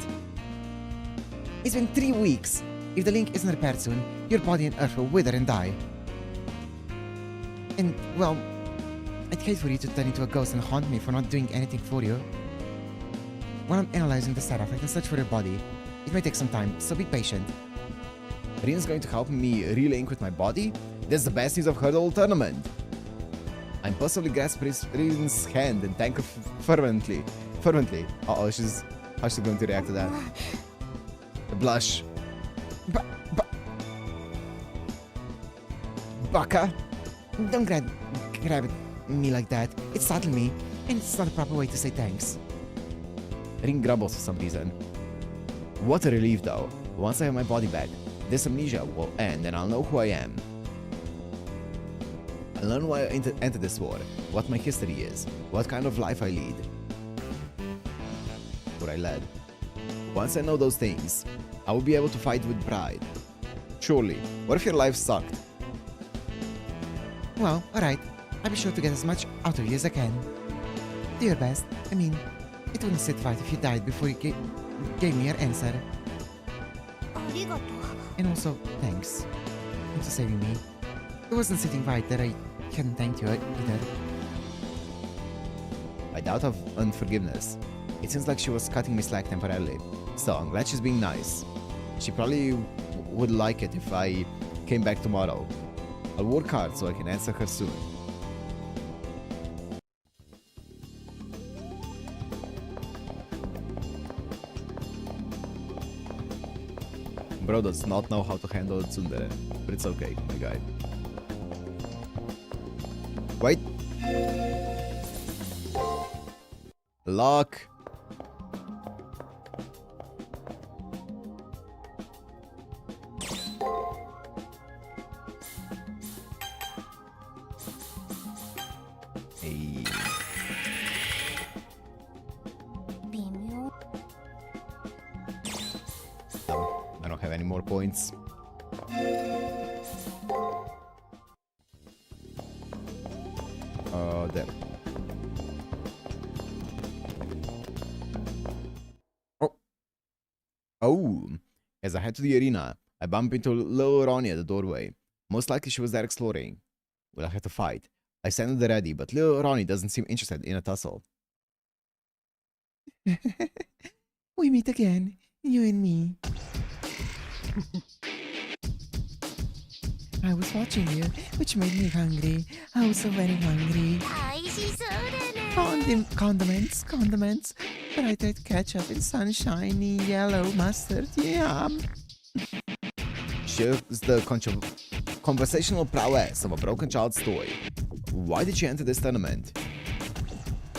It's been 3 weeks. If the link isn't repaired soon, your body and Earth will wither and die. And, well, I'd hate for you to turn into a ghost and haunt me for not doing anything for you. While I'm analyzing the setup, I can search for your body. It may take some time, so be patient. Rin's going to help me relink with my body? That's the best news I've heard all tournament. I impulsively grasp Rin's hand and thank her fervently. Uh-oh, how's she going to react to that? A blush. Baka! Don't grab me like that. It startled me, and it's not the proper way to say thanks. Rin grumbles for some reason. What a relief though. Once I have my body back, this amnesia will end and I'll know who I am. I'll learn why I entered this war, what my history is, what kind of life I lead. What I led. Once I know those things, I will be able to fight with pride. Surely, what if your life sucked? Well, alright. I'll be sure to get as much out of you as I can. Do your best. I mean, it wouldn't sit right if you died before you gave me your answer. ありがとう And also, thanks. For saving me. It wasn't sitting right that I hadn't thanked you either. I doubt of unforgiveness. It seems like she was cutting me slack temporarily. So I'm glad she's being nice. She probably would like it if I came back tomorrow. I'll work hard so I can answer her soon. Bro does not know how to handle a tsundere, but it's okay, my guy. Wait. Lock. Hey. 微妙 I don't have any more points. There. Oh. Oh. As I head to the arena, I bump into little Ronnie at the doorway. Most likely she was there exploring. We'll have to fight. I stand at the ready, but little Ronnie doesn't seem interested in a tussle. We meet again, you and me. I was watching you, which made me hungry. I was so very hungry. 美味しそうだね Condiments. Bright red ketchup and sunshiny yellow mustard. Yum. Shows the conversational prowess of a broken child's toy. Why did she enter this tournament?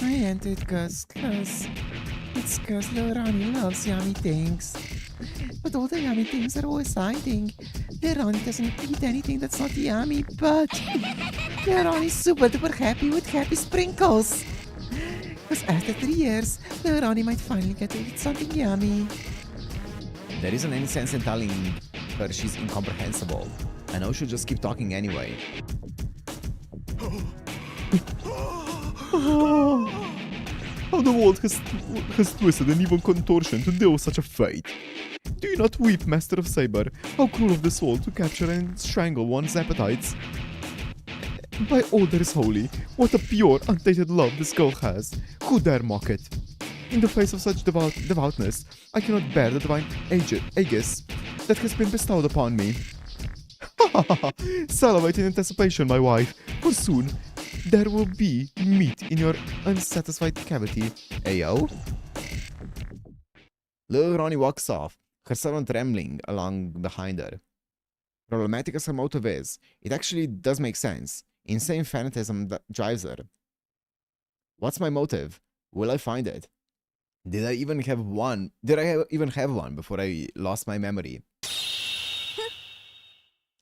I entered cause little Ronnie loves yummy things. But all the yummy things are always hiding. Little Ronnie doesn't eat anything that's not yummy, but little Ronnie's super duper happy with happy sprinkles. Because after 3 years, little Ronnie might finally get to eat something yummy. There isn't any sense in telling her she's incomprehensible. I know she'll just keep talking anyway. How the world has twisted and even contortion to deal with such a fate. Do you not weep, Master of Saber? How cruel of the soul to capture and strangle one's appetites. By all that is holy, what a pure, untainted love this girl has. Who dare mock it? In the face of such devoutness, I cannot bear the divine aegis that has been bestowed upon me. Salivate in anticipation, my wife, for soon there will be meat in your unsatisfied cavity. Ayo? Little Ronnie walks off, her servant trembling along behind her. Problematic as her motive is, it actually does make sense. Insane fanatism that drives her. What's my motive? Will I find it? Did I even have one? Did I even have one before I lost my memory?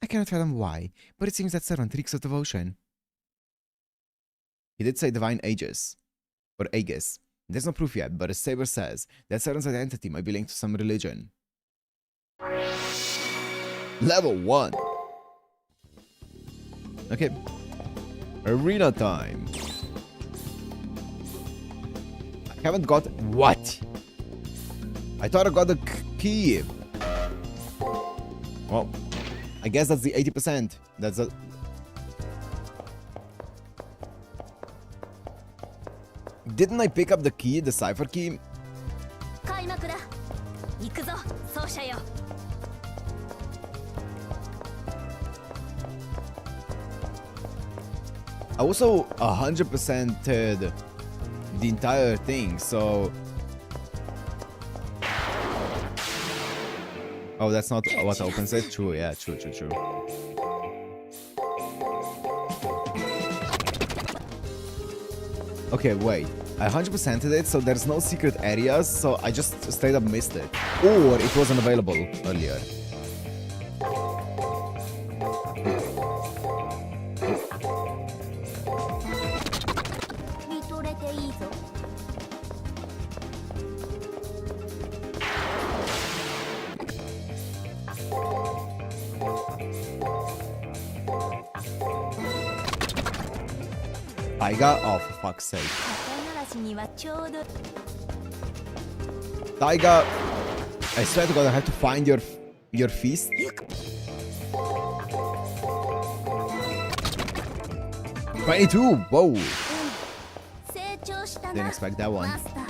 I cannot fathom why, but it seems that servant reeks of devotion. He did say divine aegis. Or aegis. There's no proof yet, but as Saber says, that servant's identity might be linked to some religion. Level 1! Okay. Arena time. I haven't got... What? I thought I got the key. Well, I guess that's the 80%. That's a... Didn't I pick up the key, the cipher key? 開幕だ行くぞ奏者よ I also 100%ed the entire thing, so... Oh, that's not what opens it? True, yeah, true. Okay, wait. I 100%ed it, so there's no secret areas, so I just straight up missed it. Or it wasn't available earlier. Taiga? Oh, for fuck's sake. 肩慣らしにはちょうど Taiga! I swear to God, I have to find your feast. $22! Whoa! 成長した Didn't な expect that one. マスター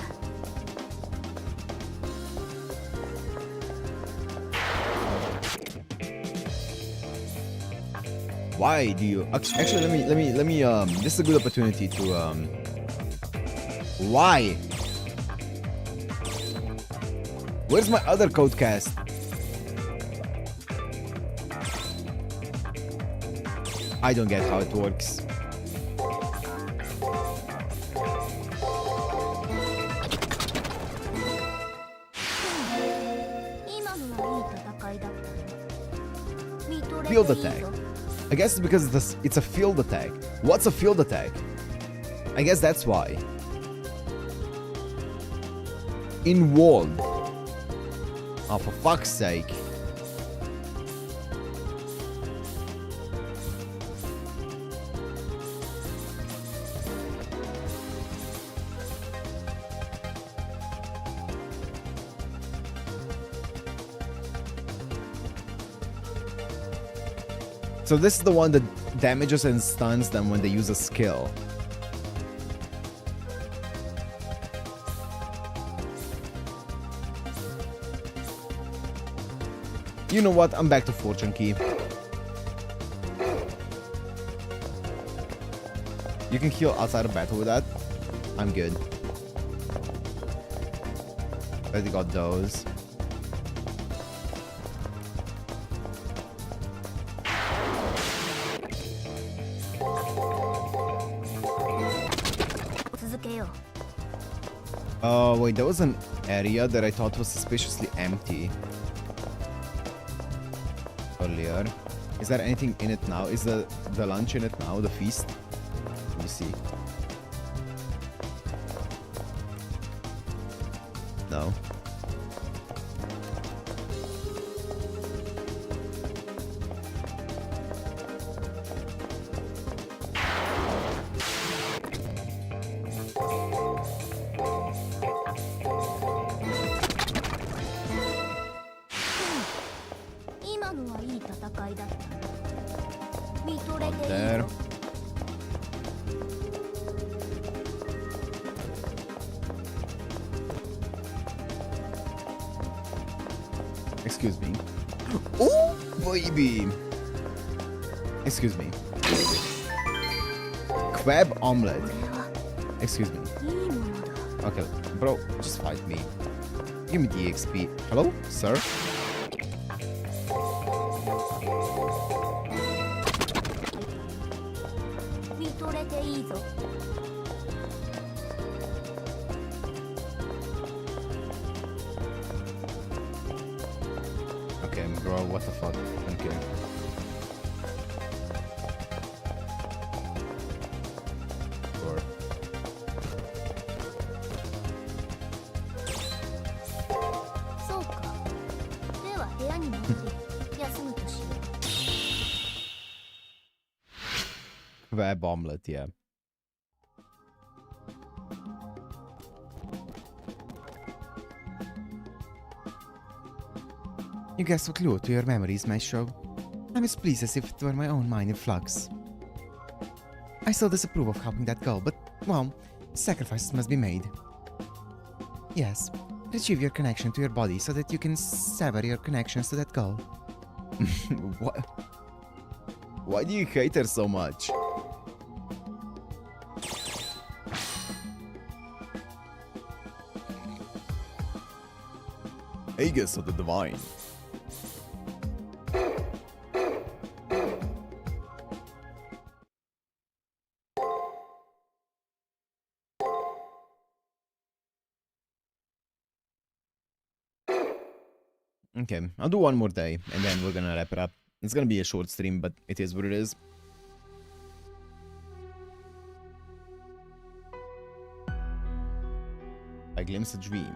Why do you actually let me this is a good opportunity to why? Where's my other codecast? I don't get how it works. 今のはいい戦いだったね。見とれていい Field ぞ。 attack. I guess it's because it's a field attack. What's a field attack? I guess that's why. In wall. Oh, for fuck's sake. So this is the one that damages and stuns them when they use a skill. You know what? I'm back to Fortune Key. You can heal outside of battle with that. I'm good. Already got those. Oh wait, there was an area that I thought was suspiciously empty earlier. Is there anything in it now? Is the lunch in it now? The feast? Let me see. No. There. Excuse me. Oh, baby. Excuse me. Crab omelet. Excuse me. Okay, bro, just fight me. Give me the XP. Hello, sir? Okay, bro, what the fuck? Okay. Sure. Crab omelet, yeah. You guessed so clue to your memories, Maestro. I'm as pleased as if it were my own mind in flux. I still disapprove of helping that girl, but, well, sacrifices must be made. Yes, retrieve your connection to your body so that you can sever your connections to that girl. What? Why do you hate her so much? Aegis of the Divine. Okay, I'll do one more day and then we're gonna wrap it up. It's gonna be a short stream, but it is what it is. I glimpsed a dream.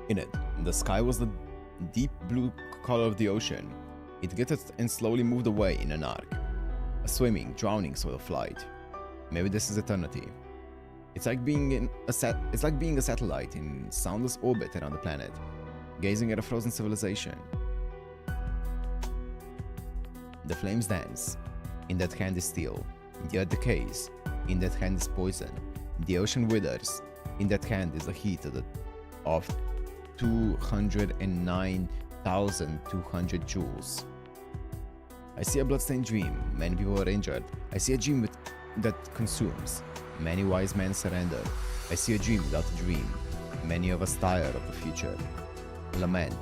In it, the sky was the deep blue color of the ocean. It glittered and slowly moved away in an arc. A swimming, drowning sort of flight. Maybe this is eternity. It's like being a satellite in soundless orbit around the planet, gazing at a frozen civilization. The flames dance. In that hand is steel. The earth decays. In that hand is poison. The ocean withers. In that hand is the heat of 209,200 joules. I see a bloodstained dream. Many people are injured. I see a dream that consumes. Many wise men surrender. I see a dream without a dream. Many of us tire of the future. Lament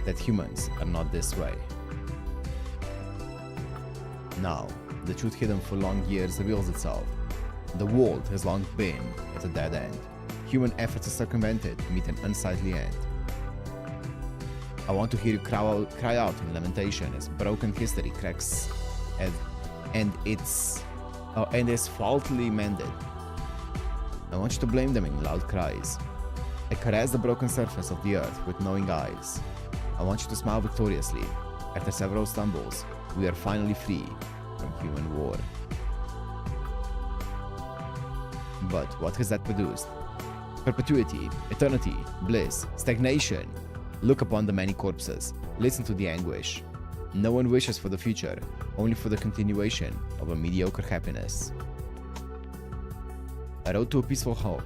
that humans are not this way. Now, the truth hidden for long years reveals itself. The world has long been at a dead end. Human efforts to circumvent it meet an unsightly end. I want to hear you cry out in lamentation as broken history cracks and is faultily mended. I want you to blame them in loud cries. I caress the broken surface of the earth with knowing eyes. I want you to smile victoriously. After several stumbles, we are finally free from human war. But what has that produced? Perpetuity, eternity, bliss, stagnation. Look upon the many corpses. Listen to the anguish. No one wishes for the future, only for the continuation of a mediocre happiness. A road to a peaceful home,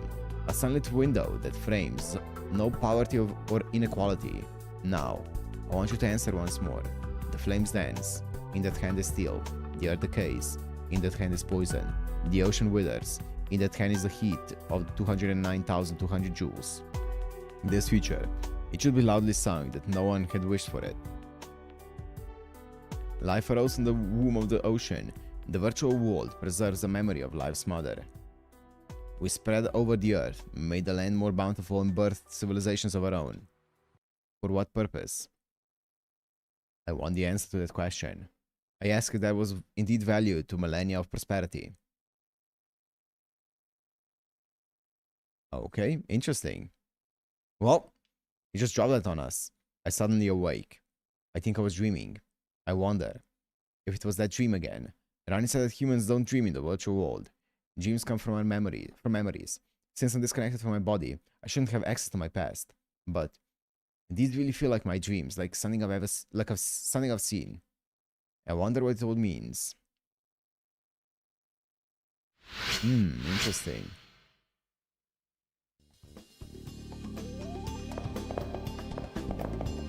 a sunlit window that frames no poverty or inequality. Now, I want you to answer once more. The flames dance, in that hand is steel, the earth decays, in that hand is poison, the ocean withers, in that hand is the heat of 209,200 joules. In this future, it should be loudly sung that no one had wished for it. Life arose in the womb of the ocean. The virtual world preserves the memory of life's mother. We spread over the earth, made the land more bountiful, and birthed civilizations of our own. For what purpose? I want the answer to that question. I ask if that was indeed valued to millennia of prosperity. Okay, interesting. Well, you just dropped that on us. I suddenly awake. I think I was dreaming. I wonder if it was that dream again. Rani said that humans don't dream in the virtual world. Dreams come from our memories. Since I'm disconnected from my body, I shouldn't have access to my past. But these really feel like my dreams, like something I've seen. I wonder what it all means. Interesting.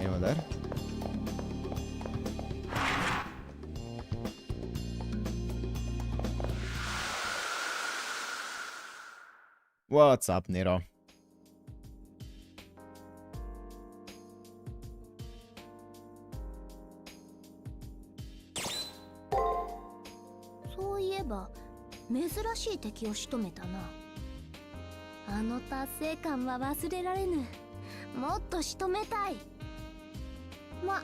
Anyone there? What's up, Nero?そういえば珍しい敵を仕留めたな。あの達成感は忘れられぬ。もっと仕留めたい。ま、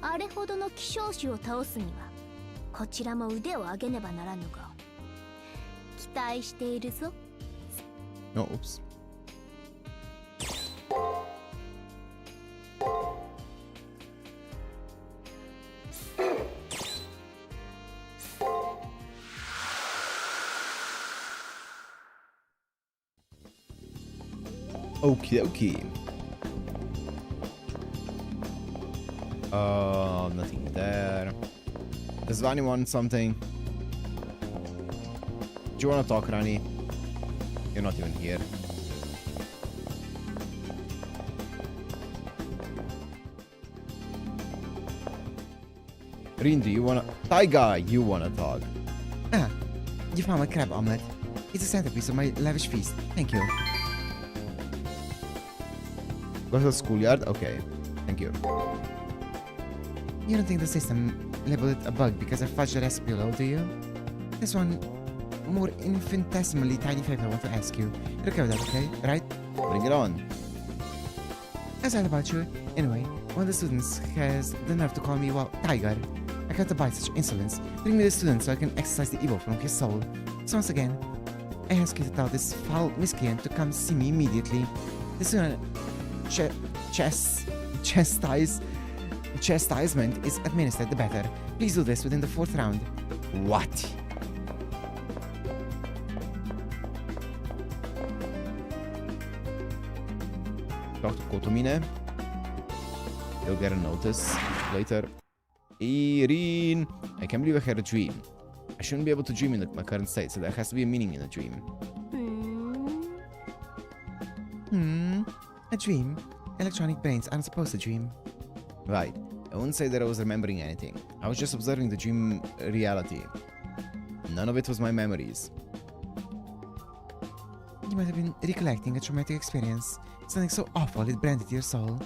あれほどの希少種を倒すにはこちらも腕を上げねばならぬが、期待しているぞ。Oh, oops. Okie dokie. Nothing there. Does Vani want something? Do you want to talk, Rani? You're not even here. Rin, do you wanna... Taiga, you wanna talk. Ah, you found my crab omelette. It's a centerpiece of my lavish feast. Thank you. Go to the schoolyard? Okay. Thank you. You don't think the system labeled it a bug because I fudged the recipe a little, do you? There's one more infinitesimally tiny favor I want to ask you. You'll cover that, okay? Right? Bring it on. I said about you. Anyway, one of the students has the nerve to call me, well, Tiger. I can't abide such insolence. Bring me the student so I can exercise the evil from his soul. So once again, I ask you to tell this foul miscreant to come see me immediately. The sooner chastisement is administered, the better. Please do this within the 4th round. What? Talk to Kotomine. You'll get a notice later. Irene! I can't believe I had a dream. I shouldn't be able to dream in my current state, so there has to be a meaning in a dream. A dream? Electronic brains aren't supposed to dream. Right. I wouldn't say that I was remembering anything. I was just observing the dream reality. None of it was my memories. You might have been recollecting a traumatic experience, something so awful it branded your soul.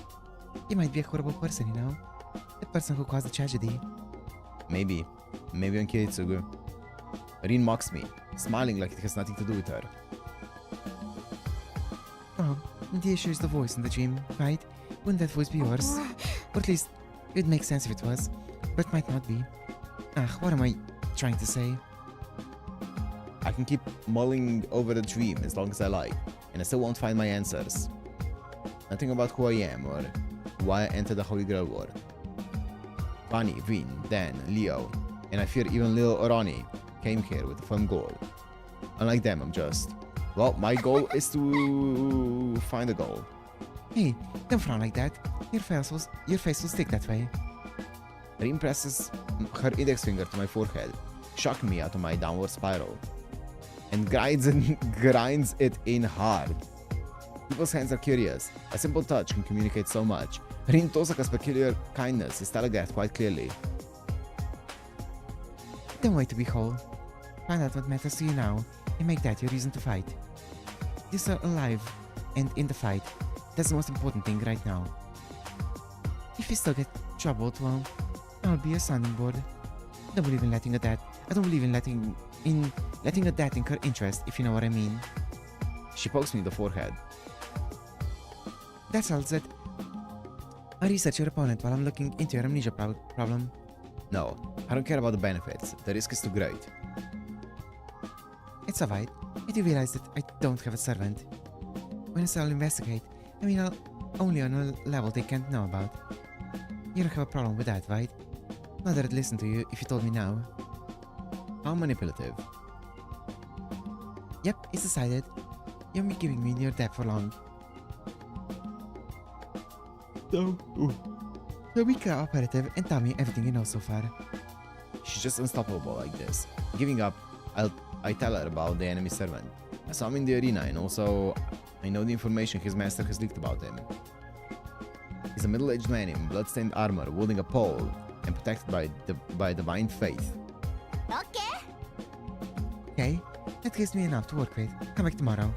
You might be a horrible person, you know? The person who caused the tragedy. Maybe. Maybe on Kiritsugu. Rin mocks me, smiling like it has nothing to do with her. Oh, the issue is the voice in the dream, right? Wouldn't that voice be yours? Or at least, it would make sense if it was, but it might not be. What am I trying to say? I can keep mulling over the dream as long as I like, and I still won't find my answers. Nothing about who I am or why I entered the Holy Grail War. Vani, Vin, Dan, Leo, and I fear even little Orani came here with a firm goal. Unlike them, I'm just... Well, my goal is to find a goal. Hey, don't frown like that. Your face will stick that way. Rin presses her index finger to my forehead, shocking me out of my downward spiral, and grinds it in hard. People's hands are curious. A simple touch can communicate so much. Rin Tosaka's peculiar kindness is telegraphed quite clearly. Don't wait to be whole. Find out what matters to you now, and make that your reason to fight. You're still alive, and in the fight. That's the most important thing right now. If you still get troubled, well, I'll be your sounding board. I don't believe in letting a dat. I don't believe in letting a dat incur interest, if you know what I mean. She pokes me in the forehead. That's all, Zed. I research your opponent while I'm looking into your amnesia problem. No, I don't care about the benefits. The risk is too great. It's alright. I do realize that I don't have a servant. When I say I'll investigate, I mean I'll only on a level they can't know about. You don't have a problem with that, right? Not that I'd listen to you if you told me now. How manipulative. Yep, it's decided. You won't be giving me your debt for long. So be cooperative and tell me everything you know so far. She's just unstoppable like this. Giving up, I tell her about the enemy servant. I saw him in the arena and also I know the information his master has leaked about him. He's a middle-aged man in blood-stained armor, wielding a pole and protected by divine faith. Okay. Okay, that gives me enough to work with. Come back tomorrow.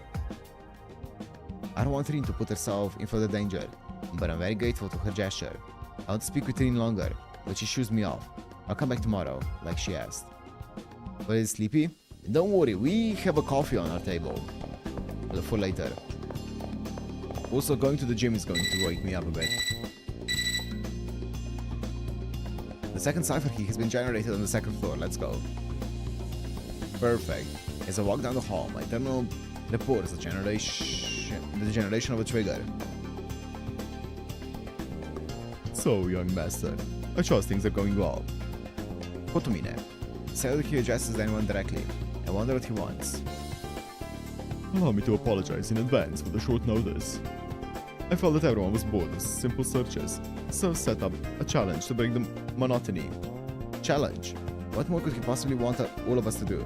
I don't want Rin to put herself in further danger, but I'm very grateful to her gesture. I want to speak with Rin longer, but she shoos me off. I'll come back tomorrow, like she asked. But is sleepy? Don't worry, we have a coffee on our table. For later. Also, going to the gym is going to wake me up a bit. The second cipher key has been generated on the second floor. Let's go. Perfect. As I walk down the hall, my terminal reports the generation of a trigger. So, young master, I trust things are going well. Kotomine. Say that he addresses anyone directly. I wonder what he wants. Allow me to apologize in advance for the short notice. I felt that everyone was bored of simple searches, so set up a challenge to break the monotony. Challenge? What more could he possibly want all of us to do?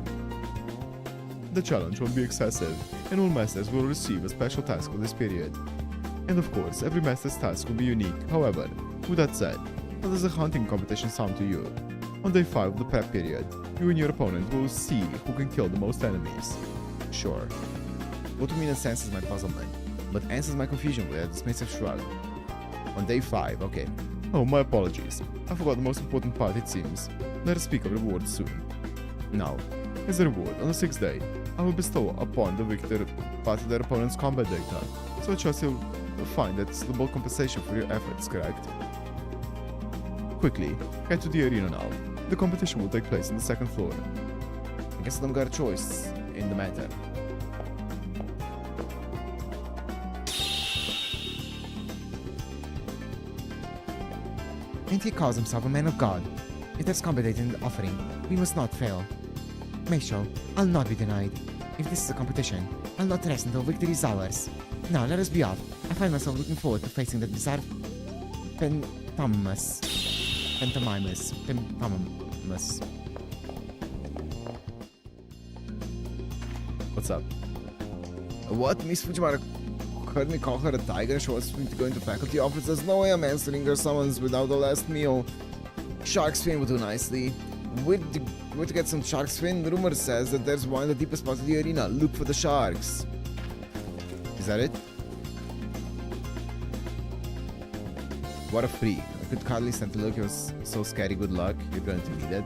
The challenge won't be excessive, and all masters will receive a special task for this period. And of course, every master's task will be unique. However, with that said, how does a hunting competition sound to you? On day 5 of the prep period, you and your opponent will see who can kill the most enemies. Sure. Kotomine senses my puzzlement, but answers my confusion with a dismissive shrug. On day 5, okay. Oh, my apologies. I forgot the most important part, it seems. Let us speak of rewards soon. Now, as a reward, on the 6th day, I will bestow upon the victor part of their opponent's combat data, so I trust you'll find that suitable compensation for your efforts, correct? Quickly, head to the arena now. The competition will take place on the 2nd floor. I guess I don't got a choice in the matter. And he calls himself a man of God. It has competed in the offering. We must not fail. Make sure I'll not be denied. If this is a competition, I'll not rest until victory is ours. Now let us be off. I find myself looking forward to facing that bizarre Pantomimus. What's up? What? Miss Fujiwara heard me call her a tiger and she wants me to go into faculty office. There's no way I'm answering her summons without the last meal. Shark's fin will do nicely. Where to get some shark's fin? The rumor says that there's one in the deepest parts of the arena. Look for the sharks. Is that it? What a freak. I could hardly stand to look. It was so scary. Good luck. You're going to need it.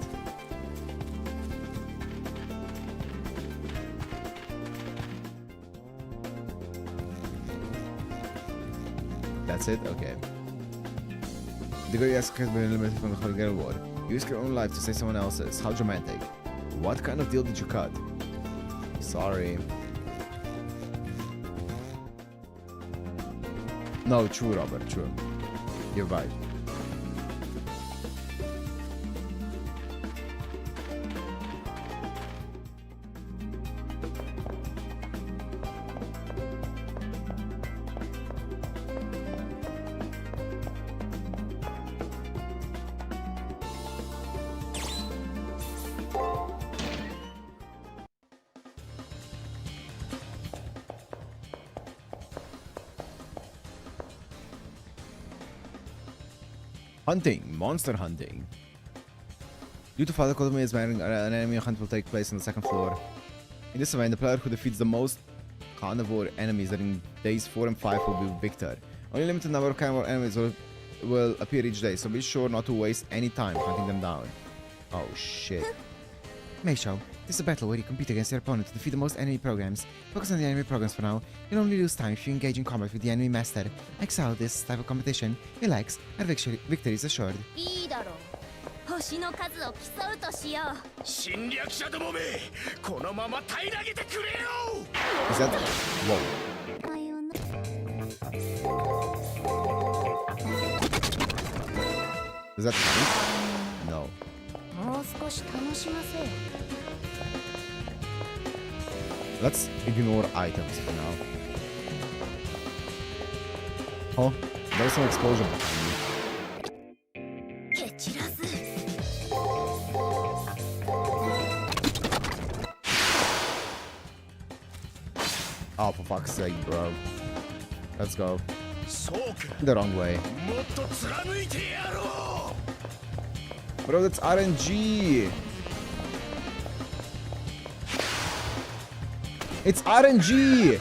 That's it? Okay. The girl has been eliminated from the Holy Grail War. You risk your own life to save someone else's. How dramatic. What kind of deal did you cut? Sorry. No, true, Robert, true. You're right. Hunting, monster hunting. Due to Father Kotomi's marrying, an enemy hunt will take place on the second floor. In this event, the player who defeats the most carnivore enemies during days 4 and 5 will be victor. Only a limited number of carnivore enemies will appear each day, so be sure not to waste any time hunting them down. Oh shit. Meisho, this is a battle where you compete against your opponent to defeat the most enemy programs. Focus on the enemy programs for now. You'll only lose time if you engage in combat with the enemy master. Excel this type of competition. Relax, and victory is assured. いいだろう。星の数を競うとしよう。侵略者どもめ、このまま平らげてくれよ。 Is that... Whoa. さよな Does that count? No. もう少し楽しませよ。 Let's ignore items for now. Oh, there's some explosion behind me. 蹴散らす。 Oh, for fuck's sake, bro. Let's go. そうか。 The wrong way. もっと貫いてやろう。 Bro, that's RNG! It's RNG!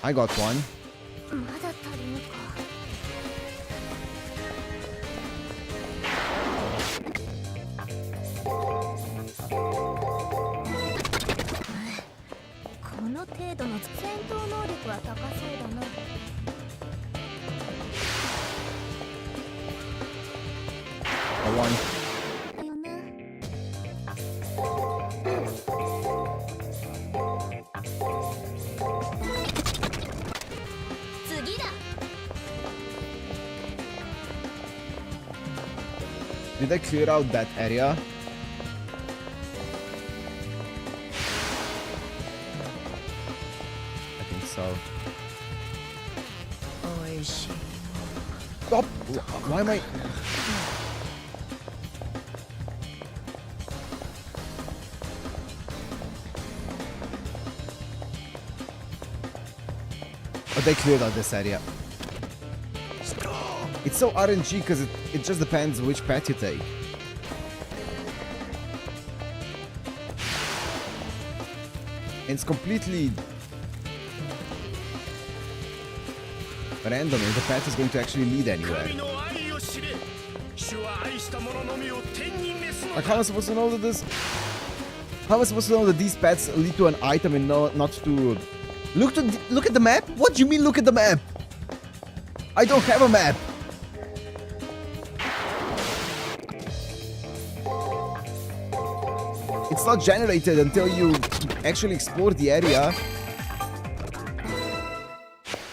I got one. まだ足りぬか。 この程度の戦闘能力は高そうだな。 I won. だよな。次だ。 Did I clear out that area? I think so. Stop! Why am I... Oh, they cleared out this area. It's so RNG because it just depends which path you take. It's completely random if the path is going to actually lead anywhere. 神の愛を知れ。主は愛した者のみを天に召すの Like だ。 how am I supposed to know that this? How am I supposed to know that these paths lead to an item and not to? Look at the map. What do you mean? Look at the map. I don't have a map. It's not generated until you actually explore the area.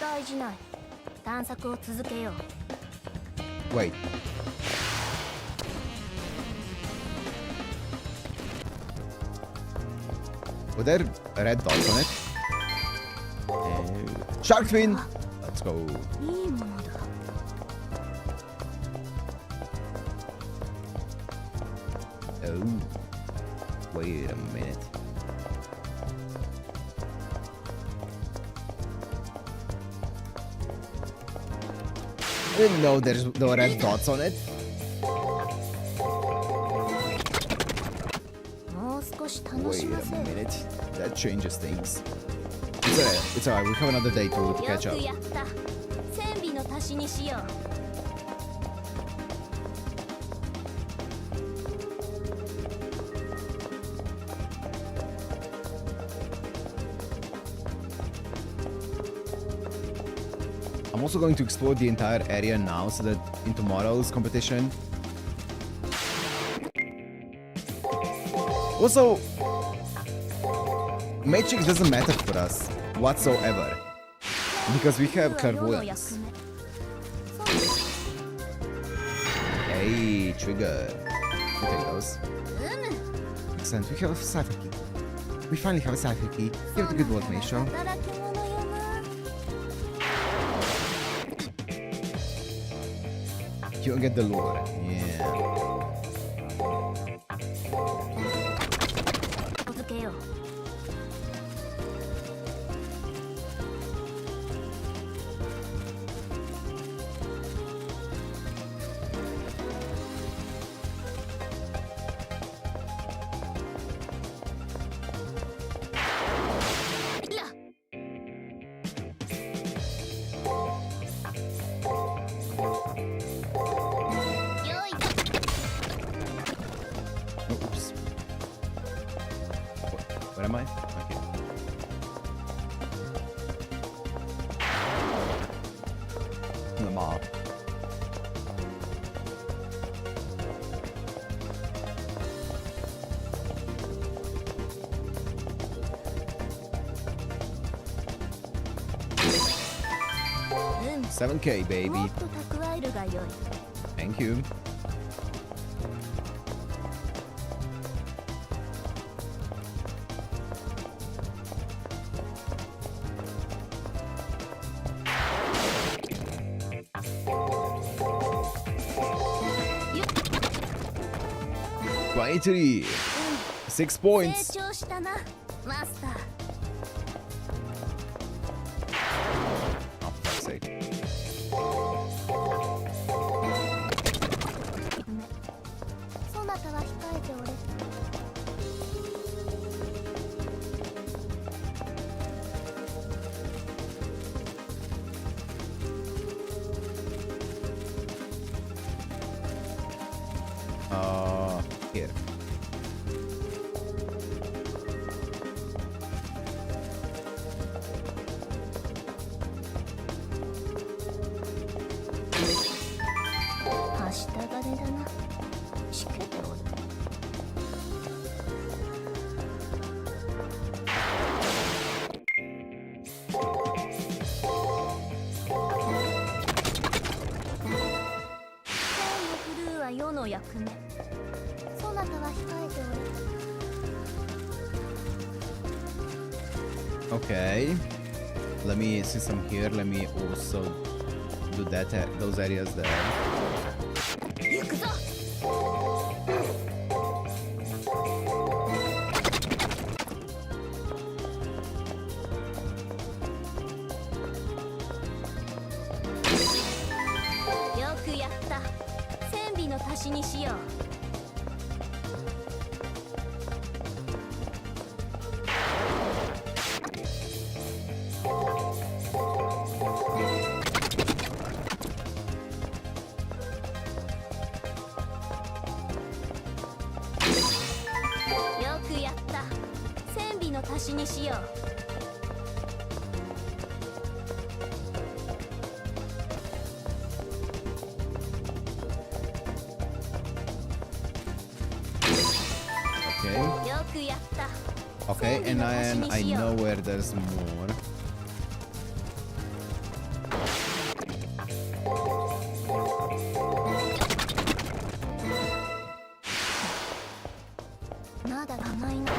大事ない。探索を続けよう。 Wait. Were there red dots on it? Shark fin! Let's go. いいものだ。Wait a minute. I didn't know there were red dots on it. もう少し楽 Wait し a ませる。 minute. That changes things. It's alright. We have another day to よ catch up. くやった。千尾の足しにしよう。 I'm also going to explore the entire area now so that in tomorrow's competition. Also, Matrix doesn't matter for us whatsoever because we have 世の役 clairvoyance. 目。 Hey, trigger. We take those. うむ。 Excellent, we have a cipher key. We finally have a cipher key. Give it a good work, Meisho. 働き者よな。 You don't get the lure. Yeah. 続けよう。 いや。 よいか。 Oops. Where am I? Okay. The mall. $7K, も baby. っと蓄えるがよい。 Thank you. $23. 6 成 points. 長したな、マスター。 Oh, fuck's sake. そなたは控えておれ。 Here.はした金だな。しけておる。 今日のクルーは世の役目。そなたは控えておれ。 Okay. Let me see some here. Let me also do those areas there. 行くぞ。 よくやった。千尾の足しにしよう。 よくやった。千尾の足しにしよう。 Okay. よくやった。 Okay, and then I know where there's more. .まだ甘いな。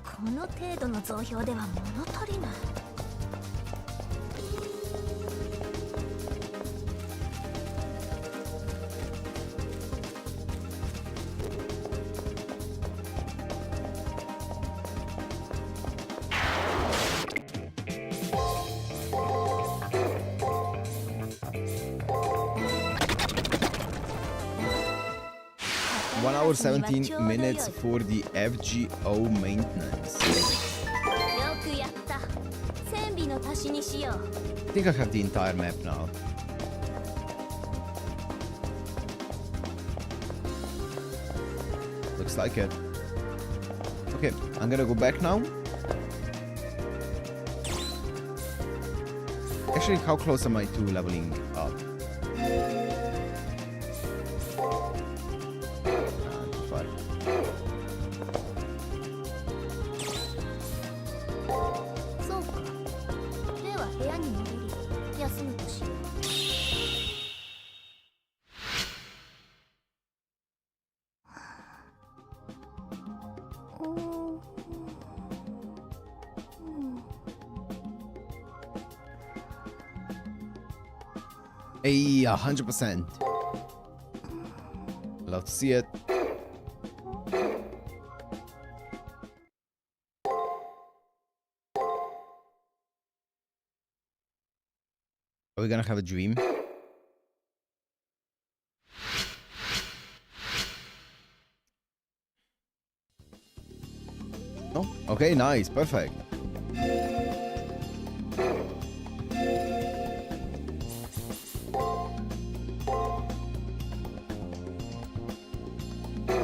この程度の増票では物足りない。1 hour 17 minutes for the FGO maintenance. よくやった。戦備の足しにしよう。 I think I have the entire map now. Looks like it. Okay, I'm gonna go back now. Actually, how close am I to leveling up? Too far. そうか。では部屋に戻り休むとしよう。 Hey, 100%. Love to see it. Are we gonna have a dream? No? Okay, nice, perfect.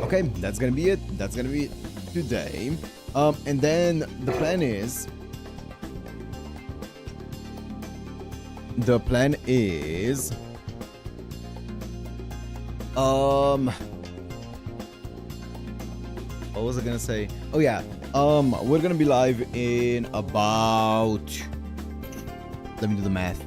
Okay, that's gonna be it. That's gonna be it today. And then the plan is... What was I gonna say? Oh yeah, we're gonna be live in about... Let me do the math.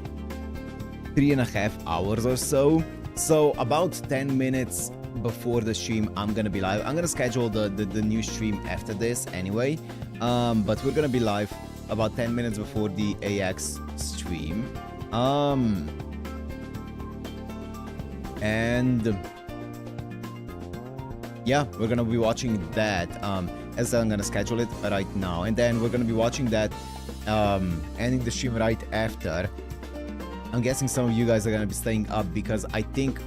3.5 hours or so. So about 10 minutes before the stream, I'm gonna be live. I'm gonna schedule the new stream after this anyway. But we're gonna be live about 10 minutes before the AX stream. And yeah, we're gonna be watching that. As I'm gonna schedule it right now, and then we're gonna be watching that, ending the stream right after. I'm guessing some of you guys are gonna be staying up because I think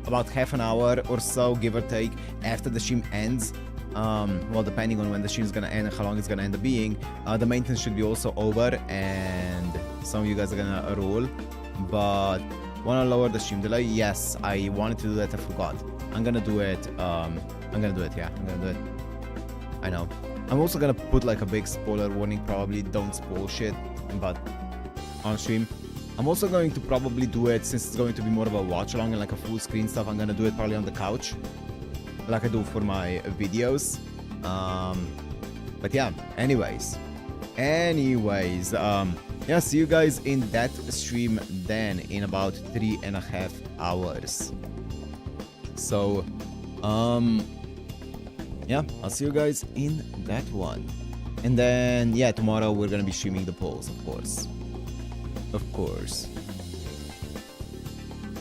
about half an hour or so, give or take, after the stream ends. Well, depending on when the stream is gonna end and how long it's gonna end up being, the maintenance should be also over, and some of you guys are gonna roll. But wanna lower the stream delay? Yes, I wanted to do that. I forgot. I'm gonna do it. I'm gonna do it. Yeah, I'm gonna do it. I know. I'm also gonna put like a big spoiler warning. Probably don't spoil shit, but on stream. I'm also going to probably do it, since it's going to be more of a watch along and like a full screen stuff. I'm gonna do it probably on the couch, like I do for my videos. But yeah, anyways, yeah, see you guys in that stream then in about 3.5 hours. So yeah, I'll see you guys in that one. And then yeah, tomorrow we're gonna be streaming the polls, of course.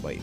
Wait.